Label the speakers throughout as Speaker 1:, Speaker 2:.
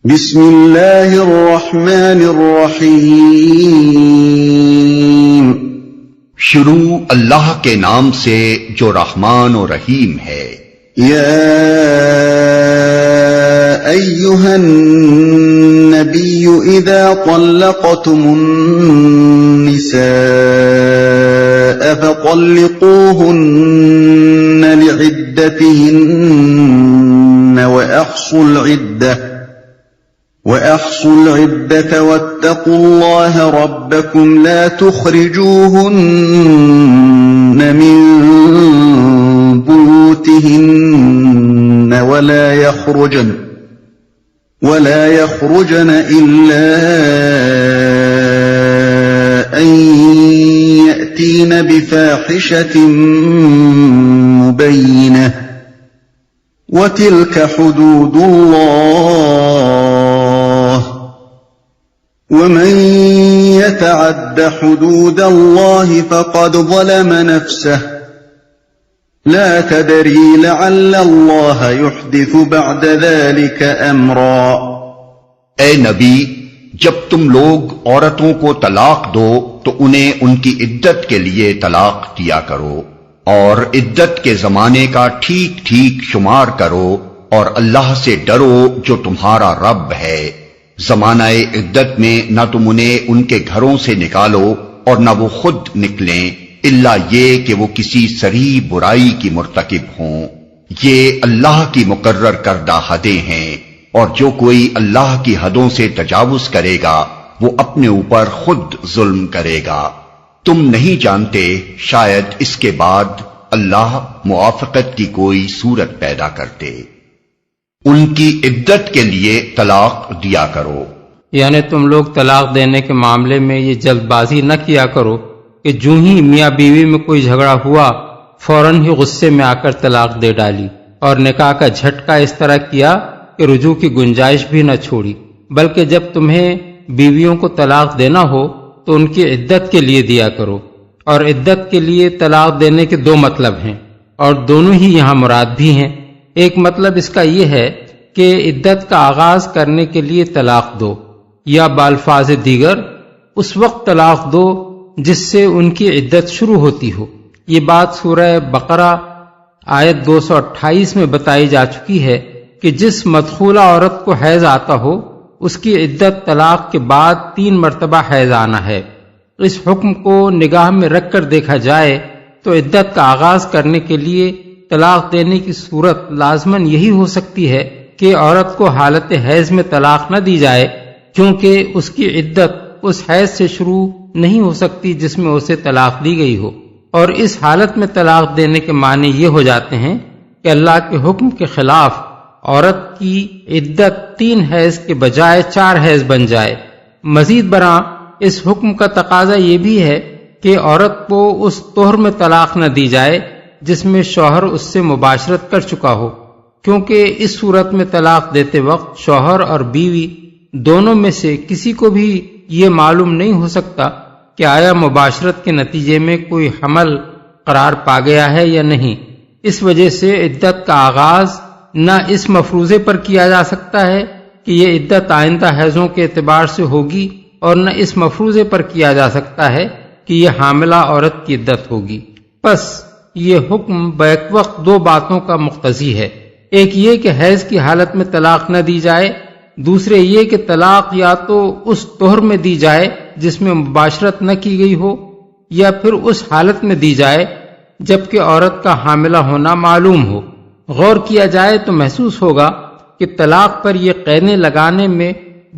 Speaker 1: بسم اللہ الرحمن الرحیم۔
Speaker 2: شروع اللہ کے نام سے جو رحمان و رحیم ہے۔
Speaker 1: یا ایہا النبی اذا طلقتم النساء فطلقوهن لعدتهن وأحصوا العدة واتقوا الله ربكم لا تخرجوهن من بيوتهن ولا يخرجن إلا أن يأتين بفاحشة مبينة وتلك حدود الله ومن يتعد حدود الله فقد ظلم نفسه لا تدري لعل الله يحدث بعد ذلك امرا۔
Speaker 2: اے نبی، جب تم لوگ عورتوں کو طلاق دو تو انہیں ان کی عدت کے لیے طلاق دیا کرو، اور عدت کے زمانے کا ٹھیک ٹھیک شمار کرو، اور اللہ سے ڈرو جو تمہارا رب ہے۔ زمانہ عدت میں نہ تم انہیں ان کے گھروں سے نکالو اور نہ وہ خود نکلیں، الا یہ کہ وہ کسی صریح برائی کی مرتکب ہوں۔ یہ اللہ کی مقرر کردہ حدیں ہیں، اور جو کوئی اللہ کی حدوں سے تجاوز کرے گا وہ اپنے اوپر خود ظلم کرے گا۔ تم نہیں جانتے، شاید اس کے بعد اللہ موافقت کی کوئی صورت پیدا کرتے۔ ان کی عدت کے لیے طلاق دیا کرو،
Speaker 3: یعنی تم لوگ طلاق دینے کے معاملے میں یہ جلد بازی نہ کیا کرو کہ جو ہی میاں بیوی میں کوئی جھگڑا ہوا فوراً ہی غصے میں آ کر طلاق دے ڈالی، اور نکاح کا جھٹکا اس طرح کیا کہ رجوع کی گنجائش بھی نہ چھوڑی، بلکہ جب تمہیں بیویوں کو طلاق دینا ہو تو ان کی عدت کے لیے دیا کرو۔ اور عدت کے لیے طلاق دینے کے دو مطلب ہیں، اور دونوں ہی یہاں مراد بھی ہیں۔ ایک مطلب اس کا یہ ہے کہ عدت کا آغاز کرنے کے لیے طلاق دو، یا بالفاظ دیگر اس وقت طلاق دو جس سے ان کی عدت شروع ہوتی ہو۔ یہ بات سورہ بقرہ آیت 228 میں بتائی جا چکی ہے کہ جس مدخولہ عورت کو حیض آتا ہو اس کی عدت طلاق کے بعد 3 مرتبہ حیض آنا ہے۔ اس حکم کو نگاہ میں رکھ کر دیکھا جائے تو عدت کا آغاز کرنے کے لیے طلاق دینے کی صورت لازماً یہی ہو سکتی ہے کہ عورت کو حالت حیض میں طلاق نہ دی جائے، کیونکہ اس کی عدت اس حیض سے شروع نہیں ہو سکتی جس میں اسے طلاق دی گئی ہو، اور اس حالت میں طلاق دینے کے معنی یہ ہو جاتے ہیں کہ اللہ کے حکم کے خلاف عورت کی عدت 3 حیض کے بجائے 4 حیض بن جائے۔ مزید برآں اس حکم کا تقاضا یہ بھی ہے کہ عورت کو اس طہر میں طلاق نہ دی جائے جس میں شوہر اس سے مباشرت کر چکا ہو، کیونکہ اس صورت میں طلاق دیتے وقت شوہر اور بیوی دونوں میں سے کسی کو بھی یہ معلوم نہیں ہو سکتا کہ آیا مباشرت کے نتیجے میں کوئی حمل قرار پا گیا ہے یا نہیں۔ اس وجہ سے عدت کا آغاز نہ اس مفروضے پر کیا جا سکتا ہے کہ یہ عدت آئندہ حیضوں کے اعتبار سے ہوگی، اور نہ اس مفروضے پر کیا جا سکتا ہے کہ یہ حاملہ عورت کی عدت ہوگی۔ پس یہ حکم بیک وقت 2 باتوں کا مقتضی ہے، ایک یہ کہ حیض کی حالت میں طلاق نہ دی جائے، دوسرے یہ کہ طلاق یا تو اس طہر میں دی جائے جس میں مباشرت نہ کی گئی ہو، یا پھر اس حالت میں دی جائے جبکہ عورت کا حاملہ ہونا معلوم ہو۔ غور کیا جائے تو محسوس ہوگا کہ طلاق پر یہ قیدیں لگانے میں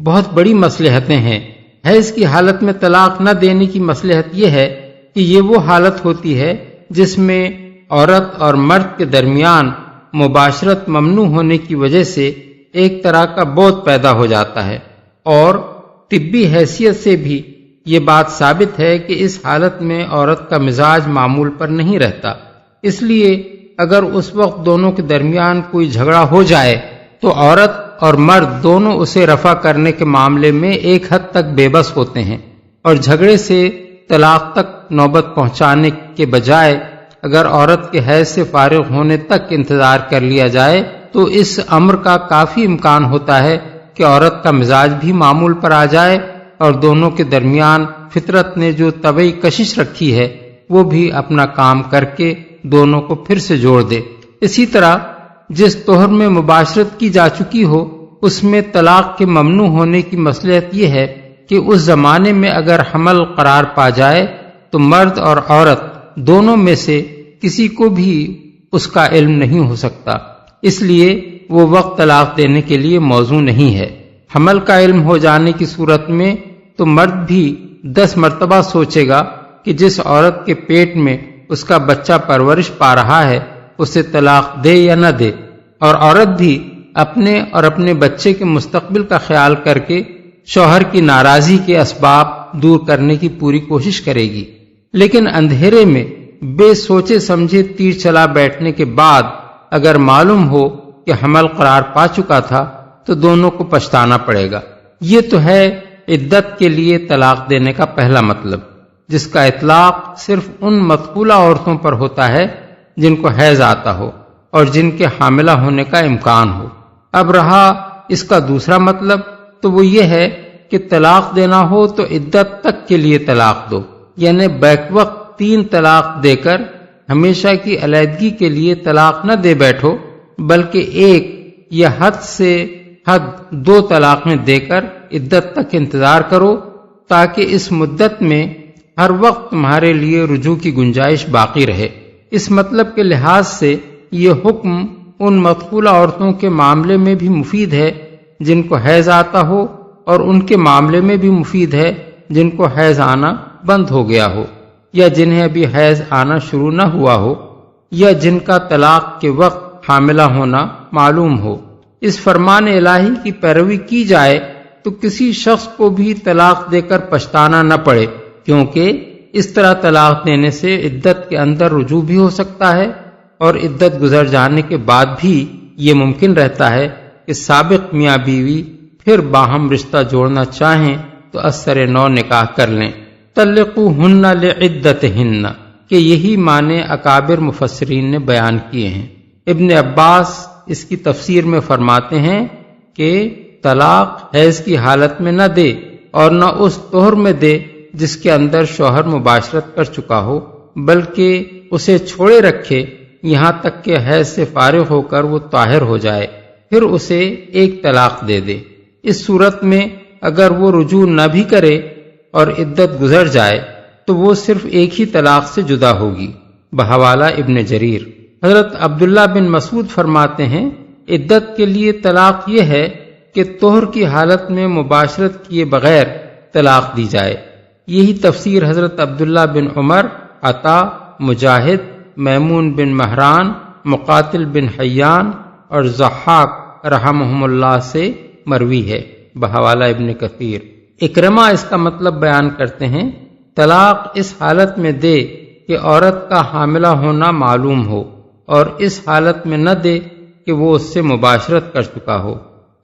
Speaker 3: بہت بڑی مصلحتیں ہیں۔ حیض کی حالت میں طلاق نہ دینے کی مصلحت یہ ہے کہ یہ وہ حالت ہوتی ہے جس میں عورت اور مرد کے درمیان مباشرت ممنوع ہونے کی وجہ سے ایک طرح کا بعد پیدا ہو جاتا ہے، اور طبی حیثیت سے بھی یہ بات ثابت ہے کہ اس حالت میں عورت کا مزاج معمول پر نہیں رہتا۔ اس لیے اگر اس وقت دونوں کے درمیان کوئی جھگڑا ہو جائے تو عورت اور مرد دونوں اسے رفع کرنے کے معاملے میں ایک حد تک بے بس ہوتے ہیں، اور جھگڑے سے طلاق تک نوبت پہنچانے کے بجائے اگر عورت کے حیض سے فارغ ہونے تک انتظار کر لیا جائے تو اس امر کا کافی امکان ہوتا ہے کہ عورت کا مزاج بھی معمول پر آ جائے اور دونوں کے درمیان فطرت نے جو طبعی کشش رکھی ہے وہ بھی اپنا کام کر کے دونوں کو پھر سے جوڑ دے۔ اسی طرح جس طہر میں مباشرت کی جا چکی ہو اس میں طلاق کے ممنوع ہونے کی مصلحت یہ ہے کہ اس زمانے میں اگر حمل قرار پا جائے تو مرد اور عورت دونوں میں سے کسی کو بھی اس کا علم نہیں ہو سکتا، اس لیے وہ وقت طلاق دینے کے لیے موزوں نہیں ہے۔ حمل کا علم ہو جانے کی صورت میں تو مرد بھی 10 مرتبہ سوچے گا کہ جس عورت کے پیٹ میں اس کا بچہ پرورش پا رہا ہے اسے طلاق دے یا نہ دے، اور عورت بھی اپنے اور اپنے بچے کے مستقبل کا خیال کر کے شوہر کی ناراضی کے اسباب دور کرنے کی پوری کوشش کرے گی۔ لیکن اندھیرے میں بے سوچے سمجھے تیر چلا بیٹھنے کے بعد اگر معلوم ہو کہ حمل قرار پا چکا تھا تو دونوں کو پچھتانا پڑے گا۔ یہ تو ہے عدت کے لیے طلاق دینے کا پہلا مطلب، جس کا اطلاق صرف ان مطلوبہ عورتوں پر ہوتا ہے جن کو حیض آتا ہو اور جن کے حاملہ ہونے کا امکان ہو۔ اب رہا اس کا دوسرا مطلب تو وہ یہ ہے کہ طلاق دینا ہو تو عدت تک کے لیے طلاق دو، یعنی بیک وقت 3 طلاق دے کر ہمیشہ کی علیحدگی کے لیے طلاق نہ دے بیٹھو، بلکہ 1 یا حد سے حد 2 طلاقیں دے کر عدت تک انتظار کرو، تاکہ اس مدت میں ہر وقت تمہارے لیے رجوع کی گنجائش باقی رہے۔ اس مطلب کے لحاظ سے یہ حکم ان مطلوبہ عورتوں کے معاملے میں بھی مفید ہے جن کو حیض آتا ہو، اور ان کے معاملے میں بھی مفید ہے جن کو حیض آنا بند ہو گیا ہو، یا جنہیں ابھی حیض آنا شروع نہ ہوا ہو، یا جن کا طلاق کے وقت حاملہ ہونا معلوم ہو۔ اس فرمان الہی کی پیروی کی جائے تو کسی شخص کو بھی طلاق دے کر پچھتانا نہ پڑے، کیونکہ اس طرح طلاق دینے سے عدت کے اندر رجوع بھی ہو سکتا ہے، اور عدت گزر جانے کے بعد بھی یہ ممکن رہتا ہے کہ سابق میاں بیوی پھر باہم رشتہ جوڑنا چاہیں تو اثر نو نکاح کر لیں۔ طلقوہن لعدتہن کہ یہی معنی اکابر مفسرین نے بیان کیے ہیں۔ ابن عباس اس کی تفسیر میں فرماتے ہیں کہ طلاق حیض کی حالت میں نہ دے اور نہ اس طہر میں دے جس کے اندر شوہر مباشرت کر چکا ہو، بلکہ اسے چھوڑے رکھے یہاں تک کہ حیض سے فارغ ہو کر وہ طاہر ہو جائے، پھر اسے 1 طلاق دے دے۔ اس صورت میں اگر وہ رجوع نہ بھی کرے اور عدت گزر جائے تو وہ صرف 1 ہی طلاق سے جدا ہوگی۔ بحوالہ ابن جریر حضرت عبداللہ بن مسعود فرماتے ہیں عدت کے لیے طلاق یہ ہے کہ طہر کی حالت میں مباشرت کیے بغیر طلاق دی جائے۔ یہی تفسیر حضرت عبداللہ بن عمر، عطا، مجاہد، میمون بن مہران، مقاتل بن حیان اور ضحاک رحمہم اللہ سے مروی ہے۔ بحوالہ ابن کثیر اکرمہ اس کا مطلب بیان کرتے ہیں طلاق اس حالت میں دے کہ عورت کا حاملہ ہونا معلوم ہو، اور اس حالت میں نہ دے کہ وہ اس سے مباشرت کر چکا ہو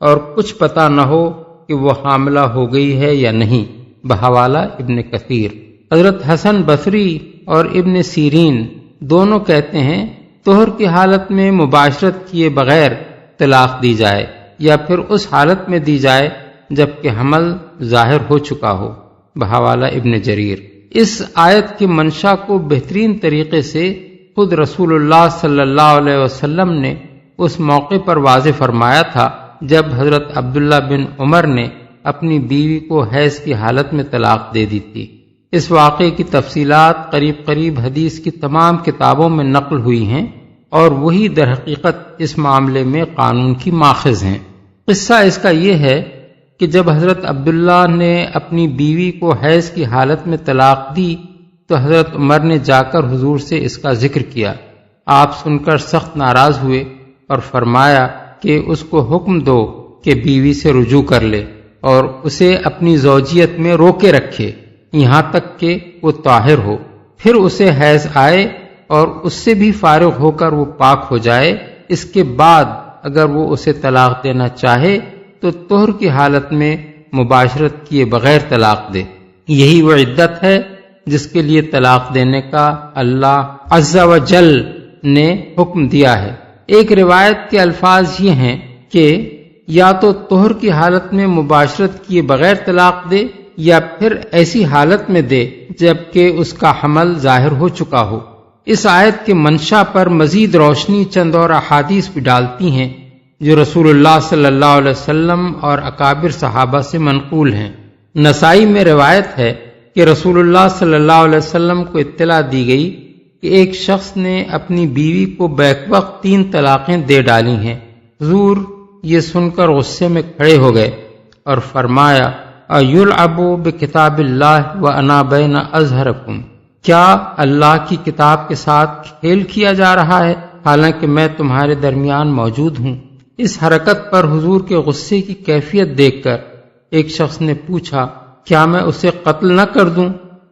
Speaker 3: اور کچھ پتہ نہ ہو کہ وہ حاملہ ہو گئی ہے یا نہیں۔ بحوالہ ابن کثیر حضرت حسن بصری اور ابن سیرین دونوں کہتے ہیں طہر کی حالت میں مباشرت کیے بغیر طلاق دی جائے، یا پھر اس حالت میں دی جائے جبکہ حمل ظاہر ہو چکا ہو۔ بحوالہ ابن جریر اس آیت کی منشا کو بہترین طریقے سے خود رسول اللہ صلی اللہ علیہ وسلم نے اس موقع پر واضح فرمایا تھا جب حضرت عبداللہ بن عمر نے اپنی بیوی کو حیض کی حالت میں طلاق دے دی تھی۔ اس واقعے کی تفصیلات قریب حدیث کی تمام کتابوں میں نقل ہوئی ہیں، اور وہی در حقیقت اس معاملے میں قانون کی ماخذ ہیں۔ قصہ اس کا یہ ہے کہ جب حضرت عبداللہ نے اپنی بیوی کو حیض کی حالت میں طلاق دی تو حضرت عمر نے جا کر حضور سے اس کا ذکر کیا۔ آپ سن کر سخت ناراض ہوئے اور فرمایا کہ اس کو حکم دو کہ بیوی سے رجوع کر لے اور اسے اپنی زوجیت میں روکے رکھے یہاں تک کہ وہ طاہر ہو، پھر اسے حیض آئے اور اس سے بھی فارغ ہو کر وہ پاک ہو جائے۔ اس کے بعد اگر وہ اسے طلاق دینا چاہے تو طہر کی حالت میں مباشرت کیے بغیر طلاق دے۔ یہی وہ عدت ہے جس کے لیے طلاق دینے کا اللہ عز و جل نے حکم دیا ہے۔ ایک روایت کے الفاظ یہ ہیں کہ یا تو طہر کی حالت میں مباشرت کیے بغیر طلاق دے یا پھر ایسی حالت میں دے جبکہ اس کا حمل ظاہر ہو چکا ہو۔ اس آیت کے منشا پر مزید روشنی چند اور احادیث بھی ڈالتی ہیں جو رسول اللہ صلی اللہ علیہ وسلم اور اکابر صحابہ سے منقول ہیں۔ نسائی میں روایت ہے کہ رسول اللہ صلی اللہ علیہ وسلم کو اطلاع دی گئی کہ ایک شخص نے اپنی بیوی کو بیک وقت 3 طلاقیں دے ڈالی ہیں۔ حضور یہ سن کر غصے میں کھڑے ہو گئے اور فرمایا اَیُلْعَبُ بِکِتَابِ اللَّهِ وَأَنَا بَیْنَ أَظْهَرِکُمْ، کیا اللہ کی کتاب کے ساتھ کھیل کیا جا رہا ہے حالانکہ میں تمہارے درمیان موجود ہوں؟ اس حرکت پر حضور کے غصے کی کیفیت دیکھ کر ایک شخص نے پوچھا کیا میں اسے قتل نہ کر دوں؟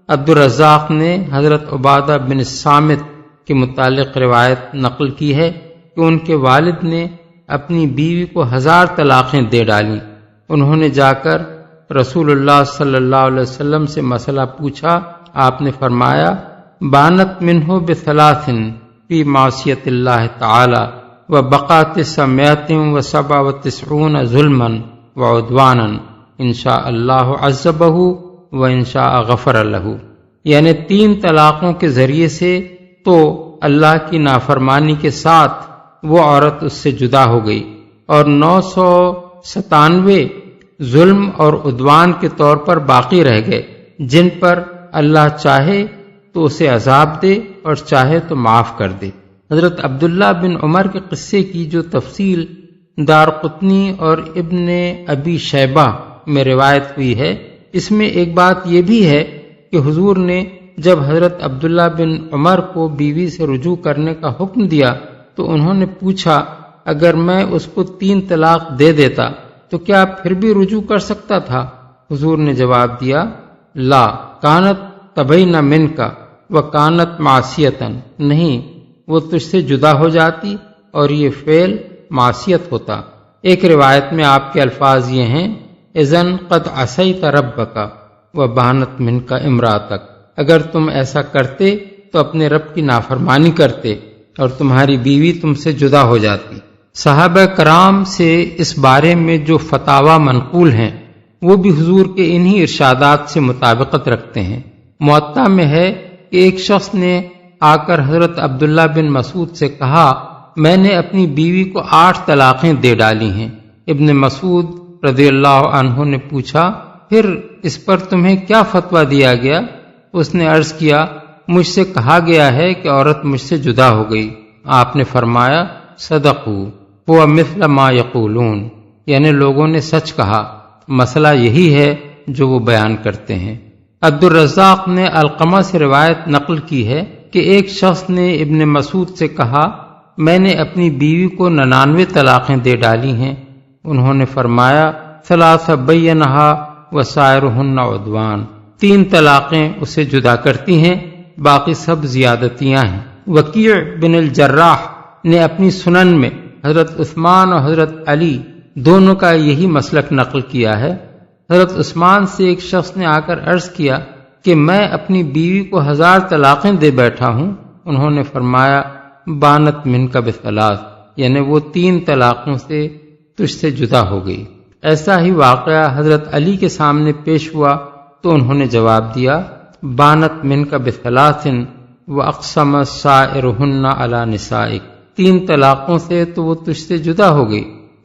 Speaker 3: عبدالرزاق نے حضرت عبادہ بن الصامت کے متعلق روایت نقل کی ہے کہ ان کے والد نے اپنی بیوی کو 1000 طلاقیں دے ڈالیں۔ انہوں نے جا کر رسول اللہ صلی اللہ علیہ وسلم سے مسئلہ پوچھا۔ آپ نے فرمایا بانت منہ بثلاث فی معصیت اللہ تعالی وبقات 197 ظلما وعدوانا انشاء اللہ عذبہ وانشاء غفر لہ، یعنی 3 طلاقوں کے ذریعے سے تو اللہ کی نافرمانی کے ساتھ وہ عورت اس سے جدا ہو گئی، اور 997 ظلم اور عدوان کے طور پر باقی رہ گئے جن پر اللہ چاہے تو اسے عذاب دے اور چاہے تو معاف کر دے۔ حضرت عبداللہ بن عمر کے قصے کی جو تفصیل دارقطنی اور ابن ابی شیبہ میں روایت ہوئی ہے، اس میں ایک بات یہ بھی ہے کہ حضور نے جب حضرت عبداللہ بن عمر کو بیوی سے رجوع کرنے کا حکم دیا تو انہوں نے پوچھا اگر میں اس کو 3 طلاق دے دیتا تو کیا پھر بھی رجوع کر سکتا تھا؟ حضور نے جواب دیا لا کانت تبین منک وکانت معصیتن، نہیں، وہ تجھ سے جدا ہو جاتی اور یہ فعل معصیت ہوتا۔ ایک روایت میں آپ کے الفاظ یہ ہیں اذن قد عصیت ربک وبانت منک امراتک، اگر تم ایسا کرتے تو اپنے رب کی نافرمانی کرتے اور تمہاری بیوی تم سے جدا ہو جاتی۔ صحابہ کرام سے اس بارے میں جو فتاوی منقول ہیں وہ بھی حضور کے انہی ارشادات سے مطابقت رکھتے ہیں۔ موطا میں ہے کہ ایک شخص نے آ کر حضرت عبداللہ بن مسعود سے کہا میں نے اپنی بیوی کو 8 طلاقیں دے ڈالی ہیں۔ ابن مسعود رضی اللہ عنہ نے پوچھا پھر اس پر تمہیں کیا فتویٰ دیا گیا؟ اس نے عرض کیا مجھ سے کہا گیا ہے کہ عورت مجھ سے جدا ہو گئی۔ آپ نے فرمایا صدقوا هو مثل ما یقولون، یعنی لوگوں نے سچ کہا، مسئلہ یہی ہے جو وہ بیان کرتے ہیں۔ عبدالرزاق نے علقمہ سے روایت نقل کی ہے کہ ایک شخص نے ابن مسعود سے کہا میں نے اپنی بیوی کو 99 طلاقیں دے ڈالی ہیں۔ انہوں نے فرمایا 3 بینہا وسائرہن عدوان، 3 طلاقیں اسے جدا کرتی ہیں، باقی سب زیادتیاں ہیں۔ وکیع بن الجراح نے اپنی سنن میں حضرت عثمان اور حضرت علی دونوں کا یہی مسلک نقل کیا ہے۔ حضرت عثمان سے ایک شخص نے آ کر عرض کیا کہ میں اپنی بیوی کو 1000 طلاقیں دے بیٹھا ہوں۔ انہوں نے فرمایا بانت منک بثلاث، یعنی وہ 3 طلاقوں سے تجھ سے جدا ہو گئی۔ ایسا ہی واقعہ حضرت علی کے سامنے پیش ہوا تو انہوں نے جواب دیا بانت منک بثلاث واقسم سائرہن علی نسائک، 3 طلاقوں سے تو وہ تجھ سے جدا ہو گئی،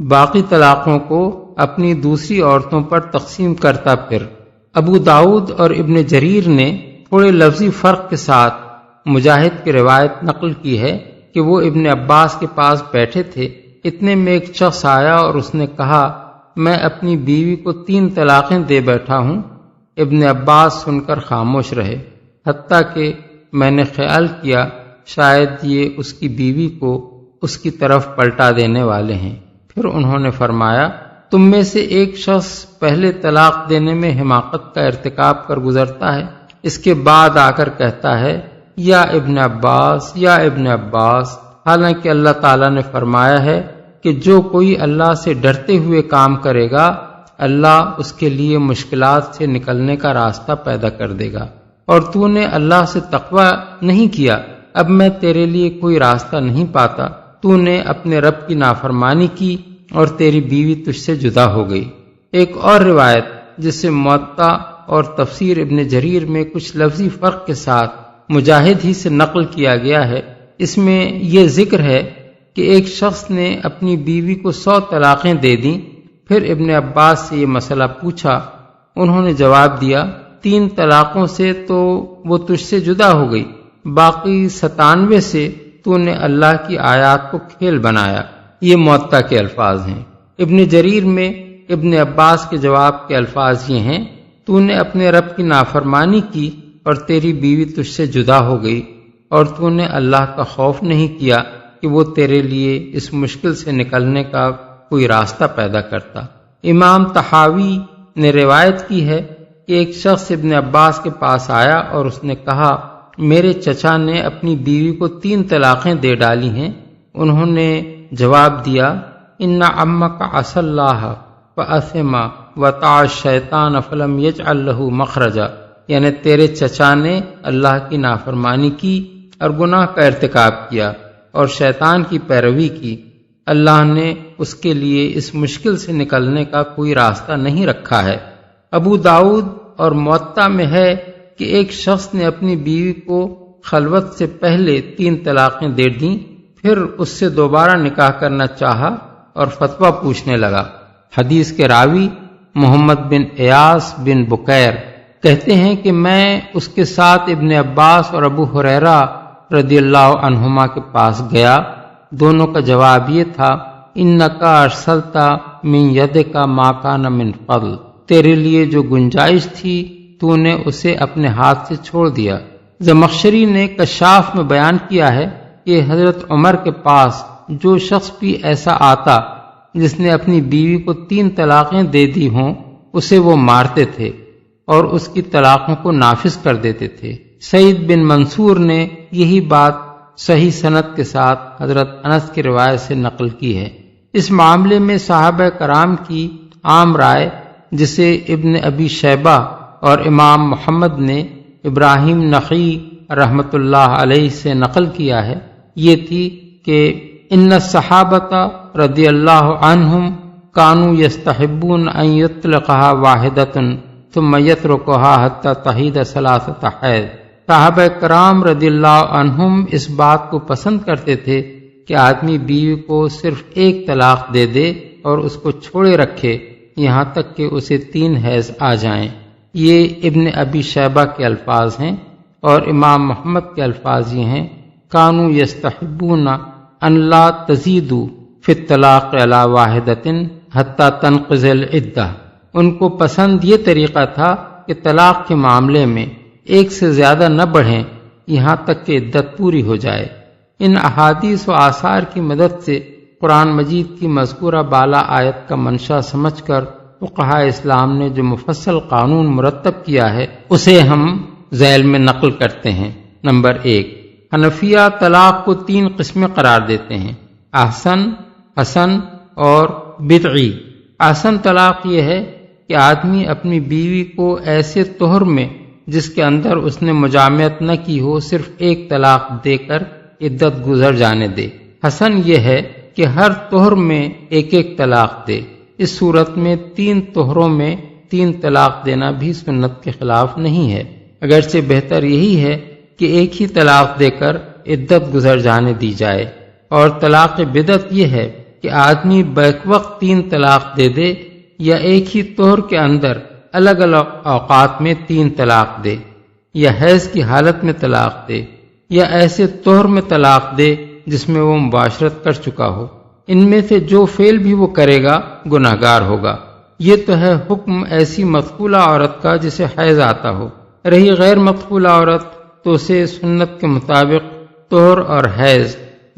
Speaker 3: باقی طلاقوں کو اپنی دوسری عورتوں پر تقسیم کرتا پھر۔ ابو داؤد اور ابن جریر نے تھوڑے لفظی فرق کے ساتھ مجاہد کی روایت نقل کی ہے کہ وہ ابن عباس کے پاس بیٹھے تھے، اتنے میں ایک شخص آیا اور اس نے کہا میں اپنی بیوی کو 3 طلاقیں دے بیٹھا ہوں۔ ابن عباس سن کر خاموش رہے، حتیٰ کہ میں نے خیال کیا شاید یہ اس کی بیوی کو اس کی طرف پلٹا دینے والے ہیں۔ پھر انہوں نے فرمایا تم میں سے ایک شخص پہلے طلاق دینے میں حماقت کا ارتکاب کر گزرتا ہے، اس کے بعد آ کر کہتا ہے یا ابن عباس یا ابن عباس، حالانکہ اللہ تعالیٰ نے فرمایا ہے کہ جو کوئی اللہ سے ڈرتے ہوئے کام کرے گا اللہ اس کے لیے مشکلات سے نکلنے کا راستہ پیدا کر دے گا، اور تو نے اللہ سے تقوی نہیں کیا، اب میں تیرے لیے کوئی راستہ نہیں پاتا۔ تو نے اپنے رب کی نافرمانی کی اور تیری بیوی تجھ سے جدا ہو گئی۔ ایک اور روایت جسے موطا اور تفسیر ابن جریر میں کچھ لفظی فرق کے ساتھ مجاہد ہی سے نقل کیا گیا ہے، اس میں یہ ذکر ہے کہ ایک شخص نے اپنی بیوی کو 100 طلاقیں دے دیں۔ پھر ابن عباس سے یہ مسئلہ پوچھا، انہوں نے جواب دیا 3 طلاقوں سے تو وہ تجھ سے جدا ہو گئی، باقی 97 سے تو نے اللہ کی آیات کو کھیل بنایا۔ یہ موطا کے الفاظ ہیں۔ ابن جریر میں ابن عباس کے جواب کے الفاظ یہ ہیں، تو نے اپنے رب کی نافرمانی کی اور تیری بیوی تجھ سے جدا ہو گئی، اور تو نے اللہ کا خوف نہیں کیا کہ وہ تیرے لیے اس مشکل سے نکلنے کا کوئی راستہ پیدا کرتا۔ امام طحاوی نے روایت کی ہے کہ ایک شخص ابن عباس کے پاس آیا اور اس نے کہا، میرے چچا نے اپنی بیوی کو 3 طلاقیں دے ڈالی ہیں۔ انہوں نے جواب دیا، ان عمک عصی اللہ فاثم وطاع الشیطان فلم یجعل له مخرجا، یعنی تیرے چچا نے اللہ کی نافرمانی کی اور گناہ کا ارتکاب کیا اور شیطان کی پیروی کی، اللہ نے اس کے لیے اس مشکل سے نکلنے کا کوئی راستہ نہیں رکھا ہے۔ ابو داؤد اور موطا میں ہے کہ ایک شخص نے اپنی بیوی کو خلوت سے پہلے 3 طلاقیں دے دیں، پھر اس سے دوبارہ نکاح کرنا چاہا اور فتویٰ پوچھنے لگا۔ حدیث کے راوی محمد بن ایاس بن بکیر کہتے ہیں کہ میں اس کے ساتھ ابن عباس اور ابو ہریرہ رضی اللہ عنہما کے پاس گیا۔ دونوں کا جواب یہ تھا، انکا ارسلت من یدک ما کان من فضل، تیرے لیے جو گنجائش تھی تو نے اسے اپنے ہاتھ سے چھوڑ دیا۔ زمخشری نے کشاف میں بیان کیا ہے کہ حضرت عمر کے پاس جو شخص بھی ایسا آتا جس نے اپنی بیوی کو 3 طلاقیں دے دی ہوں، اسے وہ مارتے تھے اور اس کی طلاقوں کو نافذ کر دیتے تھے۔ سعید بن منصور نے یہی بات صحیح سند کے ساتھ حضرت انس کی روایت سے نقل کی ہے۔ اس معاملے میں صحابہ کرام کی عام رائے، جسے ابن ابی شیبہ اور امام محمد نے ابراہیم نخعی رحمۃ اللہ علیہ سے نقل کیا ہے، یہ تھی کہ ان الصحابۃ رضی اللہ عنہم کانوا یستحبون ان یطلقها واحدۃ ثم یترکها حتی تحید 3 حیض۔ صحابہ کرام رضی اللہ عنہم اس بات کو پسند کرتے تھے کہ آدمی بیوی کو صرف 1 طلاق دے دے اور اس کو چھوڑے رکھے یہاں تک کہ اسے 3 حیض آ جائیں۔ یہ ابن ابی شیبہ کے الفاظ ہیں، اور امام محمد کے الفاظ یہ ہیں، کانوا یستحبون ان لا تزیدوا فی الطلاق علی واحدۃ حتی تنقضی العدہ۔ ان کو پسند یہ طریقہ تھا کہ طلاق کے معاملے میں 1 سے زیادہ نہ بڑھیں یہاں تک کہ عدت پوری ہو جائے۔ ان احادیث و آثار کی مدد سے قرآن مجید کی مذکورہ بالا آیت کا منشا سمجھ کر فقہاء اسلام نے جو مفصل قانون مرتب کیا ہے اسے ہم ذیل میں نقل کرتے ہیں۔ نمبر 1، حنفیہ طلاق کو 3 قسمیں قرار دیتے ہیں، احسن، حسن اور بدعی۔ احسن طلاق یہ ہے کہ آدمی اپنی بیوی کو ایسے طہر میں جس کے اندر اس نے مجامعت نہ کی ہو صرف 1 طلاق دے کر عدت گزر جانے دے۔ حسن یہ ہے کہ ہر طہر میں 1 طلاق دے۔ اس صورت میں 3 طہروں میں 3 طلاق دینا بھی سنت کے خلاف نہیں ہے، اگرچہ بہتر یہی ہے کہ 1 ہی طلاق دے کر عدت گزر جانے دی جائے۔ اور طلاق بدعت یہ ہے کہ آدمی بیک وقت 3 طلاق دے دے یا 1 ہی طہر کے اندر الگ الگ اوقات میں 3 طلاق دے، یا حیض کی حالت میں طلاق دے، یا ایسے طہر میں طلاق دے جس میں وہ مباشرت کر چکا ہو۔ ان میں سے جو فعل بھی وہ کرے گا گناہگار ہوگا۔ یہ تو ہے حکم ایسی مطفولہ عورت کا جسے حیض آتا ہو۔ رہی غیر مطفولہ عورت تو اسے سنت کے مطابق طہر اور حیض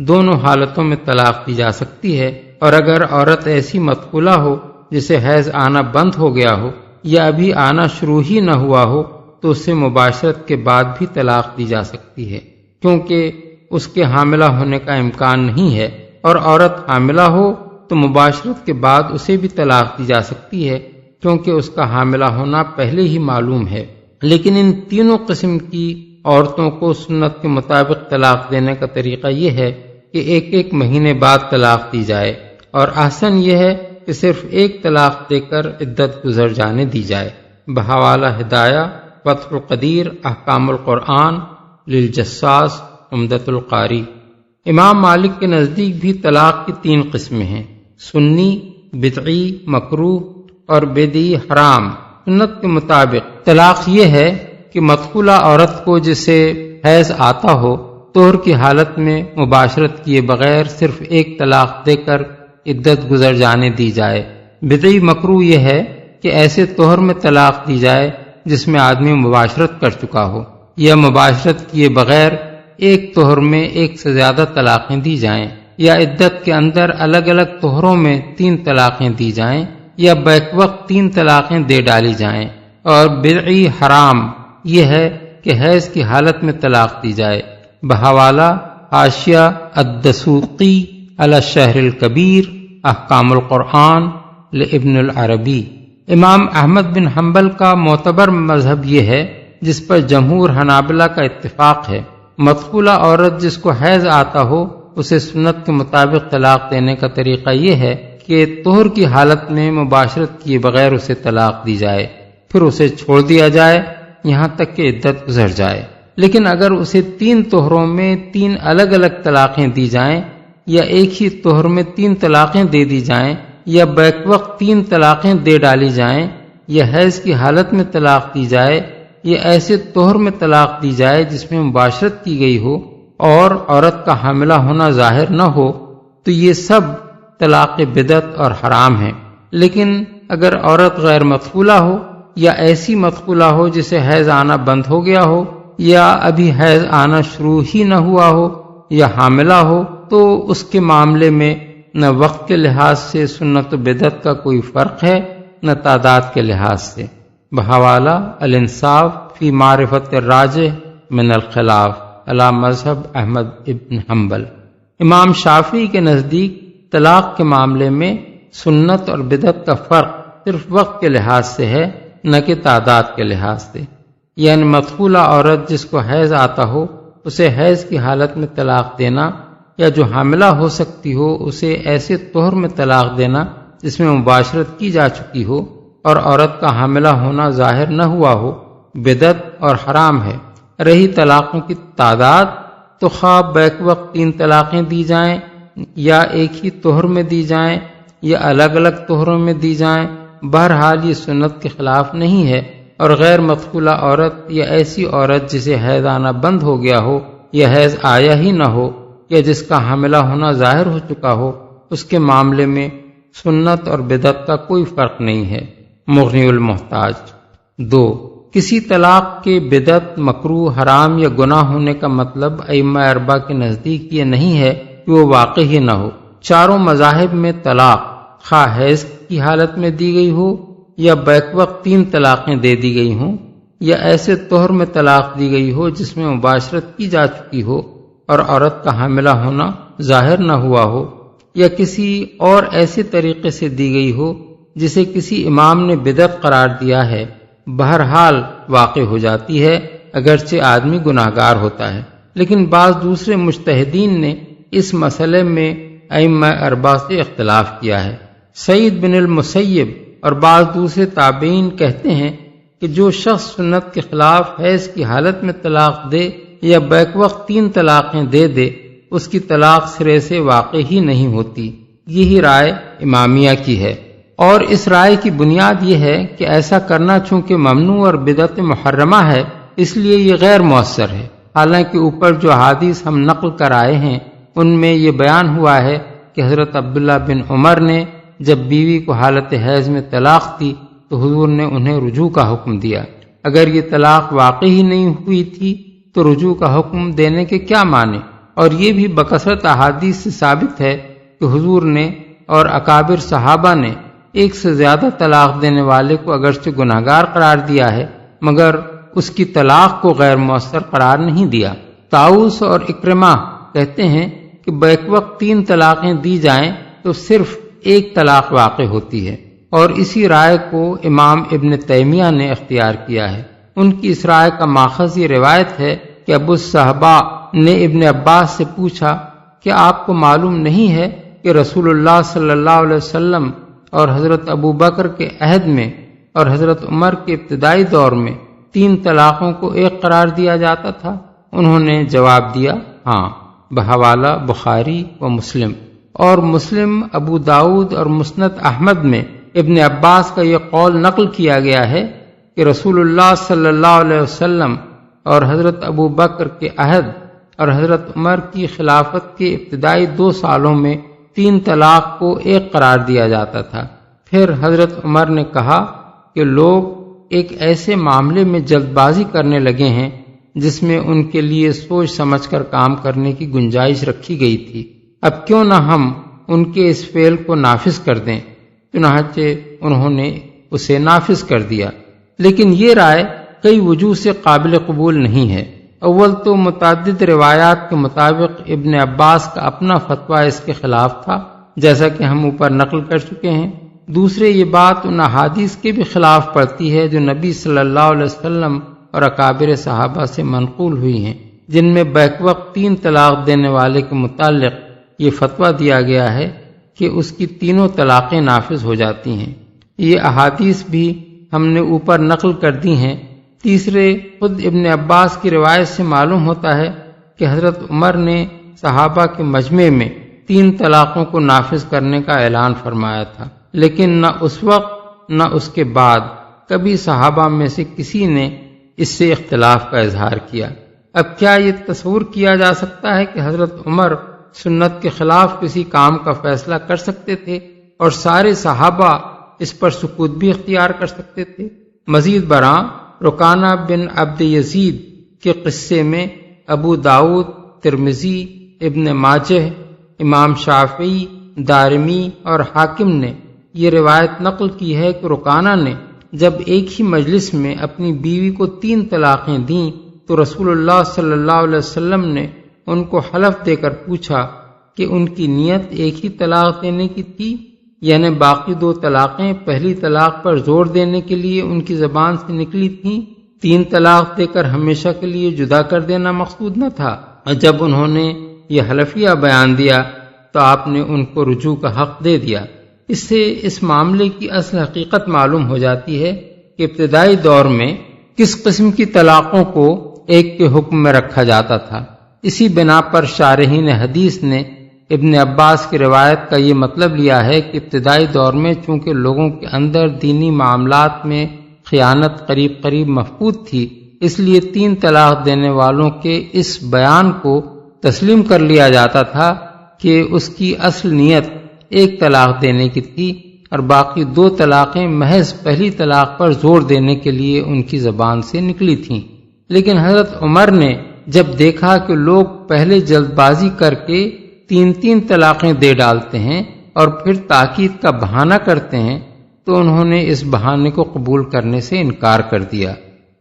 Speaker 3: دونوں حالتوں میں طلاق دی جا سکتی ہے، اور اگر عورت ایسی مطفولہ ہو جسے حیض آنا بند ہو گیا ہو یا ابھی آنا شروع ہی نہ ہوا ہو تو اسے مباشرت کے بعد بھی طلاق دی جا سکتی ہے، کیونکہ اس کے حاملہ ہونے کا امکان نہیں ہے، اور عورت حاملہ ہو تو مباشرت کے بعد اسے بھی طلاق دی جا سکتی ہے کیونکہ اس کا حاملہ ہونا پہلے ہی معلوم ہے۔ لیکن ان تینوں قسم کی عورتوں کو سنت کے مطابق طلاق دینے کا طریقہ یہ ہے کہ 1 مہینے بعد طلاق دی جائے۔ اور احسن یہ ہے کہ صرف ایک طلاق دے کر عدت گزر جانے دی جائے۔ بحوالہ ہدایہ، فتح القدیر، احکام القرآن، للجساس، عمدۃ القاری۔ امام مالک کے نزدیک بھی طلاق کی 3 قسمیں ہیں: سنی، بدعی، مکروہ اور بدعی حرام۔ سنت کے مطابق طلاق یہ ہے کہ مدخولہ عورت کو جسے حیض آتا ہو طہر کی حالت میں مباشرت کیے بغیر صرف ایک طلاق دے کر عدت گزر جانے دی جائے۔ بدعی مکروہ یہ ہے کہ ایسے طہر میں طلاق دی جائے جس میں آدمی مباشرت کر چکا ہو، یا مباشرت کیے بغیر ایک طہر میں ایک سے زیادہ طلاقیں دی جائیں، یا عدت کے اندر الگ الگ طہروں میں 3 طلاقیں دی جائیں، یا بیک وقت 3 طلاقیں دے ڈالی جائیں۔ اور بدعی حرام یہ ہے کہ حیض کی حالت میں طلاق دی جائے۔ بحوالہ حاشیہ الدسوقی علی الشہر الکبیر، احکام القرآن، لابن العربی۔ امام احمد بن حنبل کا معتبر مذہب یہ ہے، جس پر جمہور حنابلہ کا اتفاق ہے، مدخولہ عورت جس کو حیض آتا ہو اسے سنت کے مطابق طلاق دینے کا طریقہ یہ ہے کہ طہر کی حالت میں مباشرت کیے بغیر اسے طلاق دی جائے، پھر اسے چھوڑ دیا جائے یہاں تک کہ عدت گزر جائے۔ لیکن اگر اسے 3 طہروں میں 3 الگ الگ طلاقیں دی جائیں، یا ایک ہی طہر میں 3 طلاقیں دے دی جائیں، یا بیک وقت 3 طلاقیں دے ڈالی جائیں، یا حیض کی حالت میں طلاق دی جائے، یا ایسے طہر میں طلاق دی جائے جس میں مباشرت کی گئی ہو اور عورت کا حاملہ ہونا ظاہر نہ ہو، تو یہ سب طلاق بدعت اور حرام ہیں۔ لیکن اگر عورت غیر مدخولہ ہو، یا ایسی مدخولہ ہو جسے حیض آنا بند ہو گیا ہو، یا ابھی حیض آنا شروع ہی نہ ہوا ہو، یا حاملہ ہو، تو اس کے معاملے میں نہ وقت کے لحاظ سے سنت و بدعت کا کوئی فرق ہے، نہ تعداد کے لحاظ سے۔ بحوالہ الانصاف فی معرفت الراجح من الخلاف علی مذہب احمد ابن حنبل۔ امام شافعی کے نزدیک طلاق کے معاملے میں سنت اور بدعت کا فرق صرف وقت کے لحاظ سے ہے، نہ کہ تعداد کے لحاظ سے۔ یعنی مدخولہ عورت جس کو حیض آتا ہو اسے حیض کی حالت میں طلاق دینا، یا جو حاملہ ہو سکتی ہو اسے ایسے طہر میں طلاق دینا جس میں مباشرت کی جا چکی ہو اور عورت کا حاملہ ہونا ظاہر نہ ہوا ہو، بدعت اور حرام ہے۔ رہی طلاقوں کی تعداد تو خواہ بیک وقت 3 طلاقیں دی جائیں، یا ایک ہی طہر میں دی جائیں، یا الگ الگ طہروں میں دی جائیں، بہرحال یہ سنت کے خلاف نہیں ہے۔ اور غیر مدخولہ عورت یا ایسی عورت جسے حیض آنا بند ہو گیا ہو، یا حیض آیا ہی نہ ہو، یا جس کا حاملہ ہونا ظاہر ہو چکا ہو، اس کے معاملے میں سنت اور بدعت کا کوئی فرق نہیں ہے۔ مغنی المحتاج۔ 2، کسی طلاق کے بدعت، مکروہ، حرام یا گناہ ہونے کا مطلب ائمہ 4 کے نزدیک یہ نہیں ہے کہ وہ واقع ہی نہ ہو۔ چاروں مذاہب میں طلاق خواہ حیض کی حالت میں دی گئی ہو، یا بیک وقت 3 طلاقیں دے دی گئی ہوں، یا ایسے طہر میں طلاق دی گئی ہو جس میں مباشرت کی جا چکی ہو اور عورت کا حاملہ ہونا ظاہر نہ ہوا ہو، یا کسی اور ایسے طریقے سے دی گئی ہو جسے کسی امام نے بدعت قرار دیا ہے، بہرحال واقع ہو جاتی ہے، اگرچہ آدمی گناہگار ہوتا ہے۔ لیکن بعض دوسرے مجتہدین نے اس مسئلے میں ائمہ 4 سے اختلاف کیا ہے۔ سعید بن المسیب اور بعض دوسرے تابعین کہتے ہیں کہ جو شخص سنت کے خلاف حیض کی حالت میں طلاق دے یا بیک وقت 3 طلاقیں دے دے، اس کی طلاق سرے سے واقع ہی نہیں ہوتی۔ یہی رائے امامیہ کی ہے، اور اس رائے کی بنیاد یہ ہے کہ ایسا کرنا چونکہ ممنوع اور بدعت محرمہ ہے، اس لیے یہ غیر مؤثر ہے۔ حالانکہ اوپر جو احادیث ہم نقل کر آئے ہیں ان میں یہ بیان ہوا ہے کہ حضرت عبداللہ بن عمر نے جب بیوی کو حالت حیض میں طلاق دی تو حضور نے انہیں رجوع کا حکم دیا۔ اگر یہ طلاق واقع ہی نہیں ہوئی تھی تو رجوع کا حکم دینے کے کیا معنی؟ اور یہ بھی بکثرت احادیث سے ثابت ہے کہ حضور نے اور اکابر صحابہ نے ایک سے زیادہ طلاق دینے والے کو اگرچہ گناہگار قرار دیا ہے مگر اس کی طلاق کو غیر مؤثر قرار نہیں دیا۔ طاؤس اور اکرمہ کہتے ہیں کہ بیک وقت 3 طلاقیں دی جائیں تو صرف ایک طلاق واقع ہوتی ہے، اور اسی رائے کو امام ابن تیمیہ نے اختیار کیا ہے۔ ان کی اس رائے کا ماخذ یہ روایت ہے کہ ابو الصحباء نے ابن عباس سے پوچھا کہ آپ کو معلوم نہیں ہے کہ رسول اللہ صلی اللہ علیہ وسلم اور حضرت ابو بکر کے عہد میں اور حضرت عمر کے ابتدائی دور میں 3 طلاقوں کو ایک قرار دیا جاتا تھا؟ انہوں نے جواب دیا ہاں، بحوالہ بخاری و مسلم، اور مسلم، ابو داؤد اور مسند احمد میں ابن عباس کا یہ قول نقل کیا گیا ہے کہ رسول اللہ صلی اللہ علیہ وسلم اور حضرت ابو بکر کے عہد اور حضرت عمر کی خلافت کے ابتدائی 2 سالوں میں 3 طلاق کو ایک قرار دیا جاتا تھا۔ پھر حضرت عمر نے کہا کہ لوگ ایک ایسے معاملے میں جلد بازی کرنے لگے ہیں جس میں ان کے لیے سوچ سمجھ کر کام کرنے کی گنجائش رکھی گئی تھی، اب کیوں نہ ہم ان کے اس فعل کو نافذ کر دیں؟ چنانچہ انہوں نے اسے نافذ کر دیا، لیکن یہ رائے کئی وجوہ سے قابل قبول نہیں ہے۔ اول تو متعدد روایات کے مطابق ابن عباس کا اپنا فتویٰ اس کے خلاف تھا، جیسا کہ ہم اوپر نقل کر چکے ہیں۔ دوسرے، یہ بات ان احادیث کے بھی خلاف پڑتی ہے جو نبی صلی اللہ علیہ وسلم اور اکابر صحابہ سے منقول ہوئی ہیں، جن میں بیک وقت 3 طلاق دینے والے کے متعلق یہ فتویٰ دیا گیا ہے کہ اس کی 3 طلاقیں نافذ ہو جاتی ہیں۔ یہ احادیث بھی ہم نے اوپر نقل کر دی ہیں۔ تیسرے، خود ابن عباس کی روایت سے معلوم ہوتا ہے کہ حضرت عمر نے صحابہ کے مجمع میں 3 طلاقوں کو نافذ کرنے کا اعلان فرمایا تھا، لیکن نہ اس وقت نہ اس کے بعد کبھی صحابہ میں سے کسی نے اس سے اختلاف کا اظہار کیا۔ اب کیا یہ تصور کیا جا سکتا ہے کہ حضرت عمر سنت کے خلاف کسی کام کا فیصلہ کر سکتے تھے اور سارے صحابہ اس پر سکوت بھی اختیار کر سکتے تھے؟ مزید برآں رکانہ بن عبد یزید کے قصے میں ابو داؤد، ترمذی، ابن ماجہ، امام شافعی، دارمی اور حاکم نے یہ روایت نقل کی ہے کہ رکانہ نے جب ایک ہی مجلس میں اپنی بیوی کو 3 طلاقیں دیں تو رسول اللہ صلی اللہ علیہ وسلم نے ان کو حلف دے کر پوچھا کہ ان کی نیت ایک ہی طلاق دینے کی تھی، یعنی باقی 2 طلاقیں پہلی طلاق پر زور دینے کے لیے ان کی زبان سے نکلی تھیں، 3 طلاق دے کر ہمیشہ کے لیے جدا کر دینا مقصود نہ تھا۔ اور جب انہوں نے یہ حلفیہ بیان دیا تو آپ نے ان کو رجوع کا حق دے دیا۔ اس سے اس معاملے کی اصل حقیقت معلوم ہو جاتی ہے کہ ابتدائی دور میں کس قسم کی طلاقوں کو ایک کے حکم میں رکھا جاتا تھا۔ اسی بنا پر شارحین حدیث نے ابن عباس کی روایت کا یہ مطلب لیا ہے کہ ابتدائی دور میں چونکہ لوگوں کے اندر دینی معاملات میں خیانت قریب قریب مفقود تھی، اس لیے 3 طلاق دینے والوں کے اس بیان کو تسلیم کر لیا جاتا تھا کہ اس کی اصل نیت 1 طلاق دینے کی تھی اور باقی 2 طلاقیں محض پہلی طلاق پر زور دینے کے لیے ان کی زبان سے نکلی تھیں۔ لیکن حضرت عمر نے جب دیکھا کہ لوگ پہلے جلد بازی کر کے 3 طلاقیں دے ڈالتے ہیں اور پھر تاکید کا بہانہ کرتے ہیں تو انہوں نے اس بہانے کو قبول کرنے سے انکار کر دیا۔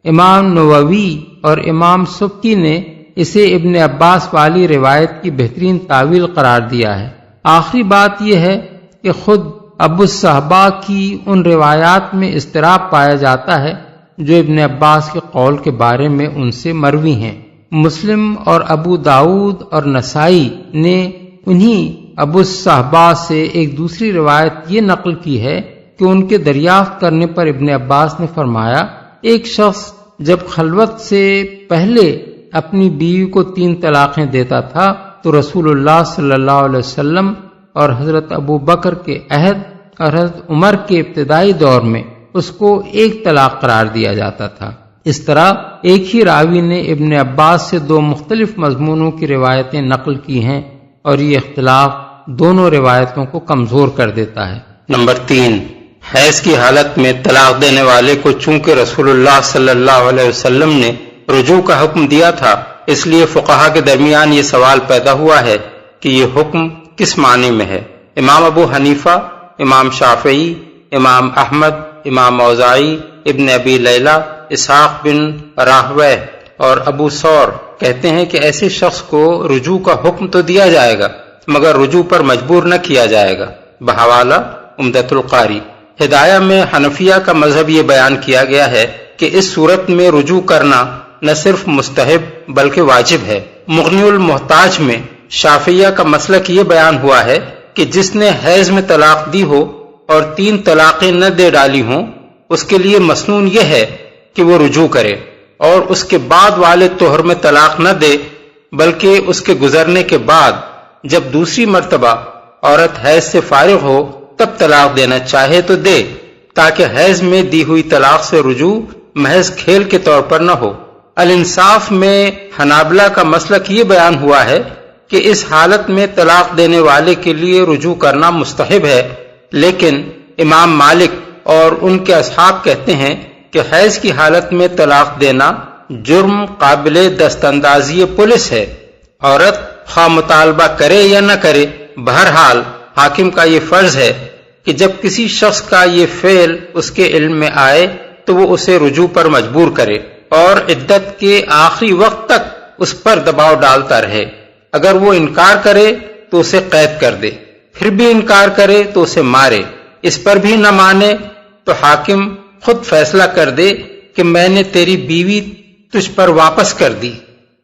Speaker 3: امام نووی اور امام سبکی نے اسے ابن عباس والی روایت کی بہترین تعویل قرار دیا ہے۔ آخری بات یہ ہے کہ خود ابو الصحبہ کی ان روایات میں اضطراب پایا جاتا ہے جو ابن عباس کے قول کے بارے میں ان سے مروی ہیں۔ مسلم اور ابو داؤد اور نسائی نے انہی ابو الصحبہ سے ایک دوسری روایت یہ نقل کی ہے کہ ان کے دریافت کرنے پر ابن عباس نے فرمایا، ایک شخص جب خلوت سے پہلے اپنی بیوی کو 3 طلاقیں دیتا تھا تو رسول اللہ صلی اللہ علیہ وسلم اور حضرت ابو بکر کے عہد اور حضرت عمر کے ابتدائی دور میں اس کو 1 طلاق قرار دیا جاتا تھا۔ اس طرح ایک ہی راوی نے ابن عباس سے 2 مختلف مضمونوں کی روایتیں نقل کی ہیں اور یہ اختلاف دونوں روایتوں کو کمزور کر دیتا ہے۔
Speaker 4: نمبر 3، حیض کی حالت میں طلاق دینے والے کو چونکہ رسول اللہ صلی اللہ علیہ وسلم نے رجوع کا حکم دیا تھا، اس لیے فقہا کے درمیان یہ سوال پیدا ہوا ہے کہ یہ حکم کس معنی میں ہے۔ امام ابو حنیفہ، امام شافعی، امام احمد، امام اوزاعی، ابن ابی لیلہ، اسحاق بن راہویہ اور ابو ثور کہتے ہیں کہ ایسے شخص کو رجوع کا حکم تو دیا جائے گا مگر رجوع پر مجبور نہ کیا جائے گا۔ بحوالہ عمدۃ القاری۔ ہدایہ میں حنفیہ کا مذہب یہ بیان کیا گیا ہے کہ اس صورت میں رجوع کرنا نہ صرف مستحب بلکہ واجب ہے۔ مغنی المحتاج میں شافعیہ کا مسلک یہ بیان ہوا ہے کہ جس نے حیض میں طلاق دی ہو اور 3 طلاقیں نہ دے ڈالی ہوں، اس کے لیے مسنون یہ ہے کہ وہ رجوع کرے اور اس کے بعد والے طہر میں طلاق نہ دے، بلکہ اس کے گزرنے کے بعد جب دوسری مرتبہ عورت حیض سے فارغ ہو تب طلاق دینا چاہے تو دے، تاکہ حیض میں دی ہوئی طلاق سے رجوع محض کھیل کے طور پر نہ ہو۔ الانصاف میں حنابلہ کا مسلک یہ بیان ہوا ہے کہ اس حالت میں طلاق دینے والے کے لیے رجوع کرنا مستحب ہے، لیکن امام مالک اور ان کے اصحاب کہتے ہیں کہ حیض کی حالت میں طلاق دینا جرم قابل دست اندازی پولیس ہے۔ عورت خواہ مطالبہ کرے یا نہ کرے، بہرحال حاکم کا یہ فرض ہے کہ جب کسی شخص کا یہ فعل اس کے علم میں آئے تو وہ اسے رجوع پر مجبور کرے اور عدت کے آخری وقت تک اس پر دباؤ ڈالتا رہے۔ اگر وہ انکار کرے تو اسے قید کر دے، پھر بھی انکار کرے تو اسے مارے، اس پر بھی نہ مانے تو حاکم خود فیصلہ کر دے کہ میں نے تیری بیوی تجھ پر واپس کر دی،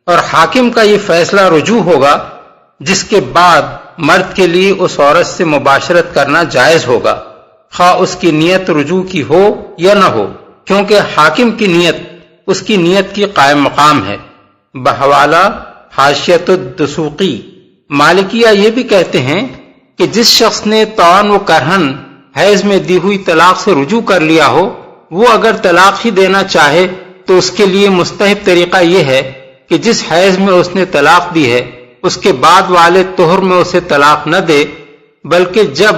Speaker 4: اور حاکم کا یہ فیصلہ رجوع ہوگا، جس کے بعد مرد کے لیے اس عورت سے مباشرت کرنا جائز ہوگا، خواہ اس کی نیت رجوع کی ہو یا نہ ہو، کیونکہ حاکم کی نیت اس کی نیت کی قائم مقام ہے۔ بحوالہ حاشیۃ الدسوقی، مالکیہ یہ بھی کہتے ہیں کہ جس شخص نے طعن و کرہن حیض میں دی ہوئی طلاق سے رجوع کر لیا ہو، وہ اگر طلاق ہی دینا چاہے تو اس کے لیے مستحب طریقہ یہ ہے کہ جس حیض میں اس نے طلاق دی ہے اس کے بعد والے طہر میں اسے طلاق نہ دے، بلکہ جب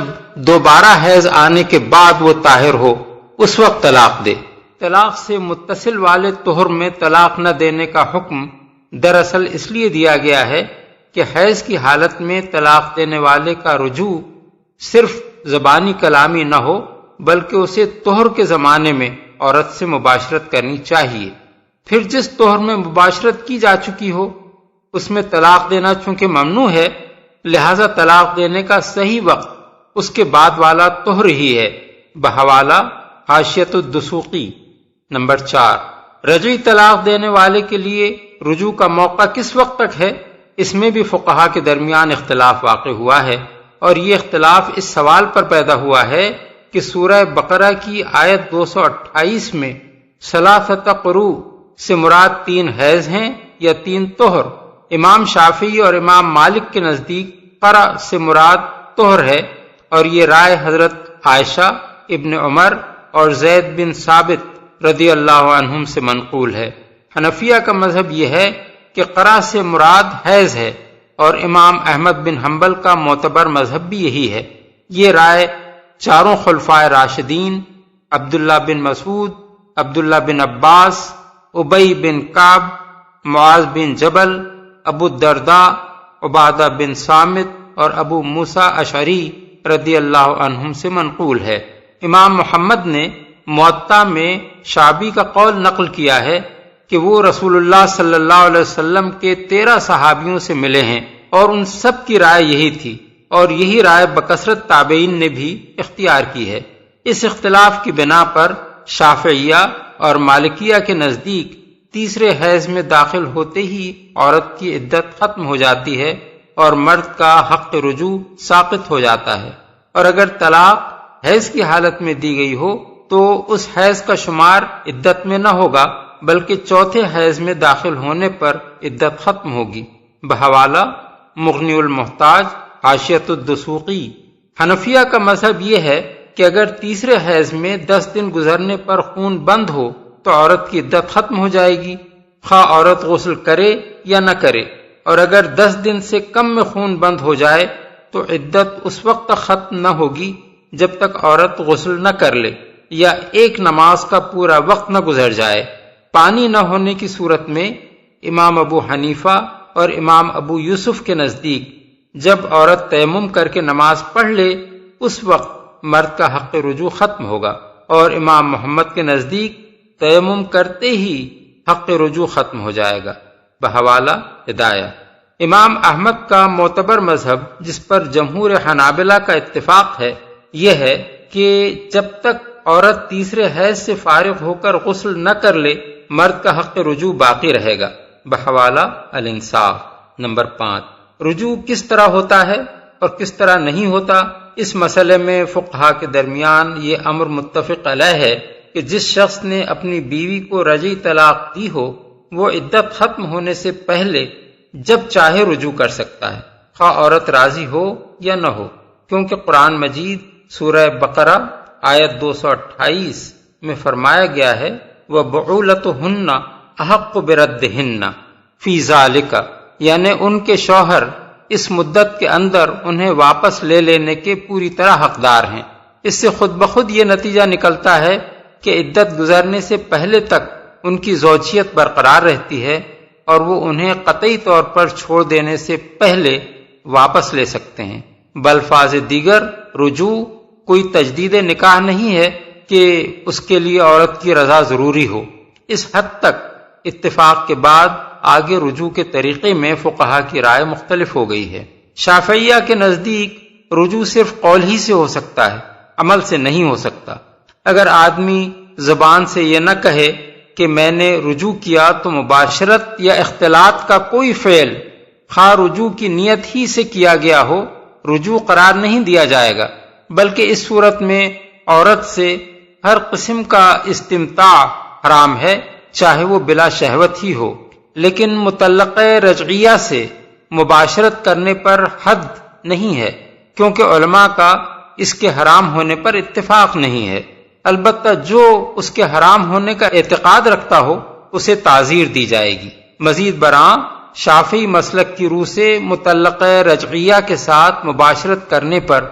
Speaker 4: دوبارہ حیض آنے کے بعد وہ طاہر ہو اس وقت طلاق دے۔ طلاق سے متصل والے طہر میں طلاق نہ دینے کا حکم دراصل اس لیے دیا گیا ہے کہ حیض کی حالت میں طلاق دینے والے کا رجوع صرف زبانی کلامی نہ ہو، بلکہ اسے طہر کے زمانے میں عورت سے مباشرت کرنی چاہیے۔ پھر جس طہر میں مباشرت کی جا چکی ہو اس میں طلاق دینا چونکہ ممنوع ہے، لہذا طلاق دینے کا صحیح وقت اس کے بعد والا طہر ہی ہے۔ بحوالہ حاشیۃ الدسوقی۔ نمبر 4، رجعی طلاق دینے والے کے لیے رجوع کا موقع کس وقت تک ہے؟ اس میں بھی فقہا کے درمیان اختلاف واقع ہوا ہے، اور یہ اختلاف اس سوال پر پیدا ہوا ہے کہ سورہ بقرہ کی آیت 228 میں ثلاثۃ قروء سے مراد 3 حیض ہیں یا 3 طہر؟ امام شافعی اور امام مالک کے نزدیک قرأ سے مراد طہر ہے، اور یہ رائے حضرت عائشہ، ابن عمر اور زید بن ثابت رضی اللہ عنہم سے منقول ہے۔ حنفیہ کا مذہب یہ ہے کہ قرأ سے مراد حیض ہے، اور امام احمد بن حنبل کا معتبر مذہب بھی یہی ہے۔ یہ رائے 4 خلفائے راشدین عبداللہ بن مسعود، عبداللہ بن عباس، ابی بن کعب، معاذ بن جبل، ابو الدرداء، عبادہ بن صامت اور ابو موسیٰ اشعری رضی اللہ عنہم سے منقول ہے۔ امام محمد نے موطا میں شعبی کا قول نقل کیا ہے کہ وہ رسول اللہ صلی اللہ علیہ وسلم کے 13 صحابیوں سے ملے ہیں، اور ان سب کی رائے یہی تھی، اور یہی رائے بکثرت تابعین نے بھی اختیار کی ہے۔ اس اختلاف کی بنا پر شافعیہ اور مالکیہ کے نزدیک تیسرے حیض میں داخل ہوتے ہی عورت کی عدت ختم ہو جاتی ہے اور مرد کا حق رجوع ساقط ہو جاتا ہے، اور اگر طلاق حیض کی حالت میں دی گئی ہو تو اس حیض کا شمار عدت میں نہ ہوگا، بلکہ چوتھے حیض میں داخل ہونے پر عدت ختم ہوگی۔ بحوالہ مغنی المحتاج حاشیۃ الدسوقی۔ حنفیہ کا مذہب یہ ہے کہ اگر تیسرے حیض میں 10 دن گزرنے پر خون بند ہو تو عورت کی عدت ختم ہو جائے گی، خواہ عورت غسل کرے یا نہ کرے، اور اگر 10 دن سے کم میں خون بند ہو جائے تو عدت اس وقت تک ختم نہ ہوگی جب تک عورت غسل نہ کر لے یا ایک نماز کا پورا وقت نہ گزر جائے۔ پانی نہ ہونے کی صورت میں امام ابو حنیفہ اور امام ابو یوسف کے نزدیک جب عورت تیمم کر کے نماز پڑھ لے اس وقت مرد کا حق رجوع ختم ہوگا، اور امام محمد کے نزدیک تیمم کرتے ہی حق رجوع ختم ہو جائے گا۔ بحوالہ ہدایہ۔ امام احمد کا معتبر مذہب جس پر جمہور حنابلہ کا اتفاق ہے یہ ہے کہ جب تک عورت تیسرے حیض سے فارغ ہو کر غسل نہ کر لے مرد کا حق رجوع باقی رہے گا۔ بحوالہ الانصاف۔ نمبر 5، رجوع کس طرح ہوتا ہے؟ اور کس طرح نہیں ہوتا، اس مسئلے میں فقہا کے درمیان یہ امر متفق علیہ ہے کہ جس شخص نے اپنی بیوی کو رجعی طلاق دی ہو وہ عدت ختم ہونے سے پہلے جب چاہے رجوع کر سکتا ہے، خواہ عورت راضی ہو یا نہ ہو، کیونکہ قرآن مجید سورہ بقرہ آیت 228 میں فرمایا گیا ہے وَبُعُولَتُهُنَّ أَحَقُّ بِرَدِّهِنَّ فِي ذَلِكَ، یعنی ان کے شوہر اس مدت کے اندر انہیں واپس لے لینے کے پوری طرح حقدار ہیں۔ اس سے خود بخود یہ نتیجہ نکلتا ہے کہ عدت گزرنے سے پہلے تک ان کی زوجیت برقرار رہتی ہے اور وہ انہیں قطعی طور پر چھوڑ دینے سے پہلے واپس لے سکتے ہیں۔ بلفاظ دیگر رجوع کوئی تجدید نکاح نہیں ہے کہ اس کے لیے عورت کی رضا ضروری ہو۔ اس حد تک اتفاق کے بعد آگے رجوع کے طریقے میں فقہا کی رائے مختلف ہو گئی ہے۔ شافعیہ کے نزدیک رجوع صرف قول ہی سے ہو سکتا ہے، عمل سے نہیں ہو سکتا۔ اگر آدمی زبان سے یہ نہ کہے کہ میں نے رجوع کیا تو مباشرت یا اختلاط کا کوئی فعل خواہ رجوع کی نیت ہی سے کیا گیا ہو رجوع قرار نہیں دیا جائے گا، بلکہ اس صورت میں عورت سے ہر قسم کا استمتاع حرام ہے، چاہے وہ بلا شہوت ہی ہو۔ لیکن مطلقہ رجعیہ سے مباشرت کرنے پر حد نہیں ہے، کیونکہ علماء کا اس کے حرام ہونے پر اتفاق نہیں ہے۔ البتہ جو اس کے حرام ہونے کا اعتقاد رکھتا ہو اسے تعزیر دی جائے گی۔ مزید برآں شافعی مسلک کی روح سے مطلقہ رجعیہ کے ساتھ مباشرت کرنے پر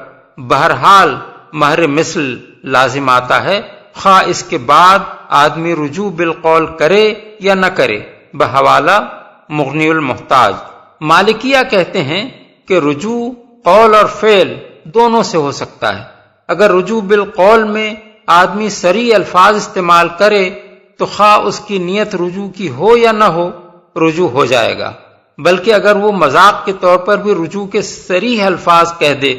Speaker 4: بہرحال مہر مثل لازم آتا ہے، خواہ اس کے بعد آدمی رجوع بالقول کرے یا نہ کرے، بحوالہ مغنی المحتاج۔ مالکیہ کہتے ہیں کہ رجوع قول اور فعل دونوں سے ہو سکتا ہے۔ اگر رجوع بالقول میں آدمی صریح الفاظ استعمال کرے تو خواہ اس کی نیت رجوع کی ہو یا نہ ہو رجوع ہو جائے گا، بلکہ اگر وہ مذاق کے طور پر بھی رجوع کے صریح الفاظ کہہ دے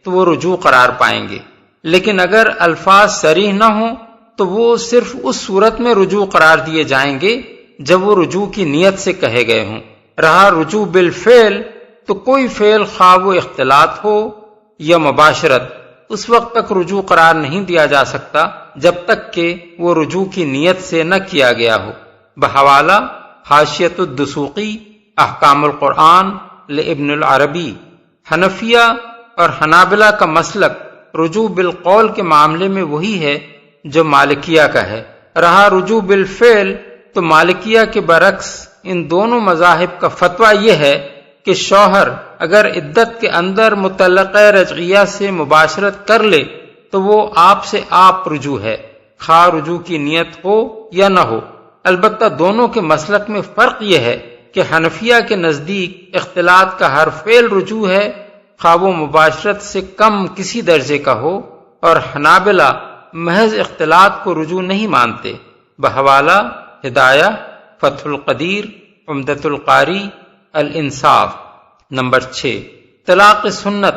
Speaker 4: تو وہ رجوع قرار پائیں گے۔ لیکن اگر الفاظ صریح نہ ہوں تو وہ صرف اس صورت میں رجوع قرار دیے جائیں گے جب وہ رجوع کی نیت سے کہے گئے ہوں۔ رہا رجوع بالفعل تو کوئی فعل خواہ وہ اختلاط ہو یا مباشرت اس وقت تک رجوع قرار نہیں دیا جا سکتا جب تک کہ وہ رجوع کی نیت سے نہ کیا گیا ہو۔ بحوالہ حاشیۃ الدسوقی احکام القرآن لابن العربی۔ حنفیہ اور حنابلہ کا مسلک رجوع بالقول کے معاملے میں وہی ہے جو مالکیہ کا ہے۔ رہا رجوع بالفعل تو مالکیہ کے برعکس ان دونوں مذاہب کا فتویٰ یہ ہے کہ شوہر اگر عدت کے اندر مطلقہ رجعیہ سے مباشرت کر لے تو وہ آپ سے آپ رجوع ہے، خواہ رجوع کی نیت ہو یا نہ ہو۔ البتہ دونوں کے مسلک میں فرق یہ ہے کہ حنفیہ کے نزدیک اختلاط کا ہر فعل رجوع ہے، خواہ وہ مباشرت سے کم کسی درجے کا ہو، اور حنابلہ محض اختلاط کو رجوع نہیں مانتے۔ بحوالہ ہدایہ، فتح القدیر، عمدۃ القاری، الانصاف۔ نمبر 6، طلاق سنت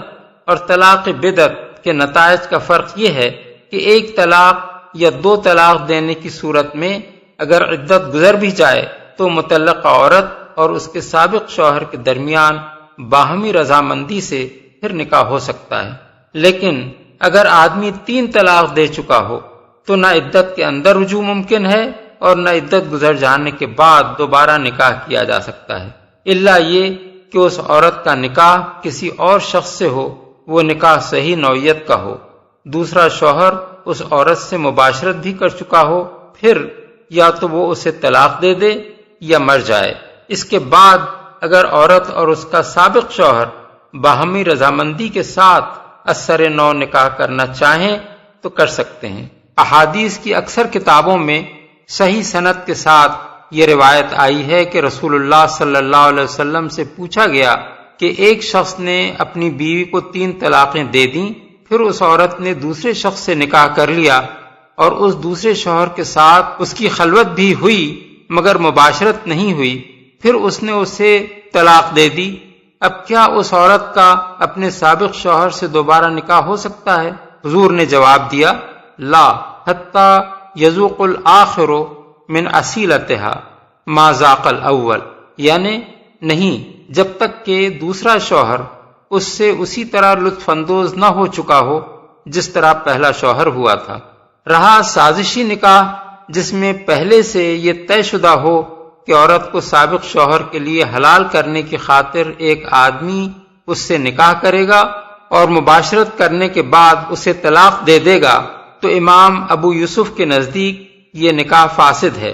Speaker 4: اور طلاق بدعت کے نتائج کا فرق یہ ہے کہ ایک طلاق یا دو طلاق دینے کی صورت میں اگر عدت گزر بھی جائے تو مطلقہ عورت اور اس کے سابق شوہر کے درمیان باہمی رضامندی سے پھر نکاح ہو سکتا ہے۔ لیکن اگر آدمی 3 طلاق دے چکا ہو تو نہ عدت کے اندر رجوع ممکن ہے اور نہ عدت گزر جانے کے بعد دوبارہ نکاح کیا جا سکتا ہے، الا یہ کہ اس عورت کا نکاح کسی اور شخص سے ہو، وہ نکاح صحیح نوعیت کا ہو، دوسرا شوہر اس عورت سے مباشرت بھی کر چکا ہو، پھر یا تو وہ اسے طلاق دے دے یا مر جائے۔ اس کے بعد اگر عورت اور اس کا سابق شوہر باہمی رضامندی کے ساتھ اثر نو نکاح کرنا چاہیں تو کر سکتے ہیں۔ احادیث کی اکثر کتابوں میں صحیح سند کے ساتھ یہ روایت آئی ہے کہ رسول اللہ صلی اللہ علیہ وسلم سے پوچھا گیا کہ ایک شخص نے اپنی بیوی کو 3 طلاقیں دے دیں، پھر اس عورت نے دوسرے شخص سے نکاح کر لیا اور اس دوسرے شوہر کے ساتھ اس کی خلوت بھی ہوئی مگر مباشرت نہیں ہوئی، پھر اس نے اسے طلاق دے دی، اب کیا اس عورت کا اپنے سابق شوہر سے دوبارہ نکاح ہو سکتا ہے؟ حضور نے جواب دیا لا حتی یذوق الآخر من اصیلتہا ما ذاق الاول، یعنی نہیں جب تک کہ دوسرا شوہر اس سے اسی طرح لطف اندوز نہ ہو چکا ہو جس طرح پہلا شوہر ہوا تھا۔ رہا سازشی نکاح، جس میں پہلے سے یہ طے شدہ ہو کہ عورت کو سابق شوہر کے لیے حلال کرنے کی خاطر ایک آدمی اس سے نکاح کرے گا اور مباشرت کرنے کے بعد اسے طلاق دے دے گا، تو امام ابو یوسف کے نزدیک یہ نکاح فاسد ہے،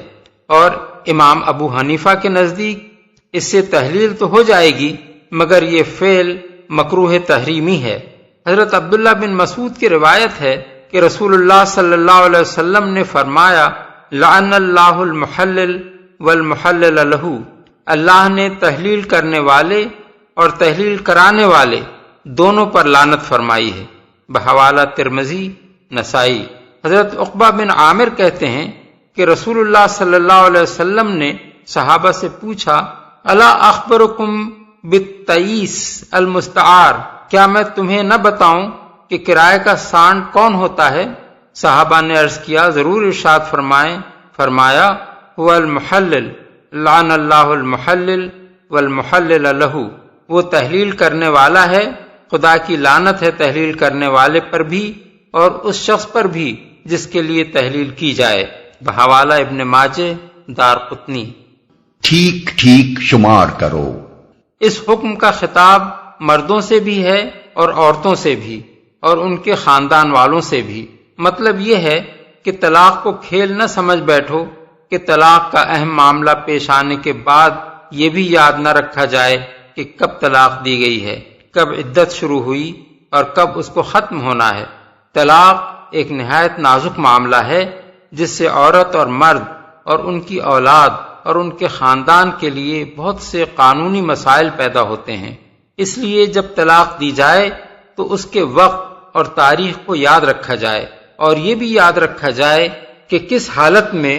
Speaker 4: اور امام ابو حنیفہ کے نزدیک اس سے تحلیل تو ہو جائے گی مگر یہ فعل مکروہ تحریمی ہے۔ حضرت عبداللہ بن مسعود کی روایت ہے کہ رسول اللہ صلی اللہ علیہ وسلم نے فرمایا، لعن اللہ المحلل والمحلل لہ، اللہ نے تحلیل کرنے والے اور تحلیل کرانے والے دونوں پر لعنت فرمائی ہے، بحوالہ ترمذی، نسائی۔ حضرت عقبہ بن عامر کہتے ہیں کہ رسول اللہ صلی اللہ علیہ وسلم نے صحابہ سے پوچھا، الا اخبرکم بالتئیس المستعار، کیا میں تمہیں نہ بتاؤں کہ کرائے کا سانڈ کون ہوتا ہے؟ صحابہ نے عرض کیا، ضرور ارشاد فرمائیں۔ فرمایا، هو المحلل، لعن اللہ المحلل والمحلل لہ، وہ تحلیل کرنے والا ہے، خدا کی لعنت ہے تحلیل کرنے والے پر بھی اور اس شخص پر بھی جس کے لیے تحلیل کی جائے، بحوالہ ابن ماجہ، دارقطنی۔
Speaker 2: ٹھیک ٹھیک شمار کرو۔
Speaker 4: اس حکم کا خطاب مردوں سے بھی ہے اور عورتوں سے بھی اور ان کے خاندان والوں سے بھی۔ مطلب یہ ہے کہ طلاق کو کھیل نہ سمجھ بیٹھو کہ طلاق کا اہم معاملہ پیش آنے کے بعد یہ بھی یاد نہ رکھا جائے کہ کب طلاق دی گئی ہے، کب عدت شروع ہوئی اور کب اس کو ختم ہونا ہے۔ طلاق ایک نہایت نازک معاملہ ہے جس سے عورت اور مرد اور ان کی اولاد اور ان کے خاندان کے لیے بہت سے قانونی مسائل پیدا ہوتے ہیں۔ اس لیے جب طلاق دی جائے تو اس کے وقت اور تاریخ کو یاد رکھا جائے اور یہ بھی یاد رکھا جائے کہ کس حالت میں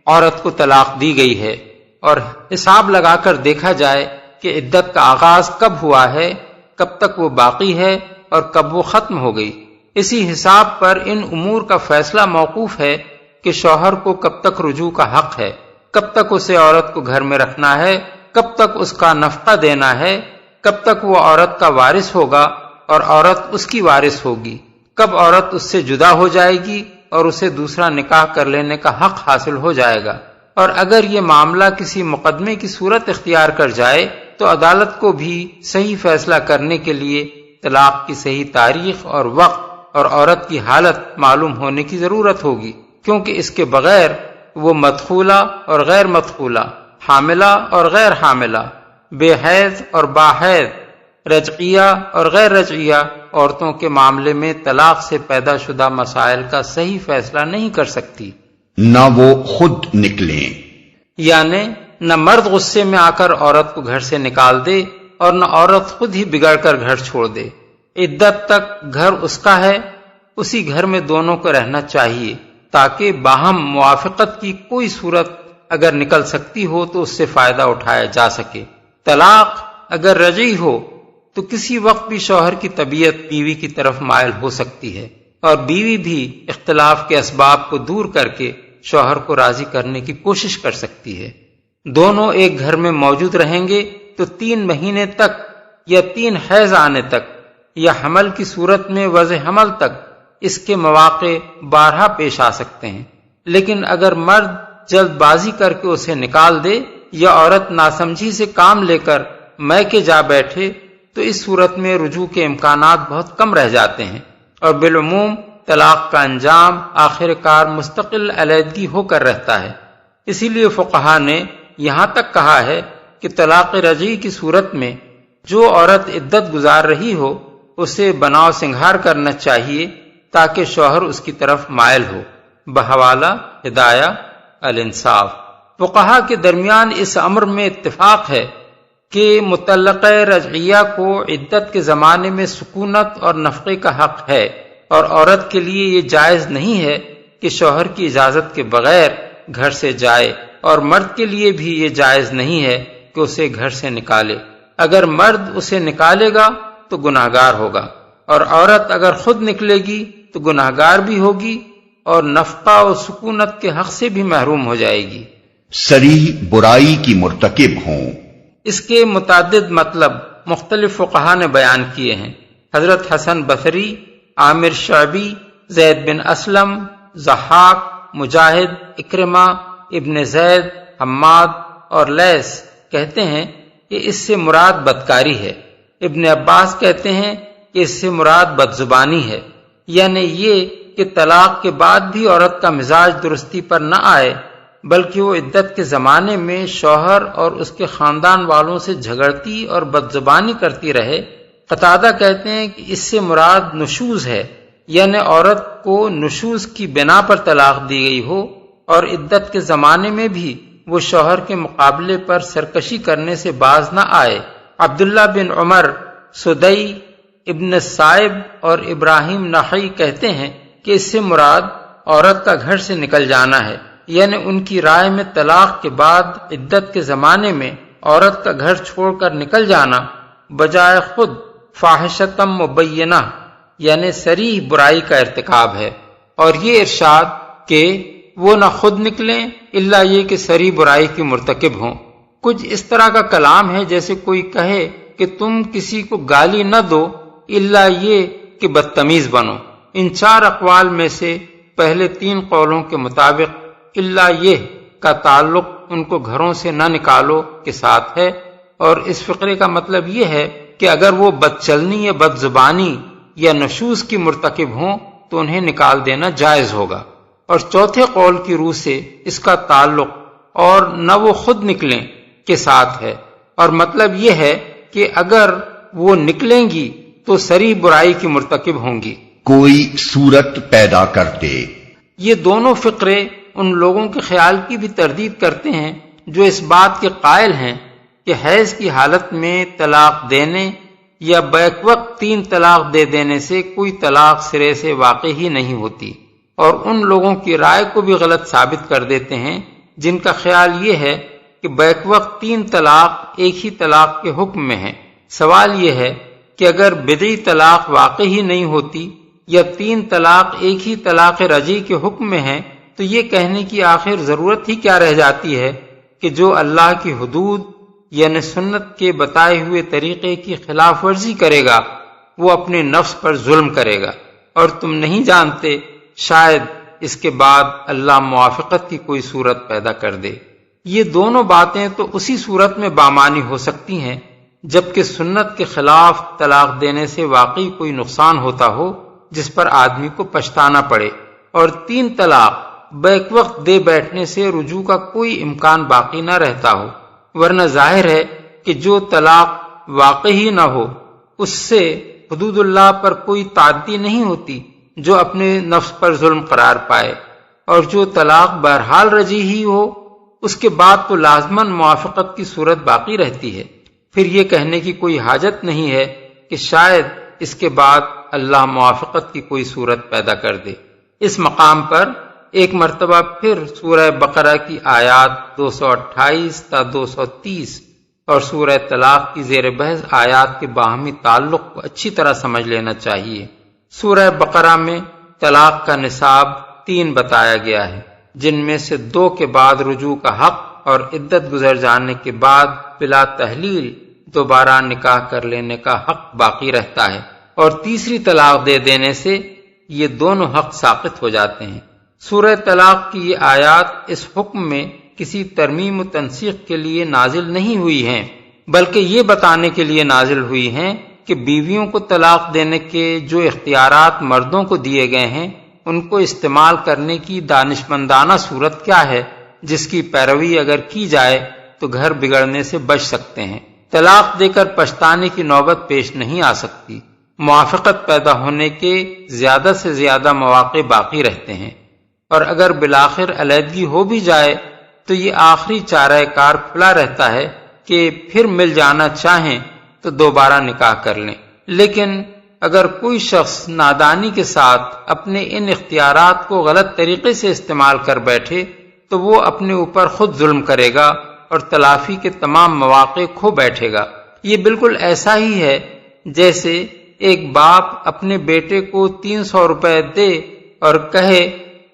Speaker 4: عورت کو طلاق دی گئی ہے، اور حساب لگا کر دیکھا جائے کہ عدت کا آغاز کب ہوا ہے، کب تک وہ باقی ہے اور کب وہ ختم ہو گئی۔ اسی حساب پر ان امور کا فیصلہ موقوف ہے کہ شوہر کو کب تک رجوع کا حق ہے، کب تک اسے عورت کو گھر میں رکھنا ہے، کب تک اس کا نفقہ دینا ہے، کب تک وہ عورت کا وارث ہوگا اور عورت اس کی وارث ہوگی، کب عورت اس سے جدا ہو جائے گی اور اسے دوسرا نکاح کر لینے کا حق حاصل ہو جائے گا۔ اور اگر یہ معاملہ کسی مقدمے کی صورت اختیار کر جائے تو عدالت کو بھی صحیح فیصلہ کرنے کے لیے طلاق کی صحیح تاریخ اور وقت اور عورت کی حالت معلوم ہونے کی ضرورت ہوگی، کیونکہ اس کے بغیر وہ مدخولہ اور غیر مدخولہ، حاملہ اور غیر حاملہ، بے حیض اور باحیض، رجعیہ اور غیر رجعیہ عورتوں کے معاملے میں طلاق سے پیدا شدہ مسائل کا صحیح فیصلہ نہیں کر سکتی۔
Speaker 2: نہ وہ خود نکلیں،
Speaker 4: یعنی نہ مرد غصے میں آ کر عورت کو گھر سے نکال دے اور نہ عورت خود ہی بگڑ کر گھر چھوڑ دے۔ عدت تک گھر اس کا ہے، اسی گھر میں دونوں کو رہنا چاہیے تاکہ باہم موافقت کی کوئی صورت اگر نکل سکتی ہو تو اس سے فائدہ اٹھایا جا سکے۔ طلاق اگر رجعی ہو تو کسی وقت بھی شوہر کی طبیعت بیوی کی طرف مائل ہو سکتی ہے اور بیوی بھی اختلاف کے اسباب کو دور کر کے شوہر کو راضی کرنے کی کوشش کر سکتی ہے۔ دونوں ایک گھر میں موجود رہیں گے تو 3 مہینے تک یا 3 حیض آنے تک یا حمل کی صورت میں وضع حمل تک اس کے مواقع بارہا پیش آ سکتے ہیں، لیکن اگر مرد جلد بازی کر کے اسے نکال دے یا عورت ناسمجھی سے کام لے کر میکے جا بیٹھے تو اس صورت میں رجوع کے امکانات بہت کم رہ جاتے ہیں، اور بالعموم طلاق کا انجام آخر کار مستقل علیحدگی ہو کر رہتا ہے۔ اسی لیے فقہا نے یہاں تک کہا ہے کہ طلاق رجعی کی صورت میں جو عورت عدت گزار رہی ہو اسے بناؤ سنگھار کرنا چاہیے تاکہ شوہر اس کی طرف مائل ہو، بحوالہ ہدایہ الانصاف۔ فقہا کے درمیان اس امر میں اتفاق ہے کہ مطلقہ رجعیہ کو عدت کے زمانے میں سکونت اور نفقے کا حق ہے، اور عورت کے لیے یہ جائز نہیں ہے کہ شوہر کی اجازت کے بغیر گھر سے جائے، اور مرد کے لیے بھی یہ جائز نہیں ہے کہ اسے گھر سے نکالے۔ اگر مرد اسے نکالے گا تو گناہگار ہوگا، اور عورت اگر خود نکلے گی تو گناہگار بھی ہوگی اور نفقہ و سکونت کے حق سے بھی محروم ہو جائے گی۔
Speaker 2: صریح برائی کی مرتکب ہوں۔
Speaker 4: اس کے متعدد مطلب مختلف فقہا نے بیان کیے ہیں۔ حضرت حسن بصری، عامر شعبی، زید بن اسلم، ضحاک، مجاہد، اکرمہ، ابن زید، حماد اور لیث کہتے ہیں کہ اس سے مراد بدکاری ہے۔ ابن عباس کہتے ہیں کہ اس سے مراد بدزبانی ہے، یعنی یہ کہ طلاق کے بعد بھی عورت کا مزاج درستی پر نہ آئے بلکہ وہ عدت کے زمانے میں شوہر اور اس کے خاندان والوں سے جھگڑتی اور بدزبانی کرتی رہے۔ قتادہ کہتے ہیں کہ اس سے مراد نشوز ہے، یعنی عورت کو نشوز کی بنا پر طلاق دی گئی ہو اور عدت کے زمانے میں بھی وہ شوہر کے مقابلے پر سرکشی کرنے سے باز نہ آئے۔ عبداللہ بن عمر، سدئی، ابن صائب اور ابراہیم نخعی کہتے ہیں کہ اس سے مراد عورت کا گھر سے نکل جانا ہے، یعنی ان کی رائے میں طلاق کے بعد عدت کے زمانے میں عورت کا گھر چھوڑ کر نکل جانا بجائے خود فاحشۃ مبینہ یعنی صریح برائی کا ارتکاب ہے، اور یہ ارشاد کہ وہ نہ خود نکلیں الا یہ کہ صریح برائی کی مرتکب ہوں۔ کچھ اس طرح کا کلام ہے جیسے کوئی کہے کہ تم کسی کو گالی نہ دو الا یہ کہ بدتمیز بنو۔ ان 4 اقوال میں سے پہلے 3 قولوں کے مطابق الا یہ کا تعلق ان کو گھروں سے نہ نکالو کے ساتھ ہے، اور اس فقرے کا مطلب یہ ہے کہ اگر وہ بدچلنی یا بدزبانی یا نشوز کی مرتکب ہوں تو انہیں نکال دینا جائز ہوگا۔ اور چوتھے قول کی روح سے اس کا تعلق اور نہ وہ خود نکلیں کے ساتھ ہے، اور مطلب یہ ہے کہ اگر وہ نکلیں گی تو صریح برائی کی مرتکب ہوں گی۔
Speaker 2: کوئی صورت پیدا کر دے۔
Speaker 4: یہ دونوں فقرے ان لوگوں کے خیال کی بھی تردید کرتے ہیں جو اس بات کے قائل ہیں کہ حیض کی حالت میں طلاق دینے یا بیک وقت 3 طلاق دے دینے سے کوئی طلاق سرے سے واقع ہی نہیں ہوتی، اور ان لوگوں کی رائے کو بھی غلط ثابت کر دیتے ہیں جن کا خیال یہ ہے کہ بیک وقت 3 طلاق ایک ہی طلاق کے حکم میں ہیں۔ سوال یہ ہے کہ اگر بدعی طلاق واقع ہی نہیں ہوتی یا 3 طلاق ایک ہی طلاق رجعی کے حکم میں ہیں تو یہ کہنے کی آخر ضرورت ہی کیا رہ جاتی ہے کہ جو اللہ کی حدود یعنی سنت کے بتائے ہوئے طریقے کی خلاف ورزی کرے گا وہ اپنے نفس پر ظلم کرے گا، اور تم نہیں جانتے شاید اس کے بعد اللہ موافقت کی کوئی صورت پیدا کر دے۔ یہ دونوں باتیں تو اسی صورت میں بامانی ہو سکتی ہیں جبکہ سنت کے خلاف طلاق دینے سے واقعی کوئی نقصان ہوتا ہو جس پر آدمی کو پچھتانا پڑے، اور 3 طلاق بیک وقت دے بیٹھنے سے رجوع کا کوئی امکان باقی نہ رہتا ہو، ورنہ ظاہر ہے کہ جو طلاق واقع ہی نہ ہو اس سے حدود اللہ پر کوئی تعدی نہیں ہوتی جو اپنے نفس پر ظلم قرار پائے، اور جو طلاق بہرحال رجعی ہی ہو اس کے بعد تو لازماً موافقت کی صورت باقی رہتی ہے۔ پھر یہ کہنے کی کوئی حاجت نہیں ہے کہ شاید اس کے بعد اللہ موافقت کی کوئی صورت پیدا کر دے۔ اس مقام پر ایک مرتبہ پھر سورہ بقرہ کی آیات 228 تا 230 اور سورہ طلاق کی زیر بحث آیات کے باہمی تعلق کو اچھی طرح سمجھ لینا چاہیے۔ سورہ بقرہ میں طلاق کا نصاب 3 بتایا گیا ہے، جن میں سے 2 کے بعد رجوع کا حق اور عدت گزر جانے کے بعد بلا تحلیل دوبارہ نکاح کر لینے کا حق باقی رہتا ہے، اور تیسری طلاق دے دینے سے یہ دونوں حق ساقط ہو جاتے ہیں۔ سورہ طلاق کی یہ آیات اس حکم میں کسی ترمیم و تنسیخ کے لیے نازل نہیں ہوئی ہیں، بلکہ یہ بتانے کے لیے نازل ہوئی ہیں کہ بیویوں کو طلاق دینے کے جو اختیارات مردوں کو دیے گئے ہیں ان کو استعمال کرنے کی دانشمندانہ صورت کیا ہے جس کی پیروی اگر کی جائے تو گھر بگڑنے سے بچ سکتے ہیں۔ طلاق دے کر پچھتانے کی نوبت پیش نہیں آ سکتی، موافقت پیدا ہونے کے زیادہ سے زیادہ مواقع باقی رہتے ہیں، اور اگر بالآخر علیحدگی ہو بھی جائے تو یہ آخری چارہ کار کھلا رہتا ہے کہ پھر مل جانا چاہیں تو دوبارہ نکاح کر لیں۔ لیکن اگر کوئی شخص نادانی کے ساتھ اپنے ان اختیارات کو غلط طریقے سے استعمال کر بیٹھے تو وہ اپنے اوپر خود ظلم کرے گا اور تلافی کے تمام مواقع کھو بیٹھے گا۔ یہ بالکل ایسا ہی ہے جیسے ایک باپ اپنے بیٹے کو 300 روپے دے اور کہے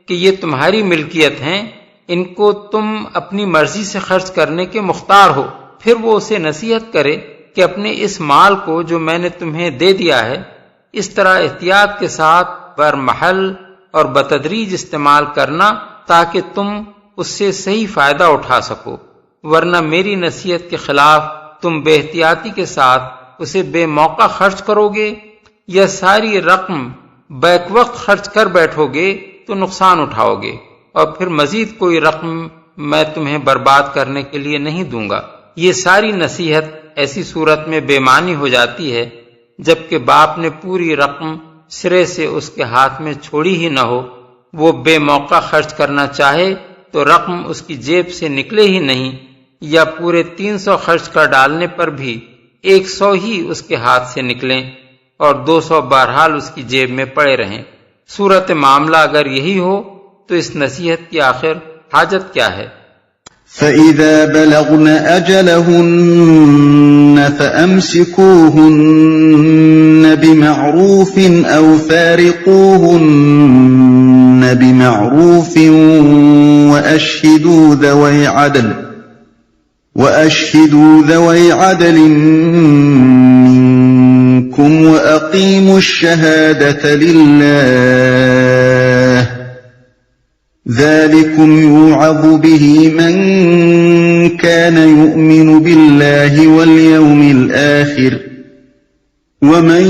Speaker 4: کہ یہ تمہاری ملکیت ہیں، ان کو تم اپنی مرضی سے خرچ کرنے کے مختار ہو، پھر وہ اسے نصیحت کرے
Speaker 3: کہ اپنے اس مال کو جو میں نے تمہیں دے دیا ہے اس طرح احتیاط کے ساتھ برمحل اور بتدریج استعمال کرنا تاکہ تم اس سے صحیح فائدہ اٹھا سکو، ورنہ میری نصیحت کے خلاف تم بے احتیاطی کے ساتھ اسے بے موقع خرچ کرو گے یا ساری رقم بیک وقت خرچ کر بیٹھو گے تو نقصان اٹھاؤ گے، اور پھر مزید کوئی رقم میں تمہیں برباد کرنے کے لیے نہیں دوں گا۔ یہ ساری نصیحت ایسی صورت میں بے معنی ہو جاتی ہے جبکہ باپ نے پوری رقم سرے سے اس کے ہاتھ میں چھوڑی ہی نہ ہو، وہ بے موقع خرچ کرنا چاہے تو رقم اس کی جیب سے نکلے ہی نہیں، یا پورے 300 خرچ کر ڈالنے پر بھی 100 ہی اس کے ہاتھ سے نکلیں اور 200 بہرحال اس کی جیب میں پڑے رہیں۔ صورت معاملہ اگر یہی ہو تو اس نصیحت کی آخر حاجت کیا ہے؟
Speaker 1: فَإِذَا بَلَغْنَ أَجَلَهُنَّ فَأَمْسِكُوهُنَّ بِمَعْرُوفٍ أَوْ فَارِقُوهُنَّ بِمَعْرُوفٍ وَأَشْهِدُوا ذَوَيْ عَدْلٍ مِّنكُمْ وَأَقِيمُوا الشَّهَادَةَ لِلَّهِ ذَلِكُمْ يُوعَظُ بِهِ مَنْ كَانَ يُؤْمِنُ بِاللَّهِ وَالْيَوْمِ الْآخِرِ وَمَنْ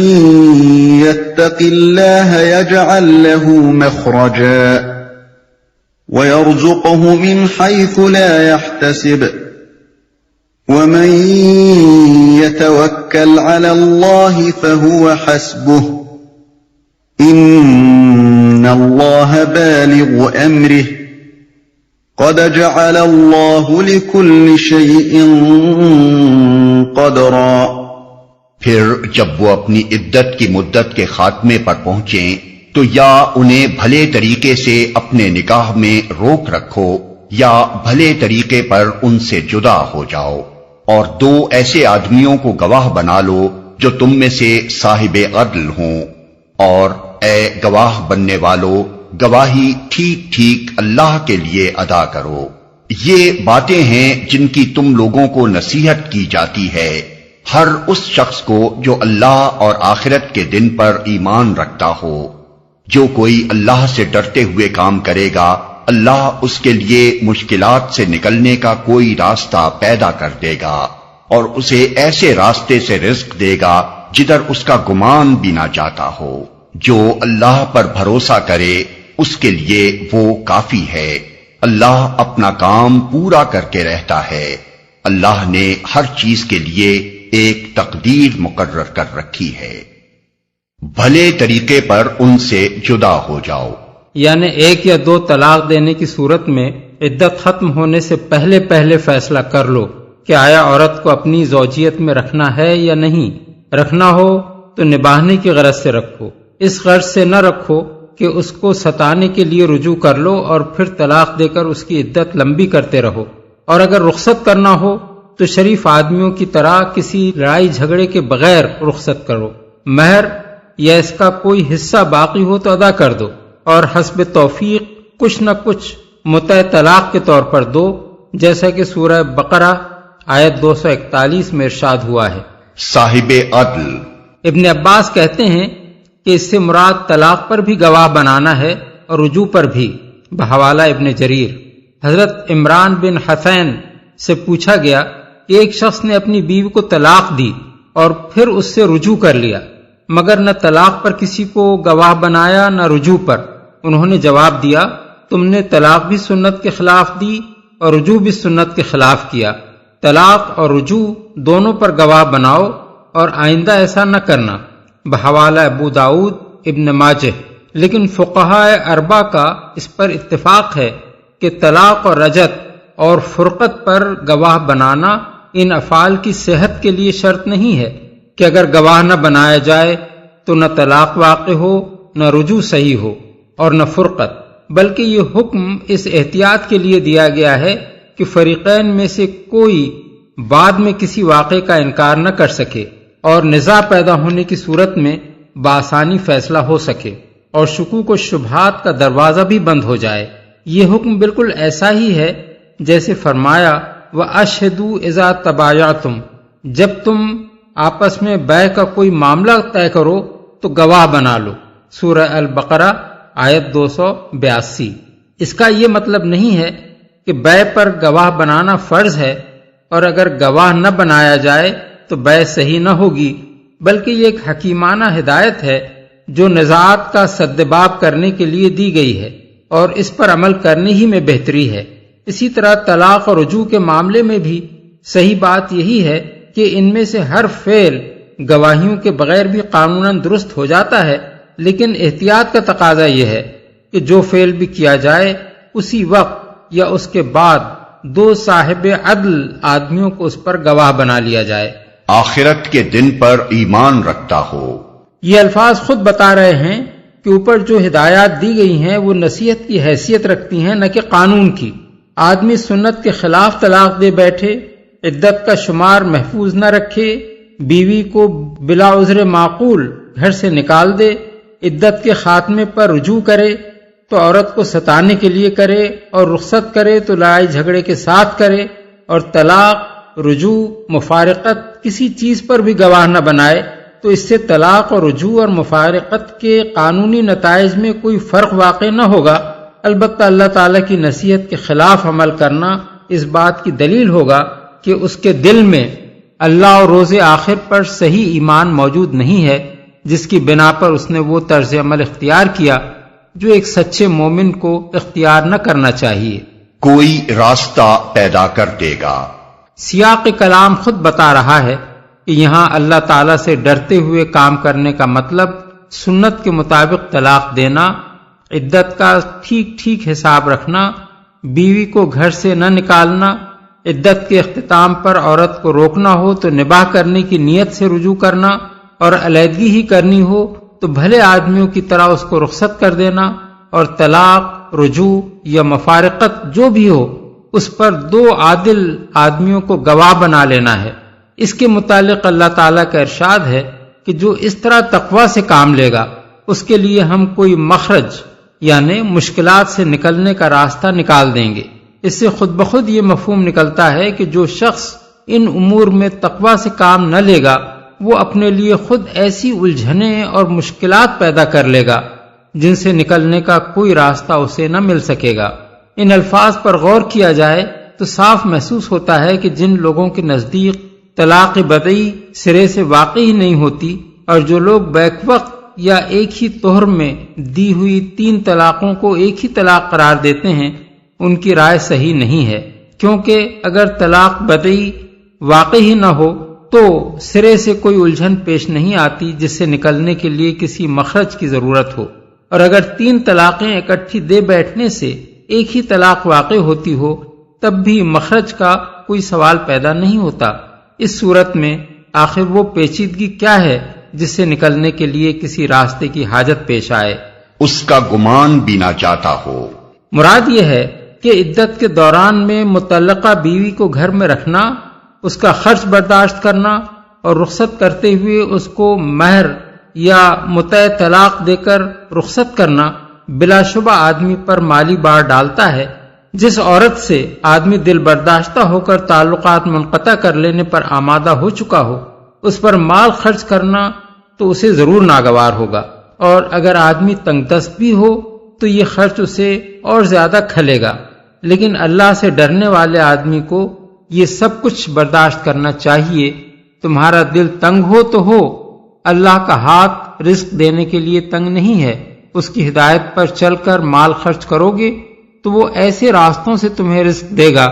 Speaker 1: يَتَّقِ اللَّهَ يَجْعَلْ لَهُ مَخْرَجًا وَيَرْزُقْهُ مِنْ حَيْثُ لَا يَحْتَسِبُ وَمَنْ يَتَوَكَّلْ عَلَى اللَّهِ فَهُوَ حَسْبُهُ إِنَّ اللَّهَ بَالِغُ أَمْرِهِ قَدْ جَعَلَ اللَّهُ لِكُلِّ شَيْءٍ قَدْرًا۔
Speaker 2: پھر جب وہ اپنی عدت کی مدت کے خاتمے پر پہنچیں تو یا انہیں بھلے طریقے سے اپنے نکاح میں روک رکھو یا بھلے طریقے پر ان سے جدا ہو جاؤ، اور 2 ایسے آدمیوں کو گواہ بنا لو جو تم میں سے صاحب عدل ہوں، اور اے گواہ بننے والو گواہی ٹھیک ٹھیک اللہ کے لیے ادا کرو۔ یہ باتیں ہیں جن کی تم لوگوں کو نصیحت کی جاتی ہے، ہر اس شخص کو جو اللہ اور آخرت کے دن پر ایمان رکھتا ہو۔ جو کوئی اللہ سے ڈرتے ہوئے کام کرے گا اللہ اس کے لیے مشکلات سے نکلنے کا کوئی راستہ پیدا کر دے گا، اور اسے ایسے راستے سے رزق دے گا جدھر اس کا گمان بھی نہ جاتا ہو۔ جو اللہ پر بھروسہ کرے اس کے لیے وہ کافی ہے، اللہ اپنا کام پورا کر کے رہتا ہے۔ اللہ نے ہر چیز کے لیے ایک تقدیر مقرر کر رکھی ہے۔ بھلے طریقے پر ان سے جدا ہو جاؤ،
Speaker 3: یعنی 1 یا 2 طلاق دینے کی صورت میں عدت ختم ہونے سے پہلے فیصلہ کر لو کہ آیا عورت کو اپنی زوجیت میں رکھنا ہے یا نہیں۔ رکھنا ہو تو نباہنے کی غرض سے رکھو، اس غرض سے نہ رکھو کہ اس کو ستانے کے لیے رجوع کر لو اور پھر طلاق دے کر اس کی عدت لمبی کرتے رہو۔ اور اگر رخصت کرنا ہو تو شریف آدمیوں کی طرح کسی لڑائی جھگڑے کے بغیر رخصت کرو، مہر یا اس کا کوئی حصہ باقی ہو تو ادا کر دو، اور حسب توفیق کچھ نہ کچھ متع طلاق کے طور پر دو، جیسا کہ سورہ بقرہ آیت 241 میں ارشاد ہوا ہے۔
Speaker 2: صاحب عدل۔
Speaker 3: ابن عباس کہتے ہیں کہ اس سے مراد طلاق پر بھی گواہ بنانا ہے اور رجوع پر بھی، بحوالہ ابن جریر۔ حضرت عمران بن حسین سے پوچھا گیا کہ ایک شخص نے اپنی بیوی کو طلاق دی اور پھر اس سے رجوع کر لیا، مگر نہ طلاق پر کسی کو گواہ بنایا نہ رجوع پر۔ انہوں نے جواب دیا، تم نے طلاق بھی سنت کے خلاف دی اور رجوع بھی سنت کے خلاف کیا۔ طلاق اور رجوع دونوں پر گواہ بناؤ اور آئندہ ایسا نہ کرنا، بحوالہ ابو داؤد ابن ماجہ۔ لیکن فقہائے اربعہ کا اس پر اتفاق ہے کہ طلاق اور رجعت اور فرقت پر گواہ بنانا ان افعال کی صحت کے لیے شرط نہیں ہے کہ اگر گواہ نہ بنایا جائے تو نہ طلاق واقع ہو، نہ رجوع صحیح ہو اور نہ فرقت، بلکہ یہ حکم اس احتیاط کے لیے دیا گیا ہے کہ فریقین میں سے کوئی بعد میں کسی واقعے کا انکار نہ کر سکے اور نزاع پیدا ہونے کی صورت میں بآسانی فیصلہ ہو سکے اور شکوک و شبہات کا دروازہ بھی بند ہو جائے۔ یہ حکم بالکل ایسا ہی ہے جیسے فرمایا وَأَشْهِدُوا إِذَا تَبَايَعْتُمْ، جب تم آپس میں بیع کا کوئی معاملہ طے کرو تو گواہ بنا لو۔ سورہ البقرہ آیت 282۔ اس کا یہ مطلب نہیں ہے کہ بیع پر گواہ بنانا فرض ہے اور اگر گواہ نہ بنایا جائے تو بیع صحیح نہ ہوگی، بلکہ یہ ایک حکیمانہ ہدایت ہے جو نزاعات کا سدباب کرنے کے لیے دی گئی ہے اور اس پر عمل کرنے ہی میں بہتری ہے۔ اسی طرح طلاق اور رجوع کے معاملے میں بھی صحیح بات یہی ہے کہ ان میں سے ہر فعل گواہیوں کے بغیر بھی قانوناً درست ہو جاتا ہے، لیکن احتیاط کا تقاضا یہ ہے کہ جو فعل بھی کیا جائے اسی وقت یا اس کے بعد دو صاحب عدل آدمیوں کو اس پر گواہ بنا لیا جائے۔
Speaker 2: آخرت کے دن پر ایمان رکھتا ہو۔
Speaker 3: یہ الفاظ خود بتا رہے ہیں کہ اوپر جو ہدایات دی گئی ہیں وہ نصیحت کی حیثیت رکھتی ہیں نہ کہ قانون کی۔ آدمی سنت کے خلاف طلاق دے بیٹھے، عدت کا شمار محفوظ نہ رکھے، بیوی کو بلا عذر معقول گھر سے نکال دے، عدت کے خاتمے پر رجوع کرے تو عورت کو ستانے کے لیے کرے اور رخصت کرے تو لڑائی جھگڑے کے ساتھ کرے، اور طلاق، رجوع، مفارقت کسی چیز پر بھی گواہ نہ بنائے تو اس سے طلاق اور رجوع اور مفارقت کے قانونی نتائج میں کوئی فرق واقع نہ ہوگا۔ البتہ اللہ تعالیٰ کی نصیحت کے خلاف عمل کرنا اس بات کی دلیل ہوگا کہ اس کے دل میں اللہ اور روز آخر پر صحیح ایمان موجود نہیں ہے، جس کی بنا پر اس نے وہ طرز عمل اختیار کیا جو ایک سچے مومن کو اختیار نہ کرنا چاہیے۔
Speaker 2: کوئی راستہ پیدا کر دے گا۔
Speaker 3: سیاق کلام خود بتا رہا ہے کہ یہاں اللہ تعالیٰ سے ڈرتے ہوئے کام کرنے کا مطلب سنت کے مطابق طلاق دینا، عدت کا ٹھیک ٹھیک حساب رکھنا، بیوی کو گھر سے نہ نکالنا، عدت کے اختتام پر عورت کو روکنا ہو تو نباہ کرنے کی نیت سے رجوع کرنا، اور علیحدگی ہی کرنی ہو تو بھلے آدمیوں کی طرح اس کو رخصت کر دینا، اور طلاق، رجوع یا مفارقت جو بھی ہو اس پر دو عادل آدمیوں کو گواہ بنا لینا ہے۔ اس کے متعلق اللہ تعالیٰ کا ارشاد ہے کہ جو اس طرح تقوی سے کام لے گا اس کے لیے ہم کوئی مخرج یعنی مشکلات سے نکلنے کا راستہ نکال دیں گے۔ اس سے خود بخود یہ مفہوم نکلتا ہے کہ جو شخص ان امور میں تقوی سے کام نہ لے گا وہ اپنے لیے خود ایسی الجھنیں اور مشکلات پیدا کر لے گا جن سے نکلنے کا کوئی راستہ اسے نہ مل سکے گا۔ ان الفاظ پر غور کیا جائے تو صاف محسوس ہوتا ہے کہ جن لوگوں کے نزدیک طلاق بدعی سرے سے واقعی نہیں ہوتی اور جو لوگ بیک وقت یا ایک ہی طہر میں دی ہوئی 3 طلاقوں کو ایک ہی طلاق قرار دیتے ہیں ان کی رائے صحیح نہیں ہے، کیونکہ اگر طلاق بدعی واقعی ہی نہ ہو تو سرے سے کوئی الجھن پیش نہیں آتی جس سے نکلنے کے لیے کسی مخرج کی ضرورت ہو، اور اگر 3 طلاقیں اکٹھی دے بیٹھنے سے ایک ہی طلاق واقع ہوتی ہو تب بھی مخرج کا کوئی سوال پیدا نہیں ہوتا۔ اس صورت میں آخر وہ پیچیدگی کیا ہے جس سے نکلنے کے لیے کسی راستے کی حاجت پیش آئے؟
Speaker 2: اس کا گمان بھی نہ چاہتا ہو۔
Speaker 3: مراد یہ ہے کہ عدت کے دوران میں متعلقہ بیوی کو گھر میں رکھنا، اس کا خرچ برداشت کرنا اور رخصت کرتے ہوئے اس کو مہر یا متع طلاق دے کر رخصت کرنا بلا شبہ آدمی پر مالی بار ڈالتا ہے۔ جس عورت سے آدمی دل برداشتہ ہو کر تعلقات منقطع کر لینے پر آمادہ ہو چکا ہو اس پر مال خرچ کرنا تو اسے ضرور ناگوار ہوگا، اور اگر آدمی تنگ دست بھی ہو تو یہ خرچ اسے اور زیادہ کھلے گا، لیکن اللہ سے ڈرنے والے آدمی کو یہ سب کچھ برداشت کرنا چاہیے۔ تمہارا دل تنگ ہو تو ہو، اللہ کا ہاتھ رزق دینے کے لیے تنگ نہیں ہے، اس کی ہدایت پر چل کر مال خرچ کرو گے تو وہ ایسے راستوں سے تمہیں رزق دے گا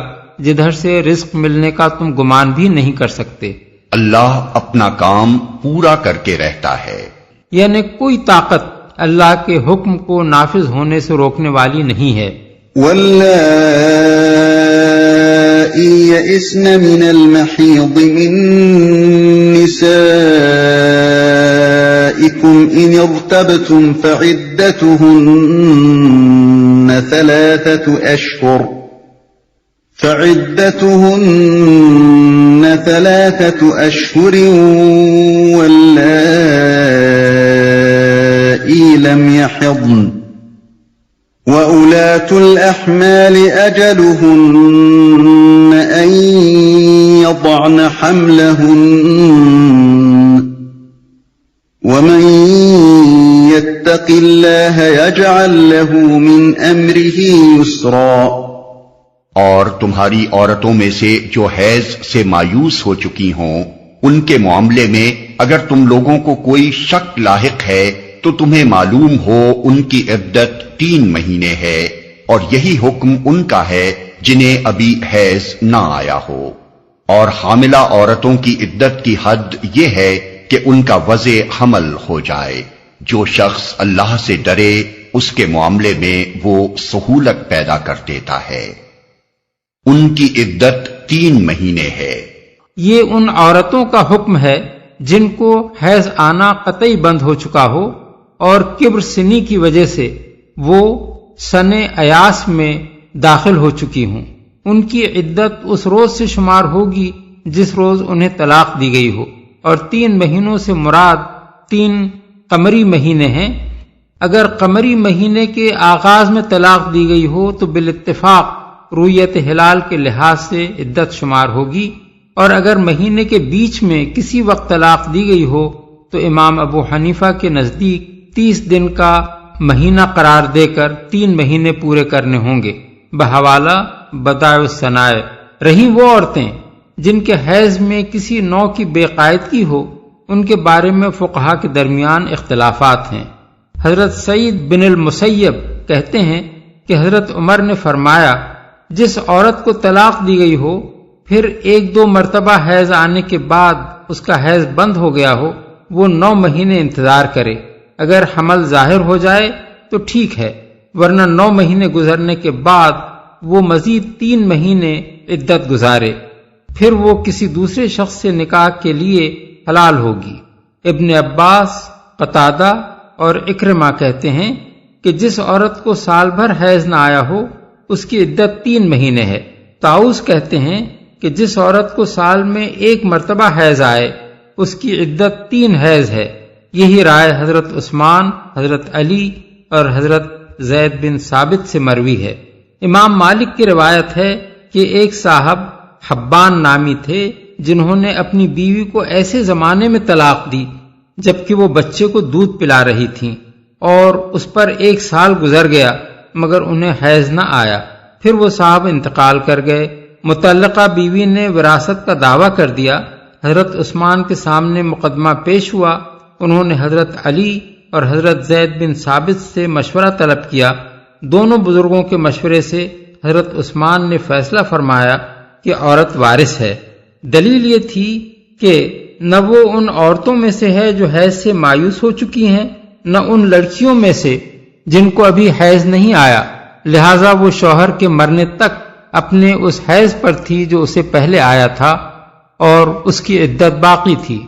Speaker 3: جدھر سے رزق ملنے کا تم گمان بھی نہیں کر سکتے۔
Speaker 2: اللہ اپنا کام پورا کر کے رہتا ہے،
Speaker 3: یعنی کوئی طاقت اللہ کے حکم کو نافذ ہونے سے روکنے والی نہیں ہے۔
Speaker 1: واللائي يئسن من المحيض من نسائكم إن ارتبتم فعدتهن 3 أشهر واللائي لم يحضن وَأُولَاتُ الْأَحْمَالِ أَجَلُهُنَّ أَن يضعن حملهن ومن يتق الله يجعل له من امره يسرا۔
Speaker 2: اور تمہاری عورتوں میں سے جو حیض سے مایوس ہو چکی ہوں ان کے معاملے میں اگر تم لوگوں کو کوئی شک لاحق ہے تو تمہیں معلوم ہو ان کی عدت 3 مہینے ہے، اور یہی حکم ان کا ہے جنہیں ابھی حیض نہ آیا ہو۔ اور حاملہ عورتوں کی عدت کی حد یہ ہے کہ ان کا وضع حمل ہو جائے۔ جو شخص اللہ سے ڈرے اس کے معاملے میں وہ سہولت پیدا کر دیتا ہے۔ ان کی عدت 3 مہینے ہے۔
Speaker 3: یہ ان عورتوں کا حکم ہے جن کو حیض آنا قطعی بند ہو چکا ہو اور کبر سنی کی وجہ سے وہ سن ایاس میں داخل ہو چکی ہوں۔ ان کی عدت اس روز سے شمار ہوگی جس روز انہیں طلاق دی گئی ہو، اور 3 مہینوں سے مراد 3 قمری مہینے ہیں۔ اگر قمری مہینے کے آغاز میں طلاق دی گئی ہو تو بالاتفاق رویت ہلال کے لحاظ سے عدت شمار ہوگی، اور اگر مہینے کے بیچ میں کسی وقت طلاق دی گئی ہو تو امام ابو حنیفہ کے نزدیک 30 دن کا مہینہ قرار دے کر 3 مہینے پورے کرنے ہوں گے۔ بحوالہ بدائع الصنائع۔ رہی وہ عورتیں جن کے حیض میں کسی نوع کی بے قاعدگی ہو، ان کے بارے میں فقہا کے درمیان اختلافات ہیں۔ حضرت سعید بن المسیب کہتے ہیں کہ حضرت عمر نے فرمایا، جس عورت کو طلاق دی گئی ہو پھر 1-2 مرتبہ حیض آنے کے بعد اس کا حیض بند ہو گیا ہو، وہ 9 مہینے انتظار کرے۔ اگر حمل ظاہر ہو جائے تو ٹھیک ہے، ورنہ 9 مہینے گزرنے کے بعد وہ مزید 3 مہینے عدت گزارے، پھر وہ کسی دوسرے شخص سے نکاح کے لیے حلال ہوگی۔ ابن عباس، قتادہ اور اکرمہ کہتے ہیں کہ جس عورت کو سال بھر حیض نہ آیا ہو اس کی عدت 3 مہینے ہے۔ طاؤس کہتے ہیں کہ جس عورت کو سال میں 1 مرتبہ حیض آئے اس کی عدت 3 حیض ہے۔ یہی رائے حضرت عثمان، حضرت علی اور حضرت زید بن ثابت سے مروی ہے۔ امام مالک کی روایت ہے کہ ایک صاحب حبان نامی تھے جنہوں نے اپنی بیوی کو ایسے زمانے میں طلاق دی جبکہ وہ بچے کو دودھ پلا رہی تھیں، اور اس پر 1 سال گزر گیا مگر انہیں حیض نہ آیا۔ پھر وہ صاحب انتقال کر گئے۔ متعلقہ بیوی نے وراثت کا دعویٰ کر دیا۔ حضرت عثمان کے سامنے مقدمہ پیش ہوا۔ انہوں نے حضرت علی اور حضرت زید بن ثابت سے مشورہ طلب کیا۔ دونوں بزرگوں کے مشورے سے حضرت عثمان نے فیصلہ فرمایا کہ عورت وارث ہے۔ دلیل یہ تھی کہ نہ وہ ان عورتوں میں سے ہے جو حیض سے مایوس ہو چکی ہیں، نہ ان لڑکیوں میں سے جن کو ابھی حیض نہیں آیا، لہذا وہ شوہر کے مرنے تک اپنے اس حیض پر تھی جو اسے پہلے آیا تھا اور اس کی عدت باقی تھی۔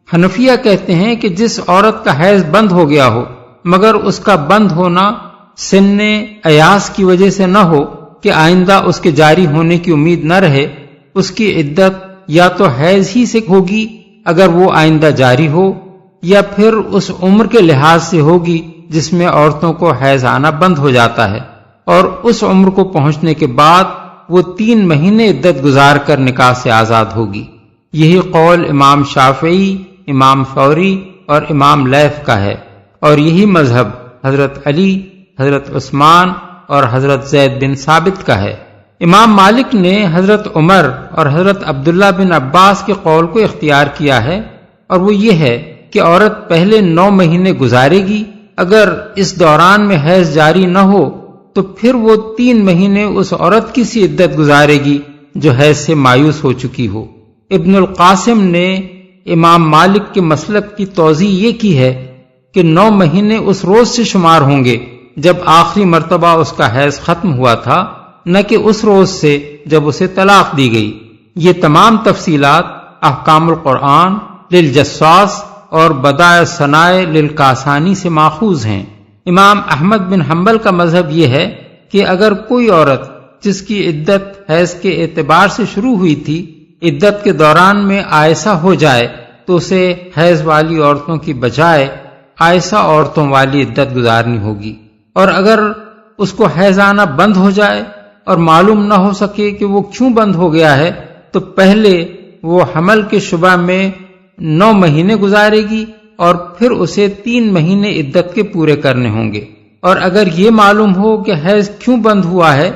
Speaker 3: حنفیہ کہتے ہیں کہ جس عورت کا حیض بند ہو گیا ہو مگر اس کا بند ہونا سن ایاس کی وجہ سے نہ ہو کہ آئندہ اس کے جاری ہونے کی امید نہ رہے، اس کی عدت یا تو حیض ہی سے ہوگی اگر وہ آئندہ جاری ہو، یا پھر اس عمر کے لحاظ سے ہوگی جس میں عورتوں کو حیض آنا بند ہو جاتا ہے، اور اس عمر کو پہنچنے کے بعد وہ 3 مہینے عدت گزار کر نکاح سے آزاد ہوگی۔ یہی قول امام شافعی، امام ثوری اور امام لیث کا ہے، اور یہی مذہب حضرت علی، حضرت عثمان اور حضرت زید بن ثابت کا ہے۔ امام مالک نے حضرت عمر اور حضرت عبداللہ بن عباس کے قول کو اختیار کیا ہے، اور وہ یہ ہے کہ عورت پہلے 9 مہینے گزارے گی، اگر اس دوران میں حیض جاری نہ ہو تو پھر وہ 3 مہینے اس عورت کی سی عدت گزارے گی جو حیض سے مایوس ہو چکی ہو۔ ابن القاسم نے امام مالک کے مسلک کی توضیح یہ کی ہے کہ 9 مہینے اس روز سے شمار ہوں گے جب آخری مرتبہ اس کا حیض ختم ہوا تھا، نہ کہ اس روز سے جب اسے طلاق دی گئی۔ یہ تمام تفصیلات احکام القرآن للجساس اور بدائع الصنائع للکاسانی سے ماخوذ ہیں۔ امام احمد بن حنبل کا مذہب یہ ہے کہ اگر کوئی عورت جس کی عدت حیض کے اعتبار سے شروع ہوئی تھی عدت کے دوران میں آئسہ ہو جائے تو اسے حیض والی عورتوں کی بجائے آئسہ عورتوں والی عدت گزارنی ہوگی، اور اگر اس کو حیض آنا بند ہو جائے اور معلوم نہ ہو سکے کہ وہ کیوں بند ہو گیا ہے تو پہلے وہ حمل کے شبہ میں 9 مہینے گزارے گی اور پھر اسے 3 مہینے عدت کے پورے کرنے ہوں گے۔ اور اگر یہ معلوم ہو کہ حیض کیوں بند ہوا ہے،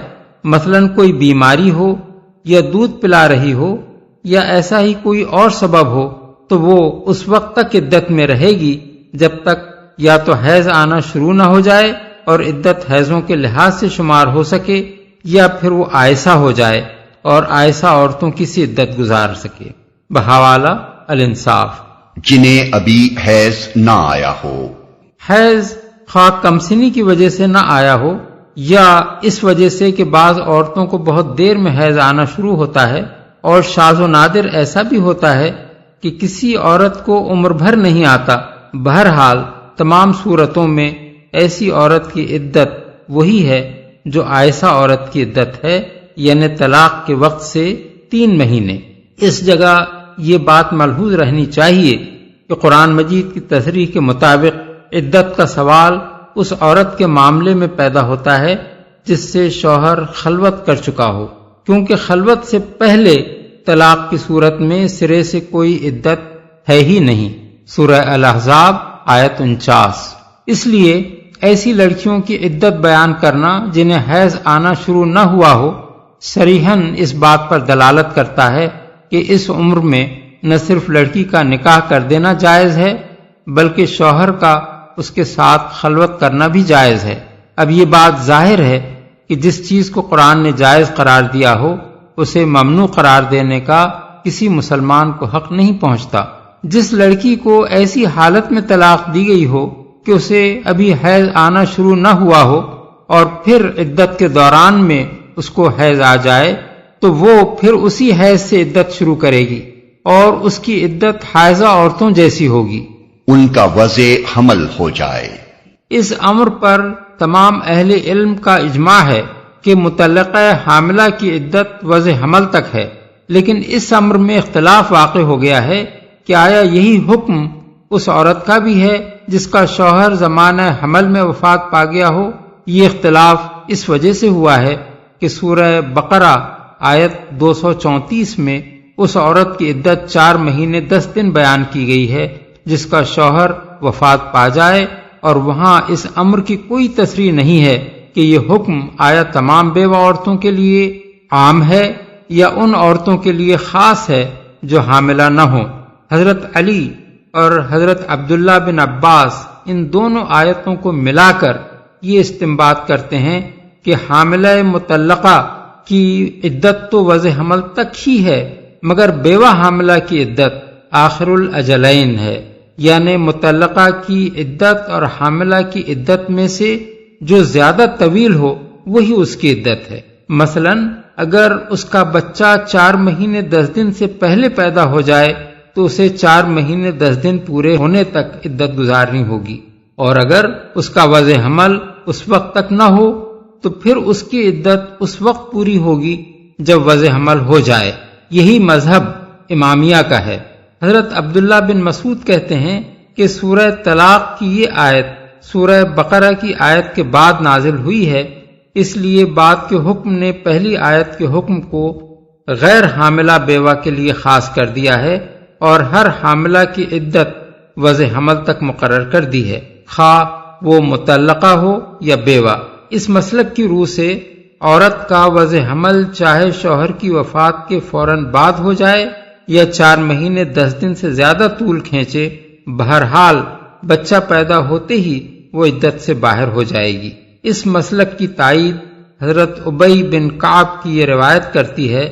Speaker 3: مثلا کوئی بیماری ہو یا دودھ پلا رہی ہو یا ایسا ہی کوئی اور سبب ہو، تو وہ اس وقت تک عدت میں رہے گی جب تک یا تو حیض آنا شروع نہ ہو جائے اور عدت حیضوں کے لحاظ سے شمار ہو سکے، یا پھر وہ آئسہ ہو جائے اور آئسہ عورتوں کی سی عدت گزار سکے۔ بحوالہ الانصاف۔
Speaker 2: جنہیں ابھی حیض نہ آیا ہو۔
Speaker 3: حیض خواہ کمسنی کی وجہ سے نہ آیا ہو یا اس وجہ سے کہ بعض عورتوں کو بہت دیر میں حیض آنا شروع ہوتا ہے، اور شاذ و نادر ایسا بھی ہوتا ہے کہ کسی عورت کو عمر بھر نہیں آتا۔ بہرحال تمام صورتوں میں ایسی عورت کی عدت وہی ہے جو عائسہ عورت کی عدت ہے، یعنی طلاق کے وقت سے 3 مہینے۔ اس جگہ یہ بات ملحوظ رہنی چاہیے کہ قرآن مجید کی تصریح کے مطابق عدت کا سوال اس عورت کے معاملے میں پیدا ہوتا ہے جس سے شوہر خلوت کر چکا ہو، کیونکہ خلوت سے پہلے طلاق کی صورت میں سرے سے کوئی عدت ہے ہی نہیں۔ سورہ الاحزاب آیت 49۔ اس لیے ایسی لڑکیوں کی عدت بیان کرنا جنہیں حیض آنا شروع نہ ہوا ہو، صریحاً اس بات پر دلالت کرتا ہے کہ اس عمر میں نہ صرف لڑکی کا نکاح کر دینا جائز ہے بلکہ شوہر کا اس کے ساتھ خلوت کرنا بھی جائز ہے۔ اب یہ بات ظاہر ہے کہ جس چیز کو قرآن نے جائز قرار دیا ہو اسے ممنوع قرار دینے کا کسی مسلمان کو حق نہیں پہنچتا۔ جس لڑکی کو ایسی حالت میں طلاق دی گئی ہو کہ اسے ابھی حیض آنا شروع نہ ہوا ہو اور پھر عدت کے دوران میں اس کو حیض آ جائے تو وہ پھر اسی حیض سے عدت شروع کرے گی اور اس کی عدت حائضہ عورتوں جیسی ہوگی،
Speaker 2: ان کا وضع حمل ہو جائے۔
Speaker 3: اس امر پر تمام اہل علم کا اجماع ہے کہ مطلقہ حاملہ کی عدت وضع حمل تک ہے، لیکن اس امر میں اختلاف واقع ہو گیا ہے کہ آیا یہی حکم اس عورت کا بھی ہے جس کا شوہر زمانہ حمل میں وفات پا گیا ہو۔ یہ اختلاف اس وجہ سے ہوا ہے کہ سورہ بقرہ آیت 234 میں اس عورت کی عدت 4 مہینے 10 دن بیان کی گئی ہے جس کا شوہر وفات پا جائے، اور وہاں اس امر کی کوئی تصریح نہیں ہے کہ یہ حکم آیا تمام بیوہ عورتوں کے لیے عام ہے یا ان عورتوں کے لیے خاص ہے جو حاملہ نہ ہوں۔ حضرت علی اور حضرت عبداللہ بن عباس ان دونوں آیتوں کو ملا کر یہ استنباط کرتے ہیں کہ حاملہ مطلقہ کی عدت تو وضع حمل تک ہی ہے، مگر بیوہ حاملہ کی عدت آخر الاجلین ہے، یعنی مطلقہ کی عدت اور حاملہ کی عدت میں سے جو زیادہ طویل ہو وہی اس کی عدت ہے۔ مثلا اگر اس کا بچہ 4 مہینے 10 دن سے پہلے پیدا ہو جائے تو اسے 4 مہینے 10 دن پورے ہونے تک عدت گزارنی ہوگی، اور اگر اس کا وضع حمل اس وقت تک نہ ہو تو پھر اس کی عدت اس وقت پوری ہوگی جب وضع حمل ہو جائے۔ یہی مذہب امامیہ کا ہے۔ حضرت عبداللہ بن مسعود کہتے ہیں کہ سورہ طلاق کی یہ آیت سورہ بقرہ کی آیت کے بعد نازل ہوئی ہے، اس لیے بعد کے حکم نے پہلی آیت کے حکم کو غیر حاملہ بیوہ کے لیے خاص کر دیا ہے اور ہر حاملہ کی عدت وضع حمل تک مقرر کر دی ہے، خواہ وہ مطلقہ ہو یا بیوہ۔ اس مسلک کی روح سے عورت کا وضع حمل چاہے شوہر کی وفات کے فوراً بعد ہو جائے یا 4 مہینے 10 دن سے زیادہ طول کھینچے، بہرحال بچہ پیدا ہوتے ہی وہ عدت سے باہر ہو جائے گی۔ اس مسلک کی تائید حضرت ابی بن کعب کی یہ روایت کرتی ہے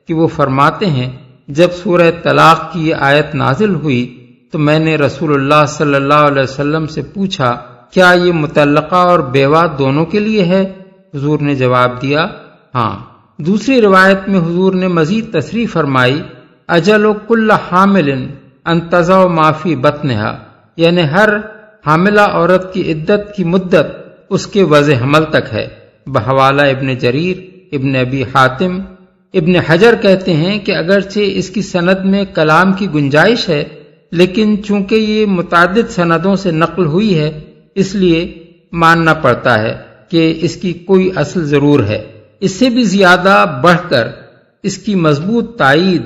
Speaker 3: کہ وہ فرماتے ہیں جب سورہ طلاق کی یہ آیت نازل ہوئی تو میں نے رسول اللہ صلی اللہ علیہ وسلم سے پوچھا کیا یہ مطلقہ اور بیوہ دونوں کے لیے ہے؟ حضور نے جواب دیا ہاں۔ دوسری روایت میں حضور نے مزید تصریح فرمائی اجل کل حامل ان تضع ما فی بطنہا، یعنی ہر حاملہ عورت کی عدت کی مدت اس کے وضع حمل تک ہے۔ بحوالہ ابن جریر، ابن ابی حاتم، ابن حجر کہتے ہیں کہ اگرچہ اس کی سند میں کلام کی گنجائش ہے لیکن چونکہ یہ متعدد سندوں سے نقل ہوئی ہے اس لیے ماننا پڑتا ہے کہ اس کی کوئی اصل ضرور ہے۔ اس سے بھی زیادہ بڑھ کر اس کی مضبوط تائید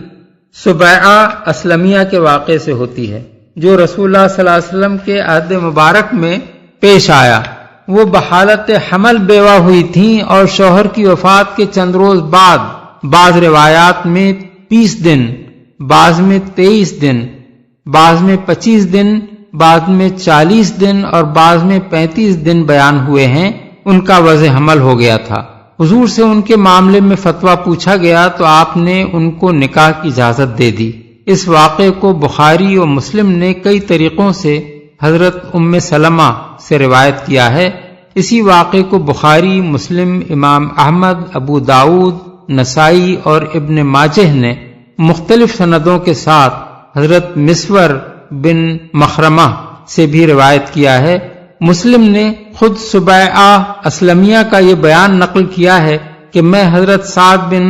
Speaker 3: سبیعہ اسلمیہ کے واقعے سے ہوتی ہے، جو رسول اللہ صلی اللہ علیہ وسلم کے عہد مبارک میں پیش آیا۔ وہ بحالت حمل بیوہ ہوئی تھیں اور شوہر کی وفات کے چند روز بعد، بعض روایات میں 30 دن، بعض میں 23 دن، بعض میں 25 دن، بعض میں 40 دن اور بعض میں 35 دن بیان ہوئے ہیں، ان کا وضع حمل ہو گیا تھا۔ حضور سے ان کے معاملے میں فتویٰ پوچھا گیا تو آپ نے ان کو نکاح کی اجازت دے دی۔ اس واقعے کو بخاری اور مسلم نے کئی طریقوں سے حضرت ام سلمہ سے روایت کیا ہے۔ اسی واقعے کو بخاری، مسلم، امام احمد، ابو داؤد، نسائی اور ابن ماجہ نے مختلف سندوں کے ساتھ حضرت مسور بن مخرمہ سے بھی روایت کیا ہے۔ مسلم نے خود سبیعہ اسلمیہ کا یہ بیان نقل کیا ہے کہ میں حضرت سعد بن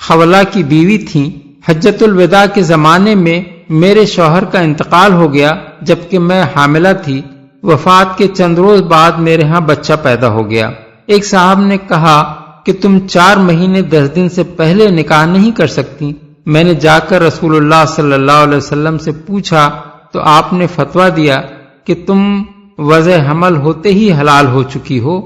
Speaker 3: خولہ کی بیوی تھی۔ حجۃ الوداع کے زمانے میں میرے شوہر کا انتقال ہو گیا جبکہ میں حاملہ تھی۔ وفات کے چند روز بعد میرے ہاں بچہ پیدا ہو گیا۔ ایک صاحب نے کہا کہ تم 4 مہینے 10 دن سے پہلے نکاح نہیں کر سکتی۔ میں نے جا کر رسول اللہ صلی اللہ علیہ وسلم سے پوچھا تو آپ نے فتویٰ دیا کہ تم وضع حمل ہوتے ہی حلال ہو چکی ہو،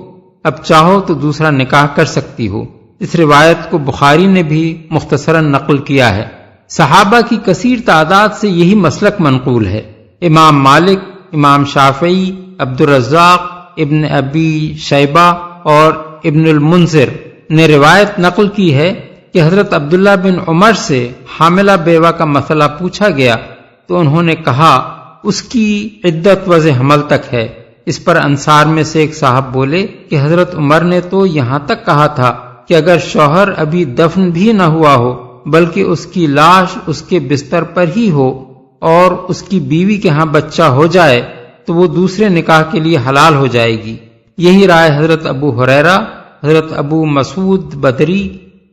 Speaker 3: اب چاہو تو دوسرا نکاح کر سکتی ہو۔ اس روایت کو بخاری نے بھی مختصراً نقل کیا ہے۔ صحابہ کی کثیر تعداد سے یہی مسلک منقول ہے۔ امام مالک، امام شافعی، عبدالرزاق، ابن ابی شیبہ اور ابن المنذر نے روایت نقل کی ہے کہ حضرت عبداللہ بن عمر سے حاملہ بیوہ کا مسئلہ پوچھا گیا تو انہوں نے کہا اس کی عدت وضع حمل تک ہے۔ اس پر انصار میں سے ایک صاحب بولے کہ حضرت عمر نے تو یہاں تک کہا تھا کہ اگر شوہر ابھی دفن بھی نہ ہوا ہو بلکہ اس کی لاش اس کے بستر پر ہی ہو اور اس کی بیوی کے ہاں بچہ ہو جائے تو وہ دوسرے نکاح کے لیے حلال ہو جائے گی۔ یہی رائے حضرت ابو ہریرہ، حضرت ابو مسعود بدری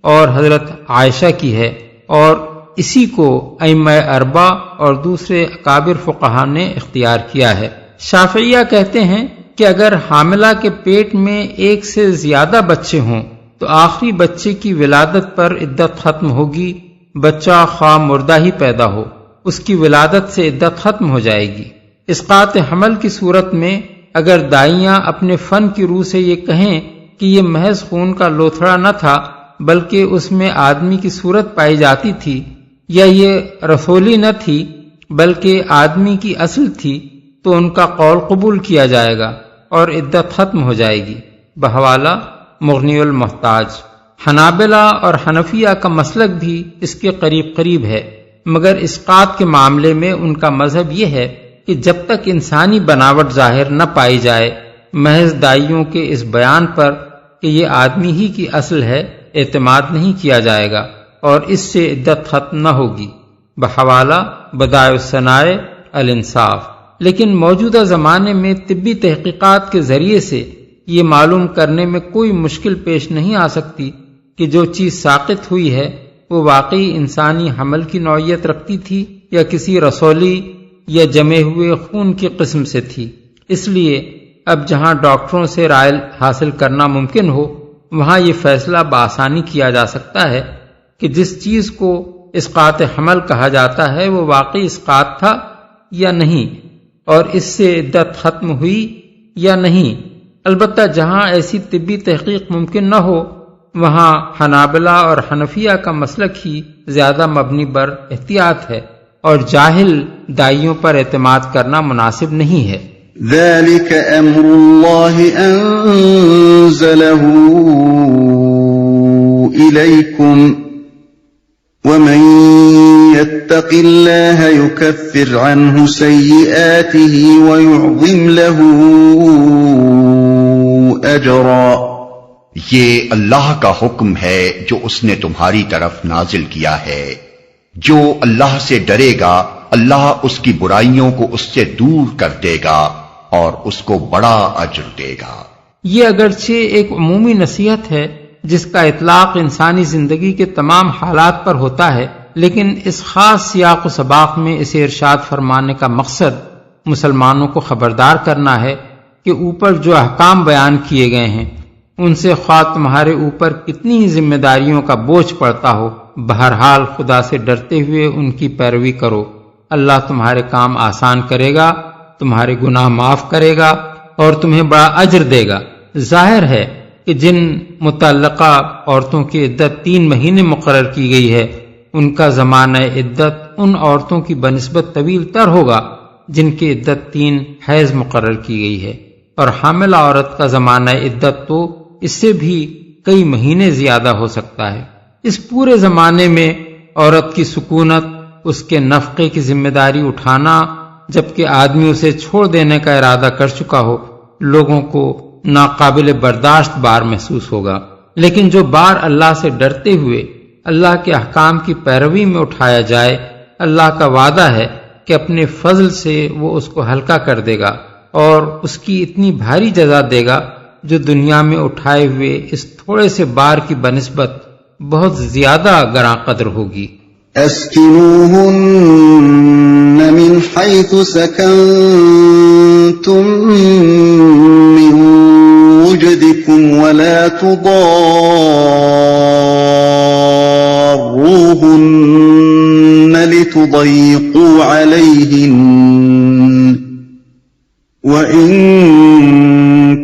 Speaker 3: اور حضرت عائشہ کی ہے، اور اسی کو ائمہ اربعہ اور دوسرے اکابر فقہا نے اختیار کیا ہے۔ شافعیہ کہتے ہیں کہ اگر حاملہ کے پیٹ میں 1 سے زیادہ بچے ہوں تو آخری بچے کی ولادت پر عدت ختم ہوگی، بچہ خواہ مردہ ہی پیدا ہو، اس کی ولادت سے عدت ختم ہو جائے گی۔ اسقاط حمل کی صورت میں اگر دائیاں اپنے فن کی روح سے یہ کہیں کہ یہ محض خون کا لوتھڑا نہ تھا بلکہ اس میں آدمی کی صورت پائی جاتی تھی، یا یہ رسولی نہ تھی بلکہ آدمی کی اصل تھی، تو ان کا قول قبول کیا جائے گا اور عدت ختم ہو جائے گی۔ بحوالہ مغنی المحتاج۔ حنابلہ اور حنفیہ کا مسلک بھی اس کے قریب قریب ہے، مگر اسقاط کے معاملے میں ان کا مذہب یہ ہے کہ جب تک انسانی بناوٹ ظاہر نہ پائی جائے، محض دائیوں کے اس بیان پر کہ یہ آدمی ہی کی اصل ہے اعتماد نہیں کیا جائے گا اور اس سے عدت ختم نہ ہوگی۔ بحوالہ بدائع الصنائع الانصاف۔ لیکن موجودہ زمانے میں طبی تحقیقات کے ذریعے سے یہ معلوم کرنے میں کوئی مشکل پیش نہیں آ سکتی کہ جو چیز ساقط ہوئی ہے وہ واقعی انسانی حمل کی نوعیت رکھتی تھی یا کسی رسولی یا جمے ہوئے خون کی قسم سے تھی۔ اس لیے اب جہاں ڈاکٹروں سے رائے حاصل کرنا ممکن ہو وہاں یہ فیصلہ بآسانی کیا جا سکتا ہے کہ جس چیز کو اسقاط حمل کہا جاتا ہے وہ واقعی اسقاط تھا یا نہیں اور اس سے عدت ختم ہوئی یا نہیں۔ البتہ جہاں ایسی طبی تحقیق ممکن نہ ہو وہاں حنابلہ اور حنفیہ کا مسلک ہی زیادہ مبنی بر احتیاط ہے اور جاہل دائیوں پر اعتماد کرنا مناسب نہیں ہے۔
Speaker 1: ذلك امر الله انزله اليكم ومن يتق الله يكفر عنه سيئاته ويعظم له اجرا۔
Speaker 2: یہ اللہ کا حکم ہے جو اس نے تمہاری طرف نازل کیا ہے۔ جو اللہ سے ڈرے گا اللہ اس کی برائیوں کو اس سے دور کر دے گا اور اس کو بڑا اجر دے گا۔
Speaker 3: یہ اگرچہ ایک عمومی نصیحت ہے جس کا اطلاق انسانی زندگی کے تمام حالات پر ہوتا ہے، لیکن اس خاص سیاق و سباق میں اسے ارشاد فرمانے کا مقصد مسلمانوں کو خبردار کرنا ہے کہ اوپر جو احکام بیان کیے گئے ہیں ان سے خواہ تمہارے اوپر کتنی ہی ذمہ داریوں کا بوجھ پڑتا ہو، بہرحال خدا سے ڈرتے ہوئے ان کی پیروی کرو۔ اللہ تمہارے کام آسان کرے گا، تمہارے گناہ معاف کرے گا اور تمہیں بڑا اجر دے گا۔ ظاہر ہے کہ جن متعلقہ عورتوں کی عدت 3 مہینے مقرر کی گئی ہے، ان کا زمانہ عدت ان عورتوں کی بنسبت طویل تر ہوگا جن کی عدت 3 حیض مقرر کی گئی ہے، اور حاملہ عورت کا زمانہ عدت تو اس سے بھی کئی مہینے زیادہ ہو سکتا ہے۔ اس پورے زمانے میں عورت کی سکونت، اس کے نفقے کی ذمہ داری اٹھانا، جبکہ آدمی اسے چھوڑ دینے کا ارادہ کر چکا ہو، لوگوں کو ناقابل برداشت بار محسوس ہوگا۔ لیکن جو بار اللہ سے ڈرتے ہوئے اللہ کے احکام کی پیروی میں اٹھایا جائے، اللہ کا وعدہ ہے کہ اپنے فضل سے وہ اس کو ہلکا کر دے گا اور اس کی اتنی بھاری جزا دے گا جو دنیا میں اٹھائے ہوئے اس تھوڑے سے بار کی بنسبت بہت زیادہ گراں قدر ہوگی۔
Speaker 1: اسکنوہن من حیث سکنتم من وجدکم ولا تضاروہن لتضیقوا علیہن وَإِن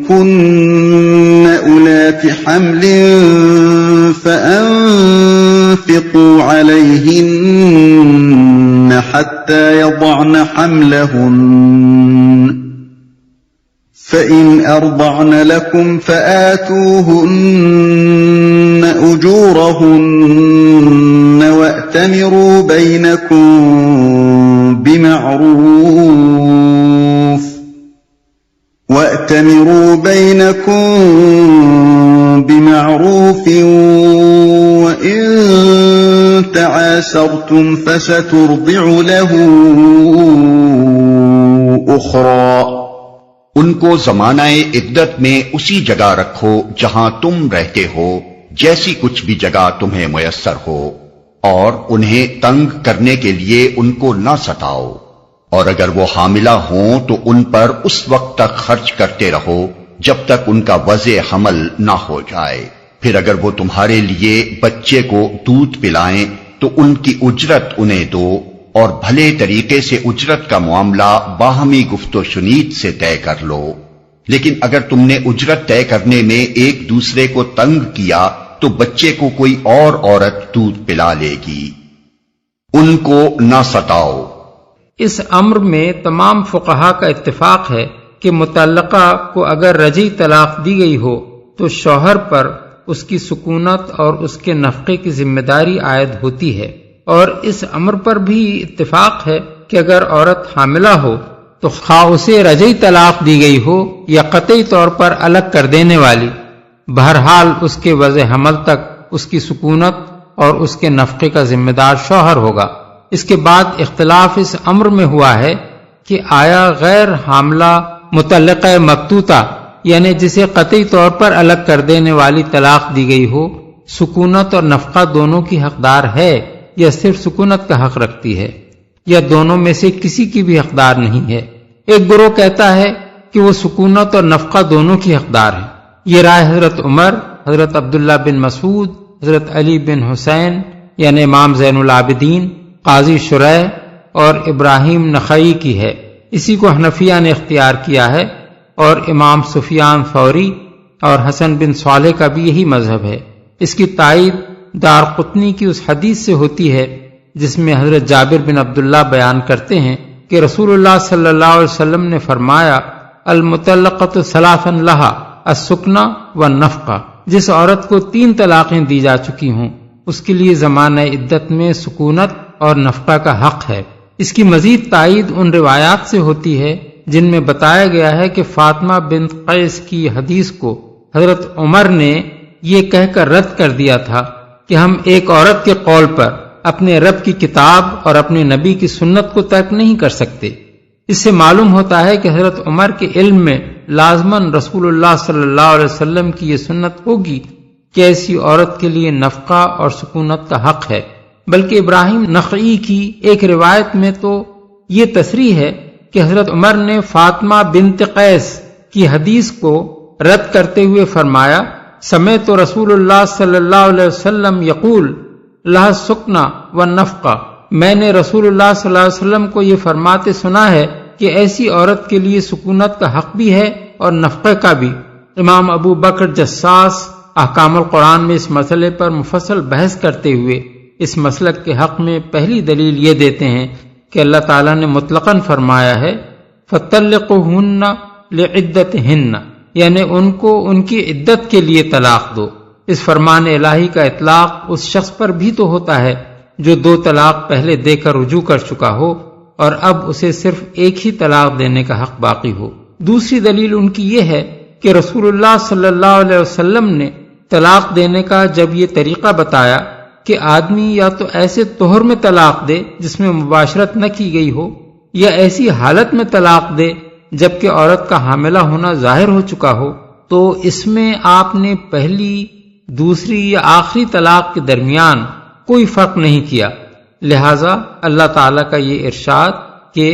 Speaker 1: كُنَّ أُولَاتِ حَمْلٍ فَأَنفِقُوا عَلَيْهِنَّ حَتَّى يَضَعْنَ حَمْلَهُنَّ فَإِنْ أَرْضَعْنَ لَكُمْ فَآتُوهُنَّ أُجُورَهُنَّ وَأْتَمِرُوا بَيْنَكُمْ بمعروف وإن تعاسرتم فسترضع له أخرى۔
Speaker 2: ان کو زمانہ عدت میں اسی جگہ رکھو جہاں تم رہتے ہو، جیسی کچھ بھی جگہ تمہیں میسر ہو، اور انہیں تنگ کرنے کے لیے ان کو نہ ستاؤ، اور اگر وہ حاملہ ہوں تو ان پر اس وقت تک خرچ کرتے رہو جب تک ان کا وضع حمل نہ ہو جائے۔ پھر اگر وہ تمہارے لیے بچے کو دودھ پلائیں تو ان کی اجرت انہیں دو، اور بھلے طریقے سے اجرت کا معاملہ باہمی گفت و شنید سے طے کر لو۔ لیکن اگر تم نے اجرت طے کرنے میں ایک دوسرے کو تنگ کیا تو بچے کو کوئی اور عورت دودھ پلا لے گی۔ ان کو نہ ستاؤ۔
Speaker 3: اس امر میں تمام فقہا کا اتفاق ہے کہ متعلقہ کو اگر رجعی طلاق دی گئی ہو تو شوہر پر اس کی سکونت اور اس کے نفقے کی ذمہ داری عائد ہوتی ہے، اور اس امر پر بھی اتفاق ہے کہ اگر عورت حاملہ ہو تو خواہ اسے رجعی طلاق دی گئی ہو یا قطعی طور پر الگ کر دینے والی، بہرحال اس کے وضع حمل تک اس کی سکونت اور اس کے نفقے کا ذمہ دار شوہر ہوگا۔ اس کے بعد اختلاف اس امر میں ہوا ہے کہ آیا غیر حاملہ متعلقہ مقطوطہ، یعنی جسے قطعی طور پر الگ کر دینے والی طلاق دی گئی ہو، سکونت اور نفقہ دونوں کی حقدار ہے یا صرف سکونت کا حق رکھتی ہے، یا دونوں میں سے کسی کی بھی حقدار نہیں ہے؟ ایک گروہ کہتا ہے کہ وہ سکونت اور نفقہ دونوں کی حقدار ہے۔ یہ رائے حضرت عمر، حضرت عبداللہ بن مسعود، حضرت علی بن حسین یعنی امام زین العابدین، قاضی شریح اور ابراہیم نخعی کی ہے۔ اسی کو حنفیہ نے اختیار کیا ہے، اور امام سفیان ثوری اور حسن بن صالح کا بھی یہی مذہب ہے۔ اس کی تائید دارقطنی کی اس حدیث سے ہوتی ہے جس میں حضرت جابر بن عبداللہ بیان کرتے ہیں کہ رسول اللہ صلی اللہ علیہ وسلم نے فرمایا، المطلقۃ ثلاثا لہا السکنہ والنفقہ۔ جس عورت کو 3 طلاقیں دی جا چکی ہوں اس کے لیے زمانہ عدت میں سکونت اور نفقہ کا حق ہے۔ اس کی مزید تائید ان روایات سے ہوتی ہے جن میں بتایا گیا ہے کہ فاطمہ بنت قیس کی حدیث کو حضرت عمر نے یہ کہہ کر رد کر دیا تھا کہ ہم ایک عورت کے قول پر اپنے رب کی کتاب اور اپنے نبی کی سنت کو ترک نہیں کر سکتے۔ اس سے معلوم ہوتا ہے کہ حضرت عمر کے علم میں لازماً رسول اللہ صلی اللہ علیہ وسلم کی یہ سنت ہوگی کہ ایسی عورت کے لیے نفقہ اور سکونت کا حق ہے۔ بلکہ ابراہیم نخعی کی ایک روایت میں تو یہ تصریح ہے کہ حضرت عمر نے فاطمہ بنت قیس کی حدیث کو رد کرتے ہوئے فرمایا سمعت رسول اللہ صلی اللہ علیہ وسلم یقول لها سکنا والنفقہ، میں نے رسول اللہ صلی اللہ علیہ وسلم کو یہ فرماتے سنا ہے کہ ایسی عورت کے لیے سکونت کا حق بھی ہے اور نفقے کا بھی۔ امام ابو بکر جساس احکام القرآن میں اس مسئلے پر مفصل بحث کرتے ہوئے اس مسلک کے حق میں پہلی دلیل یہ دیتے ہیں کہ اللہ تعالیٰ نے مطلقاً فرمایا ہے فَطَلِّقُوهُنَّ لِعِدَّتِهِنَّ، یعنی ان کو ان کی عدت کے لیے طلاق دو۔ اس فرمان الہی کا اطلاق اس شخص پر بھی تو ہوتا ہے جو 2 طلاق پہلے دے کر رجوع کر چکا ہو اور اب اسے صرف ایک ہی طلاق دینے کا حق باقی ہو۔ دوسری دلیل ان کی یہ ہے کہ رسول اللہ صلی اللہ علیہ وسلم نے طلاق دینے کا جب یہ طریقہ بتایا کہ آدمی یا تو ایسے طہر میں طلاق دے جس میں مباشرت نہ کی گئی ہو، یا ایسی حالت میں طلاق دے جبکہ عورت کا حاملہ ہونا ظاہر ہو چکا ہو، تو اس میں آپ نے پہلی، دوسری یا آخری طلاق کے درمیان کوئی فرق نہیں کیا۔ لہذا اللہ تعالیٰ کا یہ ارشاد کہ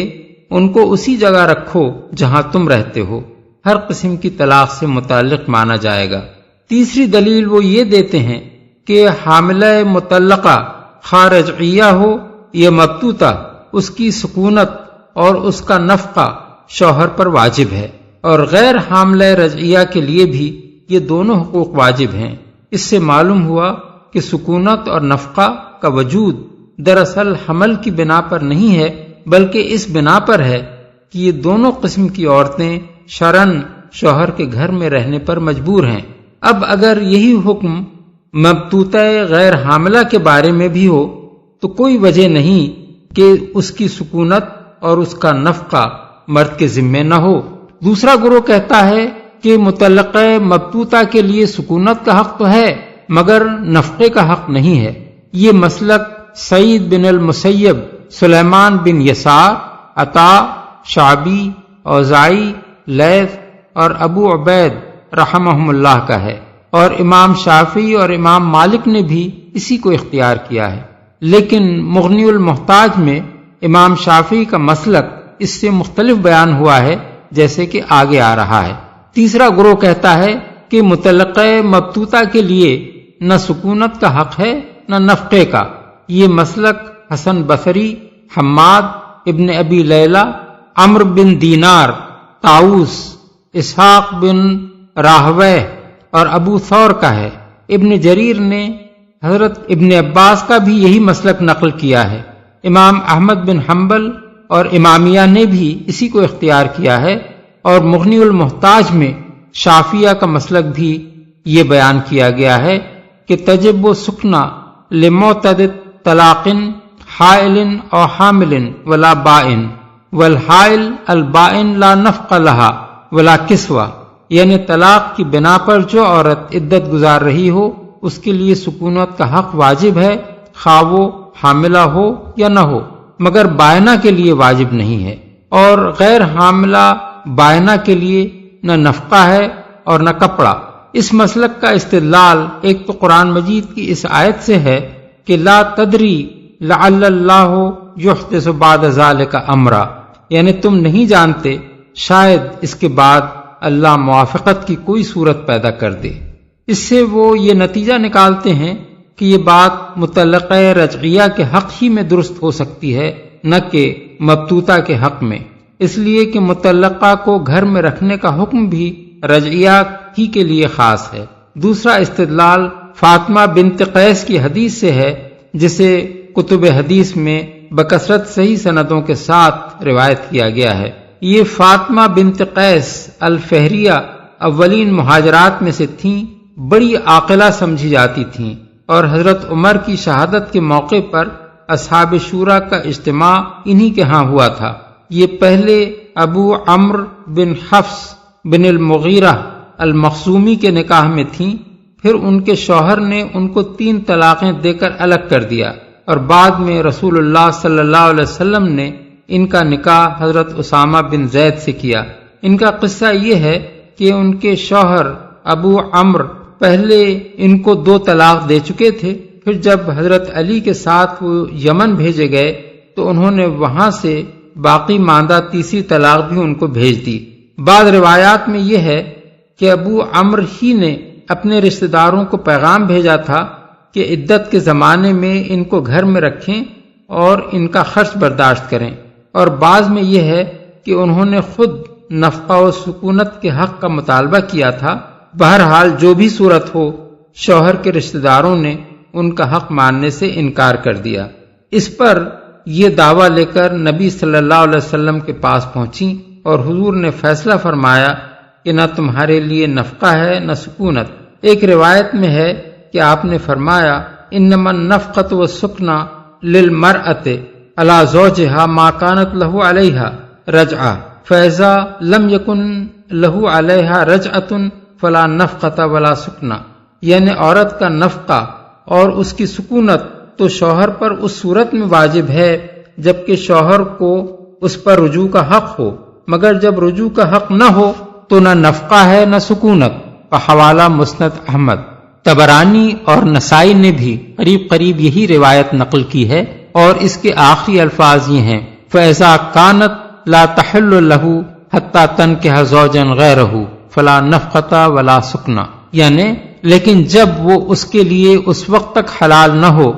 Speaker 3: ان کو اسی جگہ رکھو جہاں تم رہتے ہو، ہر قسم کی طلاق سے متعلق مانا جائے گا۔ تیسری دلیل وہ یہ دیتے ہیں کہ حاملہ مطلقہ خواہ رجعیہ ہو یا مبتوتہ، اس کی سکونت اور اس کا نفقہ شوہر پر واجب ہے، اور غیر حاملہ رجعیہ کے لیے بھی یہ دونوں حقوق واجب ہیں۔ اس سے معلوم ہوا کہ سکونت اور نفقہ کا وجود دراصل حمل کی بنا پر نہیں ہے، بلکہ اس بنا پر ہے کہ یہ دونوں قسم کی عورتیں شرعاً شوہر کے گھر میں رہنے پر مجبور ہیں۔ اب اگر یہی حکم مبتوتہ غیر حاملہ کے بارے میں بھی ہو تو کوئی وجہ نہیں کہ اس کی سکونت اور اس کا نفقہ مرد کے ذمے نہ ہو۔ دوسرا گروہ کہتا ہے کہ مطلقہ مبتوتہ کے لیے سکونت کا حق تو ہے مگر نفقے کا حق نہیں ہے۔ یہ مسلک سعید بن المسیب، سلیمان بن یسار، عطا، شعبی، اوزاعی، لیث اور ابو عبید رحمہم اللہ کا ہے، اور امام شافعی اور امام مالک نے بھی اسی کو اختیار کیا ہے۔ لیکن مغنی المحتاج میں امام شافعی کا مسلک اس سے مختلف بیان ہوا ہے، جیسے کہ آگے آ رہا ہے۔ تیسرا گروہ کہتا ہے کہ مطلقہ مبتوتہ کے لیے نہ سکونت کا حق ہے نہ نفقے کا۔ یہ مسلک حسن بصری، حماد ابن ابی لیلہ، عمر بن دینار، طاؤس، اسحاق بن راہویہ اور ابو ثور کا ہے۔ ابن جریر نے حضرت ابن عباس کا بھی یہی مسلک نقل کیا ہے۔ امام احمد بن حنبل اور امامیہ نے بھی اسی کو اختیار کیا ہے، اور مغنی المحتاج میں شافعیہ کا مسلک بھی یہ بیان کیا گیا ہے کہ تجب و سکنا لمعتدد طلاق حائل او حامل ولا بائن والحائل البائن لا نفق لها ولا کسوہ، یعنی طلاق کی بنا پر جو عورت عدت گزار رہی ہو اس کے لیے سکونت کا حق واجب ہے، خواہ وہ حاملہ ہو یا نہ ہو، مگر بائنہ کے لیے واجب نہیں ہے، اور غیر حاملہ بائنہ کے لیے نہ نفقہ ہے اور نہ کپڑا۔ اس مسلک کا استدلال ایک تو قرآن مجید کی اس آیت سے ہے کہ لا تدری لعل اللہ یحدث بعد ذلک امرا، یعنی تم نہیں جانتے، شاید اس کے بعد اللہ موافقت کی کوئی صورت پیدا کر دے۔ اس سے وہ یہ نتیجہ نکالتے ہیں کہ یہ بات مطلقہ رجعیہ کے حق ہی میں درست ہو سکتی ہے، نہ کہ مبتوتہ کے حق میں، اس لیے کہ مطلقہ کو گھر میں رکھنے کا حکم بھی رجعیہ ہی کے لیے خاص ہے۔ دوسرا استدلال فاطمہ بنت قیس کی حدیث سے ہے، جسے کتب حدیث میں بکثرت صحیح سندوں کے ساتھ روایت کیا گیا ہے۔ یہ فاطمہ بنت قیس الفہریہ اولین مہاجرات میں سے تھیں، بڑی عاقلہ سمجھی جاتی تھیں، اور حضرت عمر کی شہادت کے موقع پر اصحاب شورا کا اجتماع انہی کے ہاں ہوا تھا۔ یہ پہلے ابو عمرو بن حفص بن المغیرہ المخزومی کے نکاح میں تھیں، پھر ان کے شوہر نے ان کو 3 طلاقیں دے کر الگ کر دیا، اور بعد میں رسول اللہ صلی اللہ علیہ وسلم نے ان کا نکاح حضرت اسامہ بن زید سے کیا۔ ان کا قصہ یہ ہے کہ ان کے شوہر ابو عمرو پہلے ان کو 2 طلاق دے چکے تھے، پھر جب حضرت علی کے ساتھ وہ یمن بھیجے گئے تو انہوں نے وہاں سے باقی ماندہ 3ری طلاق بھی ان کو بھیج دی۔ بعض روایات میں یہ ہے کہ ابو عمرو ہی نے اپنے رشتہ داروں کو پیغام بھیجا تھا کہ عدت کے زمانے میں ان کو گھر میں رکھیں اور ان کا خرچ برداشت کریں، اور بعض میں یہ ہے کہ انہوں نے خود نفقہ و سکونت کے حق کا مطالبہ کیا تھا۔ بہرحال جو بھی صورت ہو، شوہر کے رشتہ داروں نے ان کا حق ماننے سے انکار کر دیا۔ اس پر یہ دعویٰ لے کر نبی صلی اللہ علیہ وسلم کے پاس پہنچی اور حضور نے فیصلہ فرمایا کہ نہ تمہارے لیے نفقہ ہے نہ سکونت۔ ایک روایت میں ہے کہ آپ نے فرمایا انما النفقۃ والسکنہ للمرأۃ علی زوجها ما كانت له علیها رجعہ فاذا لم يكن له علیها رجعۃ فلا نفقۃ ولا سکنہ، یعنی عورت کا نفقہ اور اس کی سکونت تو شوہر پر اس صورت میں واجب ہے جبکہ شوہر کو اس پر رجوع کا حق ہو، مگر جب رجوع کا حق نہ ہو تو نہ نفقہ ہے نہ سکونت۔ حوالہ مسند احمد۔ طبرانی اور نسائی نے بھی قریب یہی روایت نقل کی ہے، اور اس کے آخری الفاظ یہ ہیں فَإِذَا كَانَتْ لَا تَحِلُّ لَهُ حَتَّى تَنكِحَ زَوْجًا غَيْرَهُ فَلَا نَفْقَةَ وَلَا سُكْنَةَ، یعنی لیکن جب وہ اس کے لیے اس وقت تک حلال نہ ہو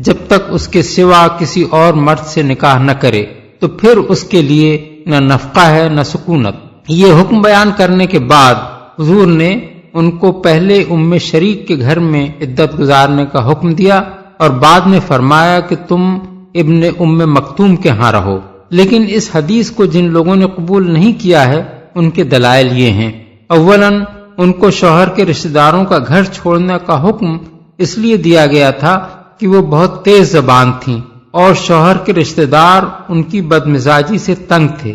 Speaker 3: جب تک اس کے سوا کسی اور مرد سے نکاح نہ کرے تو پھر اس کے لیے نہ نفقہ ہے نہ سکونت۔ یہ حکم بیان کرنے کے بعد حضور نے ان کو پہلے ام شریک کے گھر میں عدت گزارنے کا حکم دیا اور بعد میں فرمایا کہ تم ابن ام مکتوم کے ہاں رہو۔ لیکن اس حدیث کو جن لوگوں نے قبول نہیں کیا ہے ان کے دلائل یہ ہیں۔ اولاً ان کو شوہر کے رشتہ داروں کا گھر چھوڑنے کا حکم اس لیے دیا گیا تھا کہ وہ بہت تیز زبان تھیں اور شوہر کے رشتہ دار ان کی بدمزاجی سے تنگ تھے۔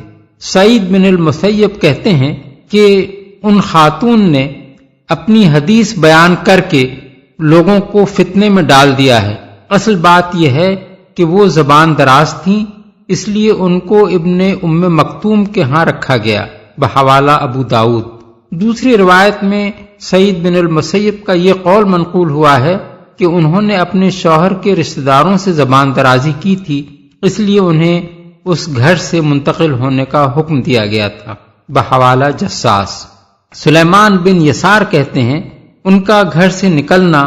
Speaker 3: سعید بن المسیب کہتے ہیں کہ ان خاتون نے اپنی حدیث بیان کر کے لوگوں کو فتنے میں ڈال دیا ہے۔ اصل بات یہ ہے کہ وہ زبان دراز تھیں، اس لیے ان کو ابن ام مکتوم کے ہاں رکھا گیا۔ بحوالہ ابو داؤد۔ دوسری روایت میں سعید بن المسیب کا یہ قول منقول ہوا ہے کہ انہوں نے اپنے شوہر کے رشتہ داروں سے زبان درازی کی تھی، اس لیے انہیں اس گھر سے منتقل ہونے کا حکم دیا گیا تھا۔ بحوالہ جساس۔ سلیمان بن یسار کہتے ہیں ان کا گھر سے نکلنا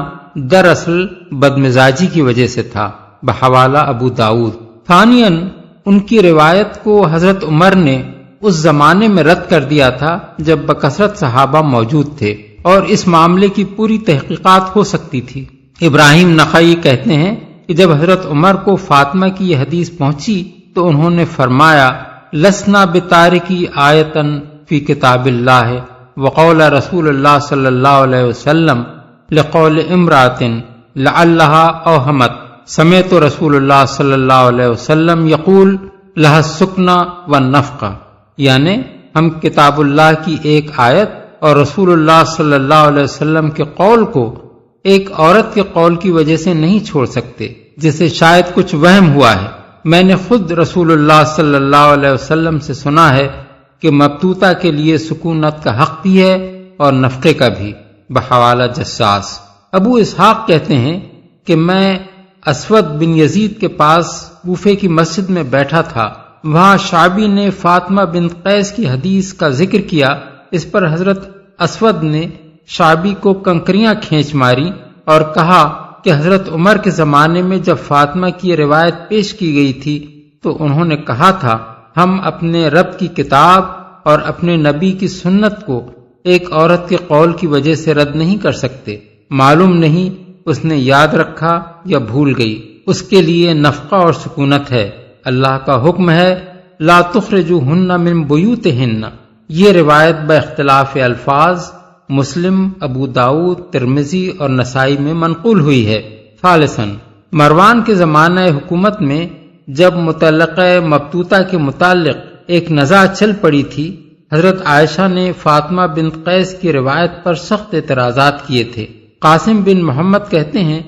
Speaker 3: دراصل بدمزاجی کی وجہ سے تھا۔ بحوالہ ابو داؤد۔ ثانیاً ان کی روایت کو حضرت عمر نے اس زمانے میں رد کر دیا تھا جب بکثرت صحابہ موجود تھے اور اس معاملے کی پوری تحقیقات ہو سکتی تھی۔ ابراہیم نخعی کہتے ہیں کہ جب حضرت عمر کو فاطمہ کی یہ حدیث پہنچی تو انہوں نے فرمایا لسنا بتارکی آیتن فی کتاب اللہ وقول رسول اللہ صلی اللہ علیہ وسلم لقول امرات لعلہا اوہمت سمعت رسول اللہ صلی اللہ علیہ وسلم یقول لہا السکنہ والنفقہ، یعنی ہم کتاب اللہ کی ایک آیت اور رسول اللہ صلی اللہ علیہ وسلم کے قول کو ایک عورت کے قول کی وجہ سے نہیں چھوڑ سکتے جسے شاید کچھ وہم ہوا ہے۔ میں نے خود رسول اللہ صلی اللہ علیہ وسلم سے سنا ہے کہ مبتوتہ کے لیے سکونت کا حق بھی ہے اور نفقے کا بھی۔ بحوالہ جساس۔ ابو اسحاق کہتے ہیں کہ میں اسود بن یزید کے پاس کوفے کی مسجد میں بیٹھا تھا، وہاں شعبی نے فاطمہ بن قیس کی حدیث کا ذکر کیا۔ اس پر حضرت اسود نے شعبی کو کنکریاں کھینچ ماری اور کہا کہ حضرت عمر کے زمانے میں جب فاطمہ کی روایت پیش کی گئی تھی تو انہوں نے کہا تھا ہم اپنے رب کی کتاب اور اپنے نبی کی سنت کو ایک عورت کے قول کی وجہ سے رد نہیں کر سکتے۔ معلوم نہیں اس نے یاد رکھا یا بھول گئی، اس کے لیے نفقہ اور سکونت ہے۔ اللہ کا حکم ہے لا تخرجوہن من بیوتہن۔ یہ روایت با اختلاف الفاظ مسلم، ابو داؤد، ترمذی اور نسائی میں منقول ہوئی ہے۔ ثالثاً مروان کے زمانہ حکومت میں جب متعلقہ مبتوتہ کے متعلق ایک نزاع چل پڑی تھی، حضرت عائشہ نے فاطمہ بن قیس کی روایت پر سخت اعتراضات کیے تھے۔ قاسم بن محمد کہتے ہیں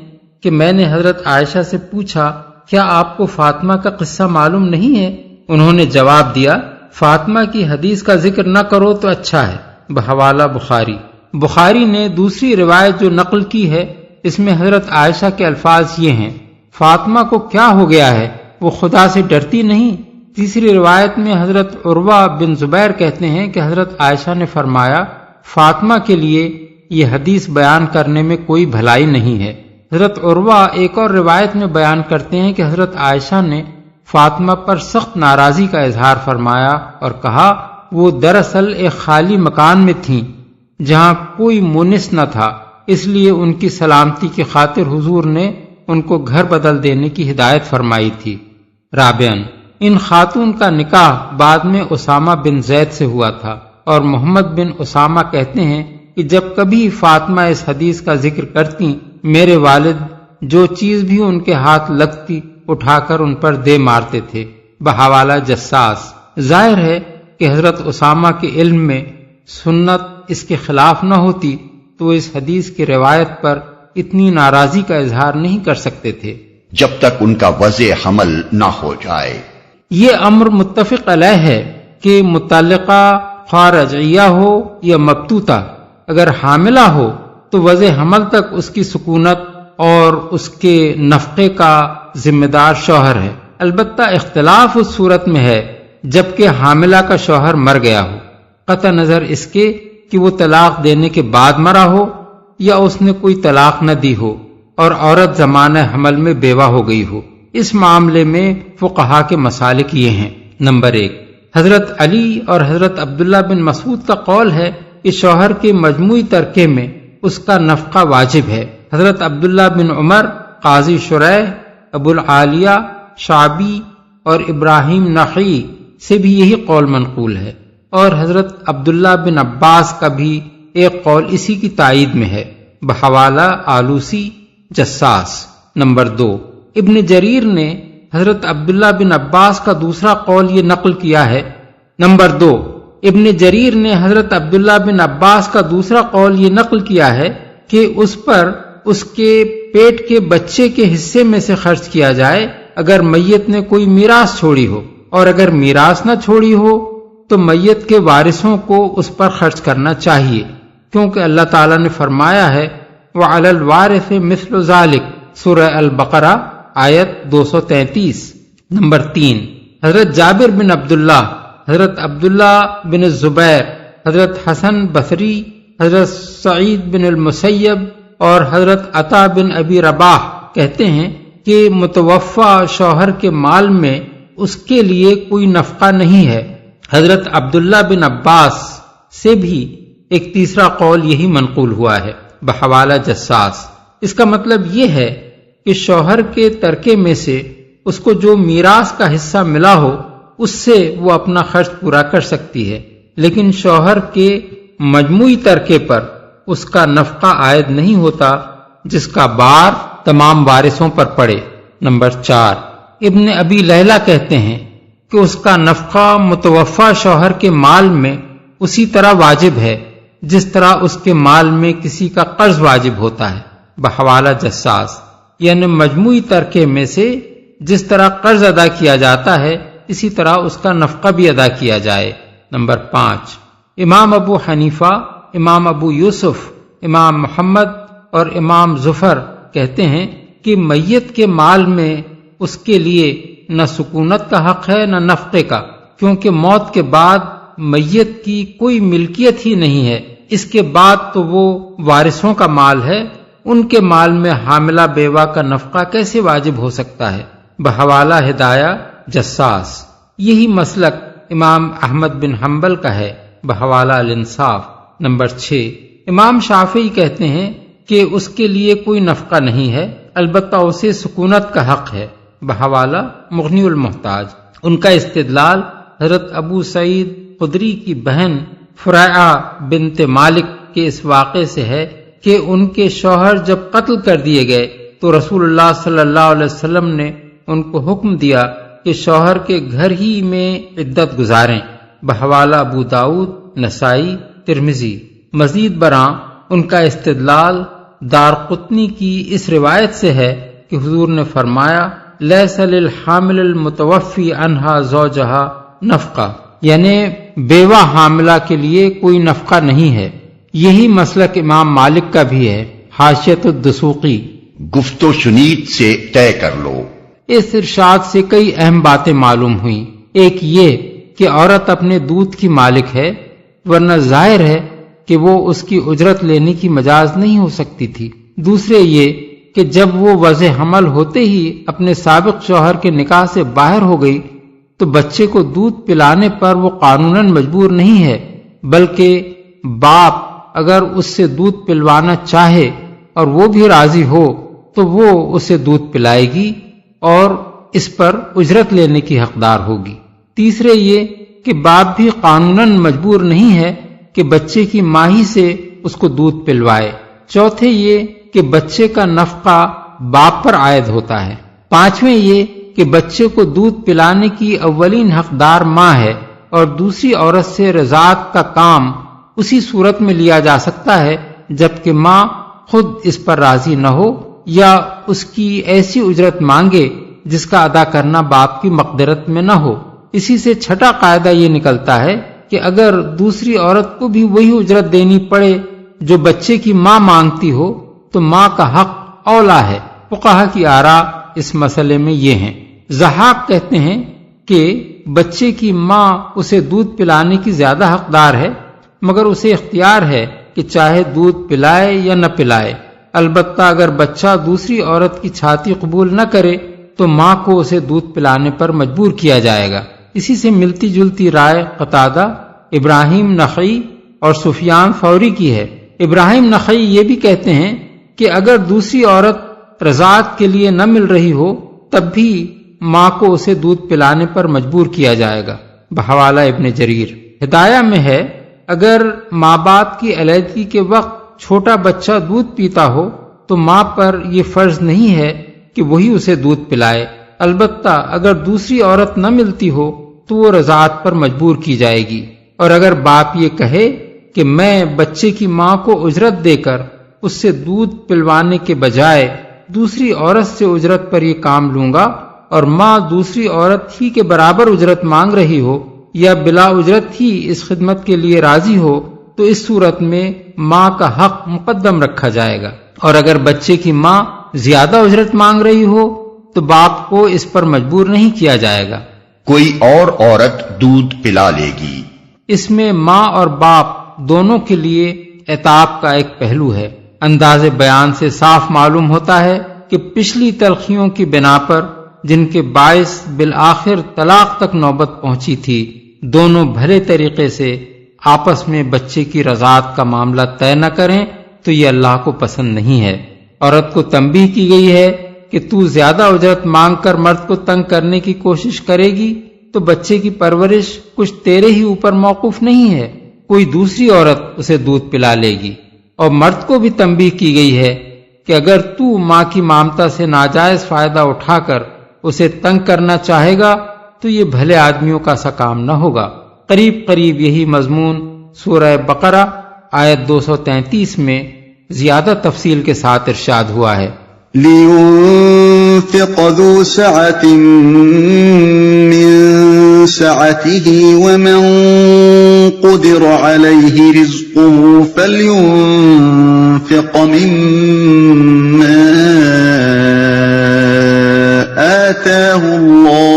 Speaker 3: کہ میں نے حضرت عائشہ سے پوچھا کیا آپ کو فاطمہ کا قصہ معلوم نہیں ہے؟ انہوں نے جواب دیا فاطمہ کی حدیث کا ذکر نہ کرو تو اچھا ہے۔ بحوالہ بخاری۔ بخاری نے دوسری روایت جو نقل کی ہے اس میں حضرت عائشہ کے الفاظ یہ ہیں فاطمہ کو کیا ہو گیا ہے، وہ خدا سے ڈرتی نہیں؟ تیسری روایت میں حضرت عروہ بن زبیر کہتے ہیں کہ حضرت عائشہ نے فرمایا فاطمہ کے لیے یہ حدیث بیان کرنے میں کوئی بھلائی نہیں ہے۔ حضرت عروہ ایک اور روایت میں بیان کرتے ہیں کہ حضرت عائشہ نے فاطمہ پر سخت ناراضی کا اظہار فرمایا اور کہا وہ دراصل ایک خالی مکان میں تھیں جہاں کوئی مونس نہ تھا، اس لیے ان کی سلامتی کی خاطر حضور نے ان کو گھر بدل دینے کی ہدایت فرمائی تھی۔ رابعاً، ان خاتون کا نکاح بعد میں اسامہ بن زید سے ہوا تھا، اور محمد بن اسامہ کہتے ہیں کہ جب کبھی فاطمہ اس حدیث کا ذکر کرتی، میرے والد جو چیز بھی ان کے ہاتھ لگتی اٹھا کر ان پر دے مارتے تھے۔ بحوالہ جساس۔ ظاہر ہے کہ حضرت اسامہ کے علم میں سنت اس کے خلاف نہ ہوتی تو اس حدیث کی روایت پر اتنی ناراضی کا اظہار نہیں کر سکتے تھے
Speaker 2: جب تک ان کا وضع حمل نہ ہو جائے۔
Speaker 3: یہ امر متفق علیہ ہے کہ متعلقہ خواہ رجعیہ ہو یا مبتوتہ اگر حاملہ ہو تو وضع حمل تک اس کی سکونت اور اس کے نفقے کا ذمہ دار شوہر ہے۔ البتہ اختلاف اس صورت میں ہے جبکہ حاملہ کا شوہر مر گیا ہو، قطع نظر اس کے کہ وہ طلاق دینے کے بعد مرا ہو یا اس نے کوئی طلاق نہ دی ہو اور عورت زمانہ حمل میں بیوہ ہو گئی ہو۔ اس معاملے میں فقہا کے مسالک یہ ہیں۔ نمبر 1، حضرت علی اور حضرت عبداللہ بن مسعود کا قول ہے کہ شوہر کے مجموعی ترکے میں اس کا نفقہ واجب ہے۔ حضرت عبداللہ بن عمر، قاضی شریح، ابو العالیہ شعبی اور ابراہیم نخعی سے بھی یہی قول منقول ہے، اور حضرت عبداللہ بن عباس کا بھی ایک قول اسی کی تائید میں ہے۔ بحوالہ آلوسی جساس۔ نمبر 2، ابن جریر نے حضرت عبداللہ بن عباس کا دوسرا قول یہ نقل کیا ہے۔ نمبر 2، ابن جریر نے حضرت عبداللہ بن عباس کا دوسرا قول یہ نقل کیا ہے کہ اس پر اس کے پیٹ کے بچے کے حصے میں سے خرچ کیا جائے اگر میت نے کوئی میراث چھوڑی ہو، اور اگر میراث نہ چھوڑی ہو تو میت کے وارثوں کو اس پر خرچ کرنا چاہیے، کیونکہ اللہ تعالیٰ نے فرمایا ہے وَعَلَى الْوَارِثِ مِثْلُ ذَلِكَ، سورہ البقرہ آیت 233۔ نمبر 3، حضرت جابر بن عبداللہ، حضرت عبداللہ بن الزبیر، حضرت حسن بصری، حضرت سعید بن المسیب اور حضرت عطا بن ابی رباح کہتے ہیں کہ متوفی شوہر کے مال میں اس کے لیے کوئی نفقہ نہیں ہے۔ حضرت عبداللہ بن عباس سے بھی ایک تیسرا قول یہی منقول ہوا ہے۔ بحوالہ جساس۔ اس کا مطلب یہ ہے کہ شوہر کے ترکے میں سے اس کو جو میراث کا حصہ ملا ہو اس سے وہ اپنا خرچ پورا کر سکتی ہے، لیکن شوہر کے مجموعی ترکے پر اس کا نفقہ عائد نہیں ہوتا جس کا بار تمام وارثوں پر پڑے۔ نمبر 4، ابن ابی لیلہ کہتے ہیں کہ اس کا نفقہ متوفی شوہر کے مال میں اسی طرح واجب ہے جس طرح اس کے مال میں کسی کا قرض واجب ہوتا ہے۔ بحوالہ جساس، یعنی مجموعی ترکے میں سے جس طرح قرض ادا کیا جاتا ہے اسی طرح اس کا نفقہ بھی ادا کیا جائے۔ نمبر 5، امام ابو حنیفہ، امام ابو یوسف، امام محمد اور امام ظفر کہتے ہیں کہ میت کے مال میں اس کے لیے نہ سکونت کا حق ہے نہ نفقے کا، کیونکہ موت کے بعد میت کی کوئی ملکیت ہی نہیں ہے، اس کے بعد تو وہ وارثوں کا مال ہے، ان کے مال میں حاملہ بیوہ کا نفقہ کیسے واجب ہو سکتا ہے۔ بحوالہ ہدایہ جساس۔ یہی مسلک امام احمد بن حنبل کا ہے۔ بحوالہ الانصاف۔ نمبر 6، امام شافعی کہتے ہیں کہ اس کے لیے کوئی نفقہ نہیں ہے، البتہ اسے سکونت کا حق ہے۔ بحوالہ مغنی المحتاج۔ ان کا استدلال حضرت ابو سعید خدری کی بہن فرائع بنت مالک کے اس واقعے سے ہے کہ ان کے شوہر جب قتل کر دیے گئے تو رسول اللہ صلی اللہ علیہ وسلم نے ان کو حکم دیا کہ شوہر کے گھر ہی میں عدت گزاریں۔ بحوالہ ابو داؤد، نسائی، ترمذی۔ مزید برآں ان کا استدلال دارقطنی کی اس روایت سے ہے کہ حضور نے فرمایا لیس للحامل المتوفی عنہا زوجہا نفقہ، یعنی بیوہ حاملہ کے لیے کوئی نفقہ نہیں ہے۔ یہی مسلک امام مالک کا بھی ہے۔ حاشیۃ الدسوقی۔
Speaker 2: گفت و شنید سے طے کر لو۔
Speaker 3: اس ارشاد سے کئی اہم باتیں معلوم ہوئیں۔ ایک یہ کہ عورت اپنے دودھ کی مالک ہے، ورنہ ظاہر ہے کہ وہ اس کی اجرت لینے کی مجاز نہیں ہو سکتی تھی، دوسرے یہ کہ جب وہ وضع حمل ہوتے ہی اپنے سابق شوہر کے نکاح سے باہر ہو گئی تو بچے کو دودھ پلانے پر وہ قانوناً مجبور نہیں ہے، بلکہ باپ اگر اس سے دودھ پلوانا چاہے اور وہ بھی راضی ہو تو وہ اسے دودھ پلائے گی اور اس پر اجرت لینے کی حقدار ہوگی۔ تیسرے یہ کہ باپ بھی قانوناً مجبور نہیں ہے کہ بچے کی ماں ہی سے اس کو دودھ پلوائے۔ چوتھے یہ کہ بچے کا نفقہ باپ پر عائد ہوتا ہے۔ پانچویں یہ کہ بچے کو دودھ پلانے کی اولین حقدار ماں ہے اور دوسری عورت سے رضاعت کا کام اسی صورت میں لیا جا سکتا ہے جبکہ ماں خود اس پر راضی نہ ہو یا اس کی ایسی اجرت مانگے جس کا ادا کرنا باپ کی مقدرت میں نہ ہو۔ اسی سے چھٹا قاعدہ یہ نکلتا ہے کہ اگر دوسری عورت کو بھی وہی اجرت دینی پڑے جو بچے کی ماں مانگتی ہو تو ماں کا حق اولا ہے۔ فقہا کی آراء اس مسئلے میں یہ ہیں۔ ضحاک کہتے ہیں کہ بچے کی ماں اسے دودھ پلانے کی زیادہ حقدار ہے، مگر اسے اختیار ہے کہ چاہے دودھ پلائے یا نہ پلائے۔ البتہ اگر بچہ دوسری عورت کی چھاتی قبول نہ کرے تو ماں کو اسے دودھ پلانے پر مجبور کیا جائے گا۔ اسی سے ملتی جلتی رائے قتادہ، ابراہیم نخعی اور سفیان ثوری کی ہے۔ ابراہیم نخعی یہ بھی کہتے ہیں کہ اگر دوسری عورت رضاعت کے لیے نہ مل رہی ہو تب بھی ماں کو اسے دودھ پلانے پر مجبور کیا جائے گا، بحوالہ ابن جریر۔ ہدایہ میں ہے اگر ماں باپ کی علیحدگی کے وقت چھوٹا بچہ دودھ پیتا ہو تو ماں پر یہ فرض نہیں ہے کہ وہی اسے دودھ پلائے، البتہ اگر دوسری عورت نہ ملتی ہو تو وہ رضاعت پر مجبور کی جائے گی۔ اور اگر باپ یہ کہے کہ میں بچے کی ماں کو اجرت دے کر اس سے دودھ پلوانے کے بجائے دوسری عورت سے اجرت پر یہ کام لوں گا اور ماں دوسری عورت ہی کے برابر اجرت مانگ رہی ہو یا بلا اجرت ہی اس خدمت کے لیے راضی ہو تو اس صورت میں ماں کا حق مقدم رکھا جائے گا، اور اگر بچے کی ماں زیادہ اجرت مانگ رہی ہو تو باپ کو اس پر مجبور نہیں کیا جائے گا۔
Speaker 2: کوئی اور عورت دودھ پلا لے گی۔
Speaker 3: اس میں ماں اور باپ دونوں کے لیے عتاب کا ایک پہلو ہے۔ انداز بیان سے صاف معلوم ہوتا ہے کہ پچھلی تلخیوں کی بنا پر جن کے باعث بالآخر طلاق تک نوبت پہنچی تھی، دونوں بھلے طریقے سے آپس میں بچے کی رضاعت کا معاملہ طے نہ کریں تو یہ اللہ کو پسند نہیں ہے۔ عورت کو تنبیہ کی گئی ہے کہ تو زیادہ اجرت مانگ کر مرد کو تنگ کرنے کی کوشش کرے گی تو بچے کی پرورش کچھ تیرے ہی اوپر موقوف نہیں ہے، کوئی دوسری عورت اسے دودھ پلا لے گی۔ اور مرد کو بھی تنبیہ کی گئی ہے کہ اگر تو ماں کی مامتا سے ناجائز فائدہ اٹھا کر اسے تنگ کرنا چاہے گا تو یہ بھلے آدمیوں کا سا کام نہ ہوگا۔ قریب قریب یہی مضمون سورہ بقرہ آیت 233 میں زیادہ تفصیل کے ساتھ ارشاد ہوا ہے۔
Speaker 1: لِيُنفِقْ ذُو سَعَةٍ مِّن سَعَتِهِ وَمَن قُدِرَ عَلَيْهِ رِزْقُهُ فَلْيُنفِقْ مِمَّا آتَاهُ اللَّهُ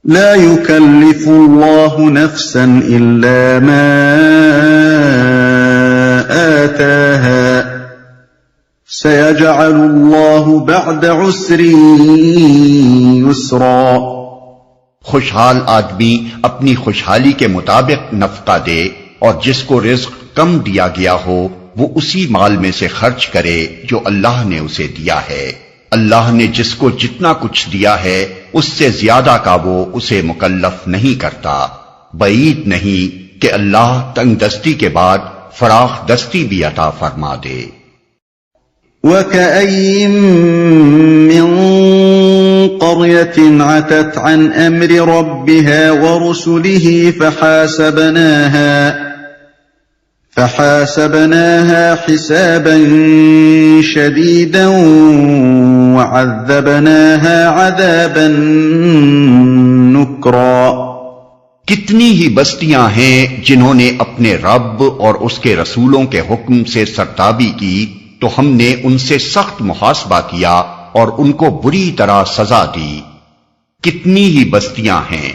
Speaker 1: لَا يُكَلِّفُ اللَّهُ نَفْسًا إِلَّا مَا آتَاهَا سَيَجْعَلُ اللَّهُ بَعْدَ عُسْرٍ يُسْرًا۔
Speaker 2: خوشحال آدمی اپنی خوشحالی کے مطابق نفقہ دے، اور جس کو رزق کم دیا گیا ہو وہ اسی مال میں سے خرچ کرے جو اللہ نے اسے دیا ہے۔ اللہ نے جس کو جتنا کچھ دیا ہے اس سے زیادہ کا وہ اسے مکلف نہیں کرتا۔ بعید نہیں کہ اللہ تنگ دستی کے بعد فراخ دستی بھی عطا فرما دے۔
Speaker 1: وَكَأَيِّن مِّن قَرْيَةٍ عَتَتْ عَنْ أَمْرِ رَبِّهَا وَرُسُلِهِ فَحَاسَبْنَاهَا حِسَابًا شَدِيدًا وَعَذَّبْنَاهَا عَذَابًا نُكْرًا۔
Speaker 2: کتنی ہی بستیاں ہیں جنہوں نے اپنے رب اور اس کے رسولوں کے حکم سے سرتابی کی تو ہم نے ان سے سخت محاسبہ کیا اور ان کو بری طرح سزا دی۔ کتنی ہی بستیاں ہیں۔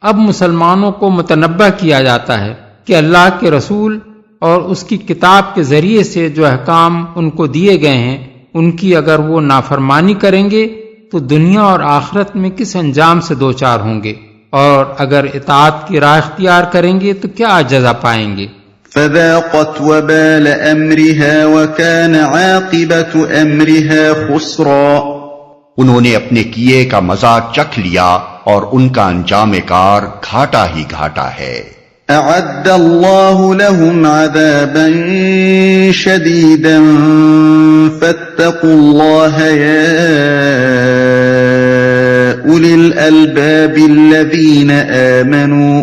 Speaker 3: اب مسلمانوں کو متنبہ کیا جاتا ہے کہ اللہ کے رسول اور اس کی کتاب کے ذریعے سے جو احکام ان کو دیے گئے ہیں ان کی اگر وہ نافرمانی کریں گے تو دنیا اور آخرت میں کس انجام سے دوچار ہوں گے، اور اگر اطاعت کی راہ اختیار کریں گے تو کیا جزا پائیں گے۔
Speaker 1: فذاقت وبال امرها وكان عاقبة امرها خسرا،
Speaker 2: انہوں نے اپنے کیے کا مزہ چکھ لیا اور ان کا انجام کار گھاٹا ہی گھاٹا ہے۔
Speaker 1: اعد الله لهم عذابا شديدا فاتقوا الله يا أولي الألباب الذين آمنوا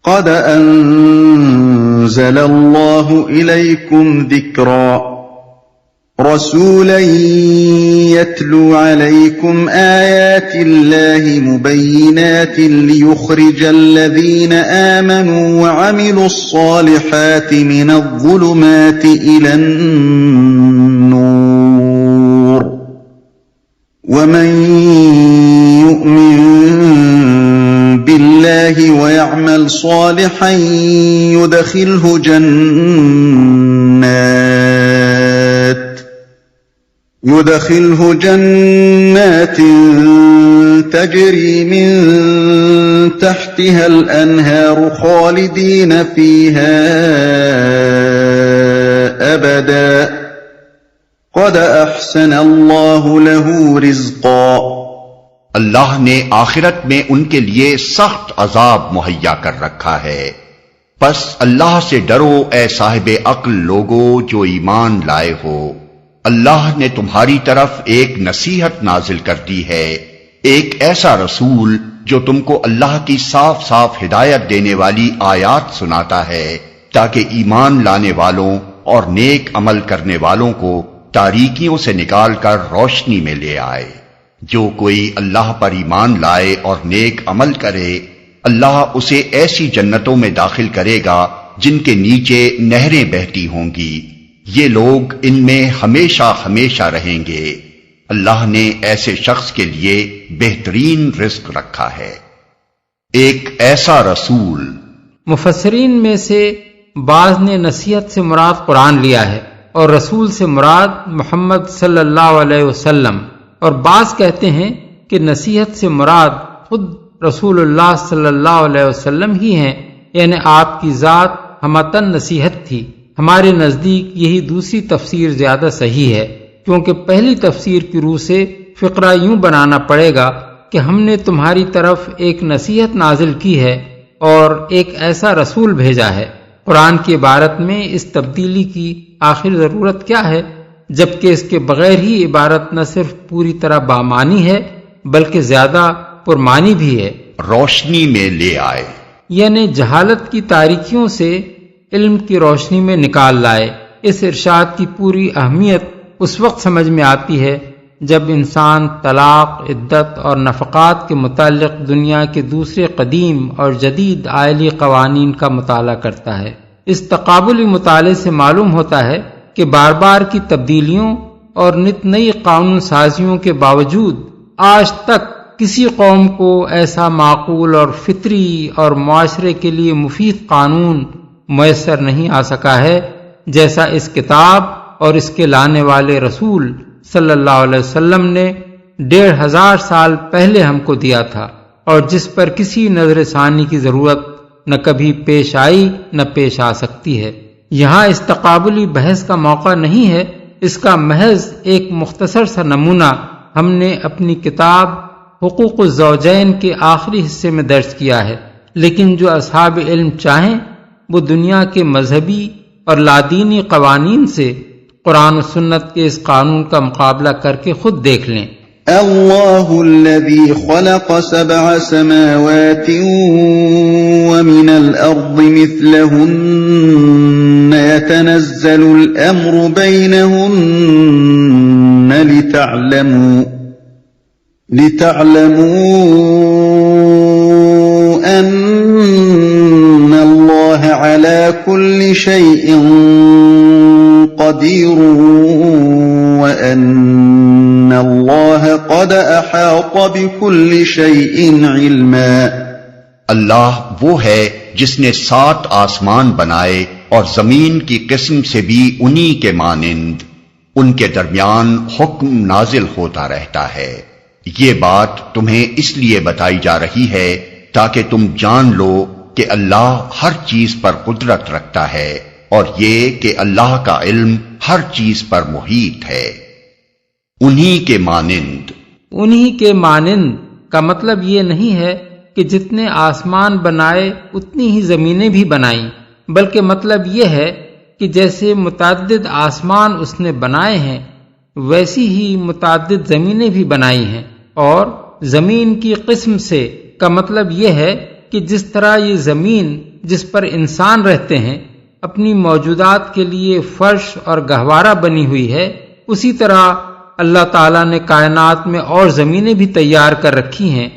Speaker 1: قد أنزل الله إليكم ذكرا رسولا يتلو عليكم آيات الله مبينات ليخرج الذين آمنوا وعملوا الصالحات من الظلمات إلى النور ومن يؤمن بالله ويعمل صالحا يدخله جنات تجري من تحتها الأنهار خالدين فيها أبدا قد أحسن الله له رزقا۔
Speaker 2: اللہ نے آخرت میں ان کے لیے سخت عذاب مہیا کر رکھا ہے، پس اللہ سے ڈرو اے صاحب عقل لوگو جو ایمان لائے ہو۔ اللہ نے تمہاری طرف ایک نصیحت نازل کر دی ہے، ایک ایسا رسول جو تم کو اللہ کی صاف صاف ہدایت دینے والی آیات سناتا ہے تاکہ ایمان لانے والوں اور نیک عمل کرنے والوں کو تاریکیوں سے نکال کر روشنی میں لے آئے۔ جو کوئی اللہ پر ایمان لائے اور نیک عمل کرے، اللہ اسے ایسی جنتوں میں داخل کرے گا جن کے نیچے نہریں بہتی ہوں گی، یہ لوگ ان میں ہمیشہ ہمیشہ رہیں گے۔ اللہ نے ایسے شخص کے لیے بہترین رزق رکھا ہے۔ ایک ایسا رسول،
Speaker 3: مفسرین میں سے بعض نے نصیحت سے مراد قرآن لیا ہے اور رسول سے مراد محمد صلی اللہ علیہ وسلم، اور بعض کہتے ہیں کہ نصیحت سے مراد خود رسول اللہ صلی اللہ علیہ وسلم ہی ہیں، یعنی آپ کی ذات ہمتن نصیحت تھی۔ ہمارے نزدیک یہی دوسری تفسیر زیادہ صحیح ہے، کیونکہ پہلی تفسیر کی روح سے فقرہ یوں بنانا پڑے گا کہ ہم نے تمہاری طرف ایک نصیحت نازل کی ہے اور ایک ایسا رسول بھیجا ہے۔ قرآن کی عبارت میں اس تبدیلی کی آخر ضرورت کیا ہے، جبکہ اس کے بغیر ہی عبارت نہ صرف پوری طرح بامانی ہے بلکہ زیادہ پرمانی بھی ہے۔
Speaker 2: روشنی میں لے آئے،
Speaker 3: یعنی جہالت کی تاریکیوں سے علم کی روشنی میں نکال لائے۔ اس ارشاد کی پوری اہمیت اس وقت سمجھ میں آتی ہے جب انسان طلاق، عدت اور نفقات کے متعلق دنیا کے دوسرے قدیم اور جدید آئلی قوانین کا مطالعہ کرتا ہے۔ اس تقابلی مطالعے سے معلوم ہوتا ہے کہ بار بار کی تبدیلیوں اور نت نئی قانون سازیوں کے باوجود آج تک کسی قوم کو ایسا معقول اور فطری اور معاشرے کے لیے مفید قانون میسر نہیں آ سکا ہے جیسا اس کتاب اور اس کے لانے والے رسول صلی اللہ علیہ وسلم نے 1500 سال پہلے ہم کو دیا تھا، اور جس پر کسی نظر ثانی کی ضرورت نہ کبھی پیش آئی نہ پیش آ سکتی ہے۔ یہاں اس تقابلی بحث کا موقع نہیں ہے، اس کا محض ایک مختصر سا نمونہ ہم نے اپنی کتاب حقوق الزوجین کے آخری حصے میں درج کیا ہے، لیکن جو اصحاب علم چاہیں وہ دنیا کے مذہبی اور لادینی قوانین سے قرآن و سنت کے اس قانون کا مقابلہ کر کے خود دیکھ لیں۔
Speaker 1: اللہ الذي خلق 7 سماوات ومن الأرض مثلهن يتنزل الأمر بينهن لتعلموا أن الله على كل شيء قدير وأن الله قد أحاط بكل شيء علما۔
Speaker 2: اللہ وہ ہے جس نے 7 آسمان بنائے اور زمین کی قسم سے بھی انہی کے مانند، ان کے درمیان حکم نازل ہوتا رہتا ہے۔ یہ بات تمہیں اس لیے بتائی جا رہی ہے تاکہ تم جان لو کہ اللہ ہر چیز پر قدرت رکھتا ہے، اور یہ کہ اللہ کا علم ہر چیز پر محیط ہے۔ انہی کے مانند،
Speaker 3: انہی کے مانند کا مطلب یہ نہیں ہے کہ جتنے آسمان بنائے اتنی ہی زمینیں بھی بنائیں، بلکہ مطلب یہ ہے کہ جیسے متعدد آسمان اس نے بنائے ہیں ویسی ہی متعدد زمینیں بھی بنائی ہیں۔ اور زمین کی قسم سے کا مطلب یہ ہے کہ جس طرح یہ زمین جس پر انسان رہتے ہیں اپنی موجودات کے لیے فرش اور گہوارہ بنی ہوئی ہے، اسی طرح اللہ تعالیٰ نے کائنات میں اور زمینیں بھی تیار کر رکھی ہیں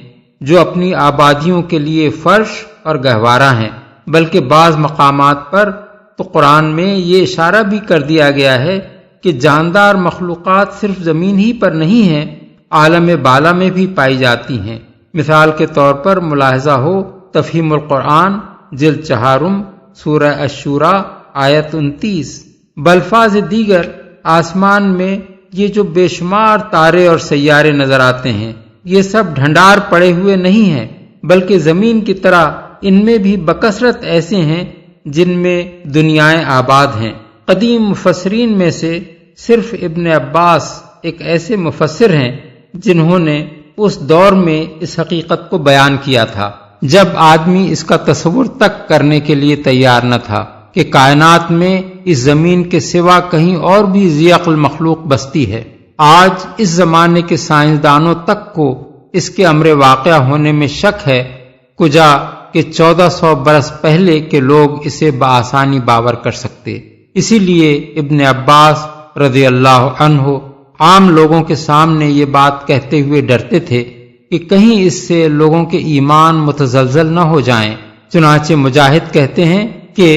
Speaker 3: جو اپنی آبادیوں کے لیے فرش اور گہوارہ ہیں۔ بلکہ بعض مقامات پر تو قرآن میں یہ اشارہ بھی کر دیا گیا ہے کہ جاندار مخلوقات صرف زمین ہی پر نہیں ہیں، عالم بالا میں بھی پائی جاتی ہیں۔ مثال کے طور پر ملاحظہ ہو تفہیم القرآن جلد 4 سورہ الشورى آیت 29۔ بلفاظ دیگر آسمان میں یہ جو بے شمار تارے اور سیارے نظر آتے ہیں یہ سب ڈھنڈار پڑے ہوئے نہیں ہیں، بلکہ زمین کی طرح ان میں بھی بکثرت ایسے ہیں جن میں دنیائیں آباد ہیں۔ قدیم مفسرین میں سے صرف ابن عباس ایک ایسے مفسر ہیں جنہوں نے اس دور میں اس حقیقت کو بیان کیا تھا جب آدمی اس کا تصور تک کرنے کے لیے تیار نہ تھا کہ کائنات میں اس زمین کے سوا کہیں اور بھی ذی عقل مخلوق بستی ہے۔ آج اس زمانے کے سائنسدانوں تک کو اس کے امر واقعہ ہونے میں شک ہے، کجا کہ 1400 برس پہلے کے لوگ اسے بآسانی باور کر سکتے۔ اسی لیے ابن عباس رضی اللہ عنہ عام لوگوں کے سامنے یہ بات کہتے ہوئے ڈرتے تھے کہ کہیں اس سے لوگوں کے ایمان متزلزل نہ ہو جائیں۔ چنانچہ مجاہد کہتے ہیں کہ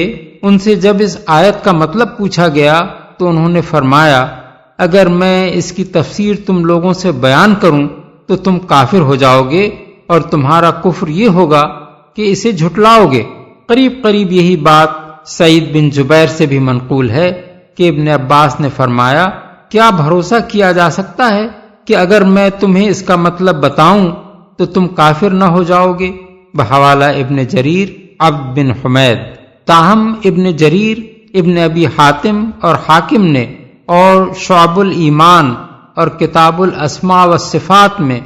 Speaker 3: ان سے جب اس آیت کا مطلب پوچھا گیا تو انہوں نے فرمایا، اگر میں اس کی تفسیر تم لوگوں سے بیان کروں تو تم کافر ہو جاؤ گے اور تمہارا کفر یہ ہوگا کہ اسے جھٹلاؤ گے۔ قریب قریب یہی بات سعید بن جبیر سے بھی منقول ہے کہ ابن عباس نے فرمایا، کیا بھروسہ کیا جا سکتا ہے کہ اگر میں تمہیں اس کا مطلب بتاؤں تو تم کافر نہ ہو جاؤ گے؟ بحوالہ ابن جریر عبد بن حمید۔ تاہم ابن جریر، ابن ابی حاتم اور حاکم نے اور شعب الایمان اور کتاب الاسماء والصفات میں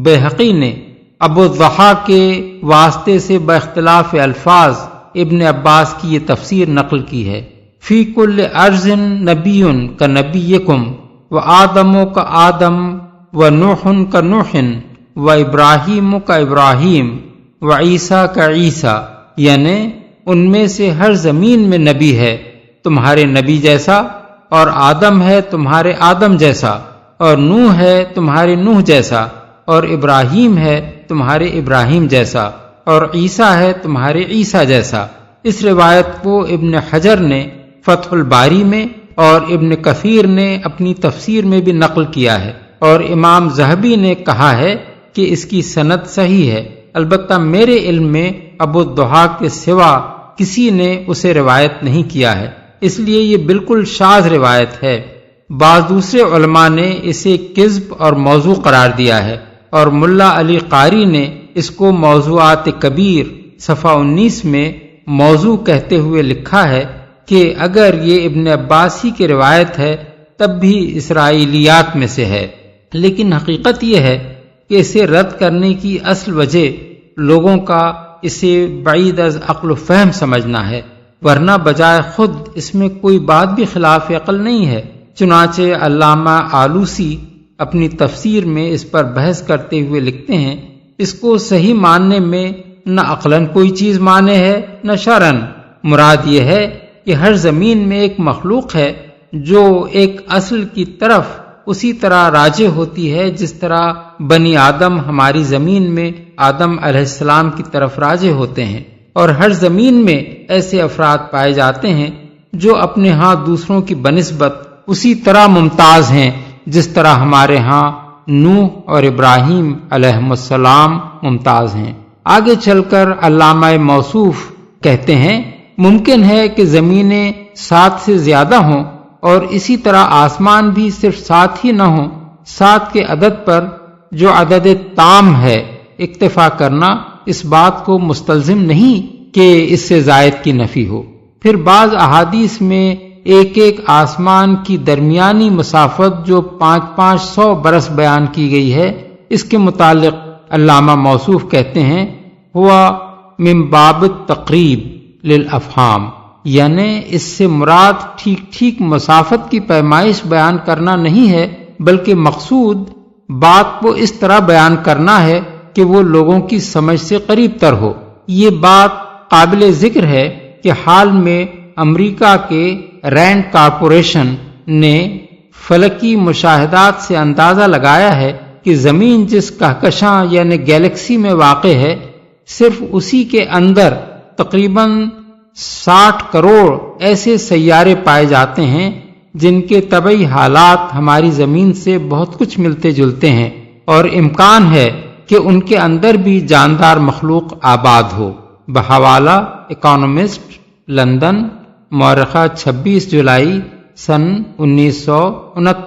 Speaker 3: بیہقی نے ابو الضحیٰ کے واسطے سے باختلاف الفاظ ابن عباس کی یہ تفسیر نقل کی ہے۔ فی کل ارض نبی کا نبیکم و آدم کا آدم و نوح کا نوح و ابراہیم کا ابراہیم و عیسیٰ کا عیسیٰ، یعنی ان میں سے ہر زمین میں نبی ہے تمہارے نبی جیسا، اور آدم ہے تمہارے آدم جیسا، اور نوح ہے تمہارے نوح جیسا، اور ابراہیم ہے تمہارے ابراہیم جیسا، اور عیسیٰ ہے تمہارے عیسیٰ جیسا۔ اس روایت کو ابن حجر نے فتح الباری میں اور ابن کثیر نے اپنی تفسیر میں بھی نقل کیا ہے، اور امام ذہبی نے کہا ہے کہ اس کی سند صحیح ہے۔ البتہ میرے علم میں ابو الضحیٰ کے سوا کسی نے اسے روایت نہیں کیا ہے، اس لیے یہ بالکل شاذ روایت ہے۔ بعض دوسرے علماء نے اسے کذب اور موضوع قرار دیا ہے، اور ملا علی قاری نے اس کو موضوعات کبیر صفحہ 19 میں موضوع کہتے ہوئے لکھا ہے کہ اگر یہ ابن عباس ہی کی روایت ہے تب بھی اسرائیلیات میں سے ہے، لیکن حقیقت یہ ہے کہ اسے رد کرنے کی اصل وجہ لوگوں کا اسے بعید از عقل و فہم سمجھنا ہے، ورنہ بجائے خود اس میں کوئی بات بھی خلاف عقل نہیں ہے۔ چنانچہ علامہ آلوسی اپنی تفسیر میں اس پر بحث کرتے ہوئے لکھتے ہیں، اس کو صحیح ماننے میں نہ عقلاً کوئی چیز مانے ہے نہ شرعاً۔ مراد یہ ہے کہ ہر زمین میں ایک مخلوق ہے جو ایک اصل کی طرف اسی طرح راجع ہوتی ہے جس طرح بنی آدم ہماری زمین میں آدم علیہ السلام کی طرف راجع ہوتے ہیں، اور ہر زمین میں ایسے افراد پائے جاتے ہیں جو اپنے ہاں دوسروں کی بنسبت اسی طرح ممتاز ہیں جس طرح ہمارے ہاں نوح اور ابراہیم علیہ السلام ممتاز ہیں۔ آگے چل کر علامہ موصوف کہتے ہیں ممکن ہے کہ زمینیں 7 سے زیادہ ہوں اور اسی طرح آسمان بھی صرف 7 ہی نہ ہوں. 7 کے عدد پر جو عدد تام ہے اکتفا کرنا اس بات کو مستلزم نہیں کہ اس سے زائد کی نفی ہو. پھر بعض احادیث میں ایک آسمان کی درمیانی مسافت جو 500 برس بیان کی گئی ہے، اس کے متعلق علامہ موصوف کہتے ہیں ہوا من باب تقریب للافہام، یعنی اس سے مراد ٹھیک مسافت کی پیمائش بیان کرنا نہیں ہے، بلکہ مقصود بات کو اس طرح بیان کرنا ہے کہ وہ لوگوں کی سمجھ سے قریب تر ہو. یہ بات قابل ذکر ہے کہ حال میں امریکہ کے رینڈ کارپوریشن نے فلکی مشاہدات سے اندازہ لگایا ہے کہ زمین جس کہکشاں یعنی گیلیکسی میں واقع ہے، صرف اسی کے اندر تقریباً 60 کروڑ ایسے سیارے پائے جاتے ہیں جن کے طبعی حالات ہماری زمین سے بہت کچھ ملتے جلتے ہیں، اور امکان ہے کہ ان کے اندر بھی جاندار مخلوق آباد ہو. بحوالہ اکانومسٹ، لندن، مورخہ 26 جولائی سن 1969.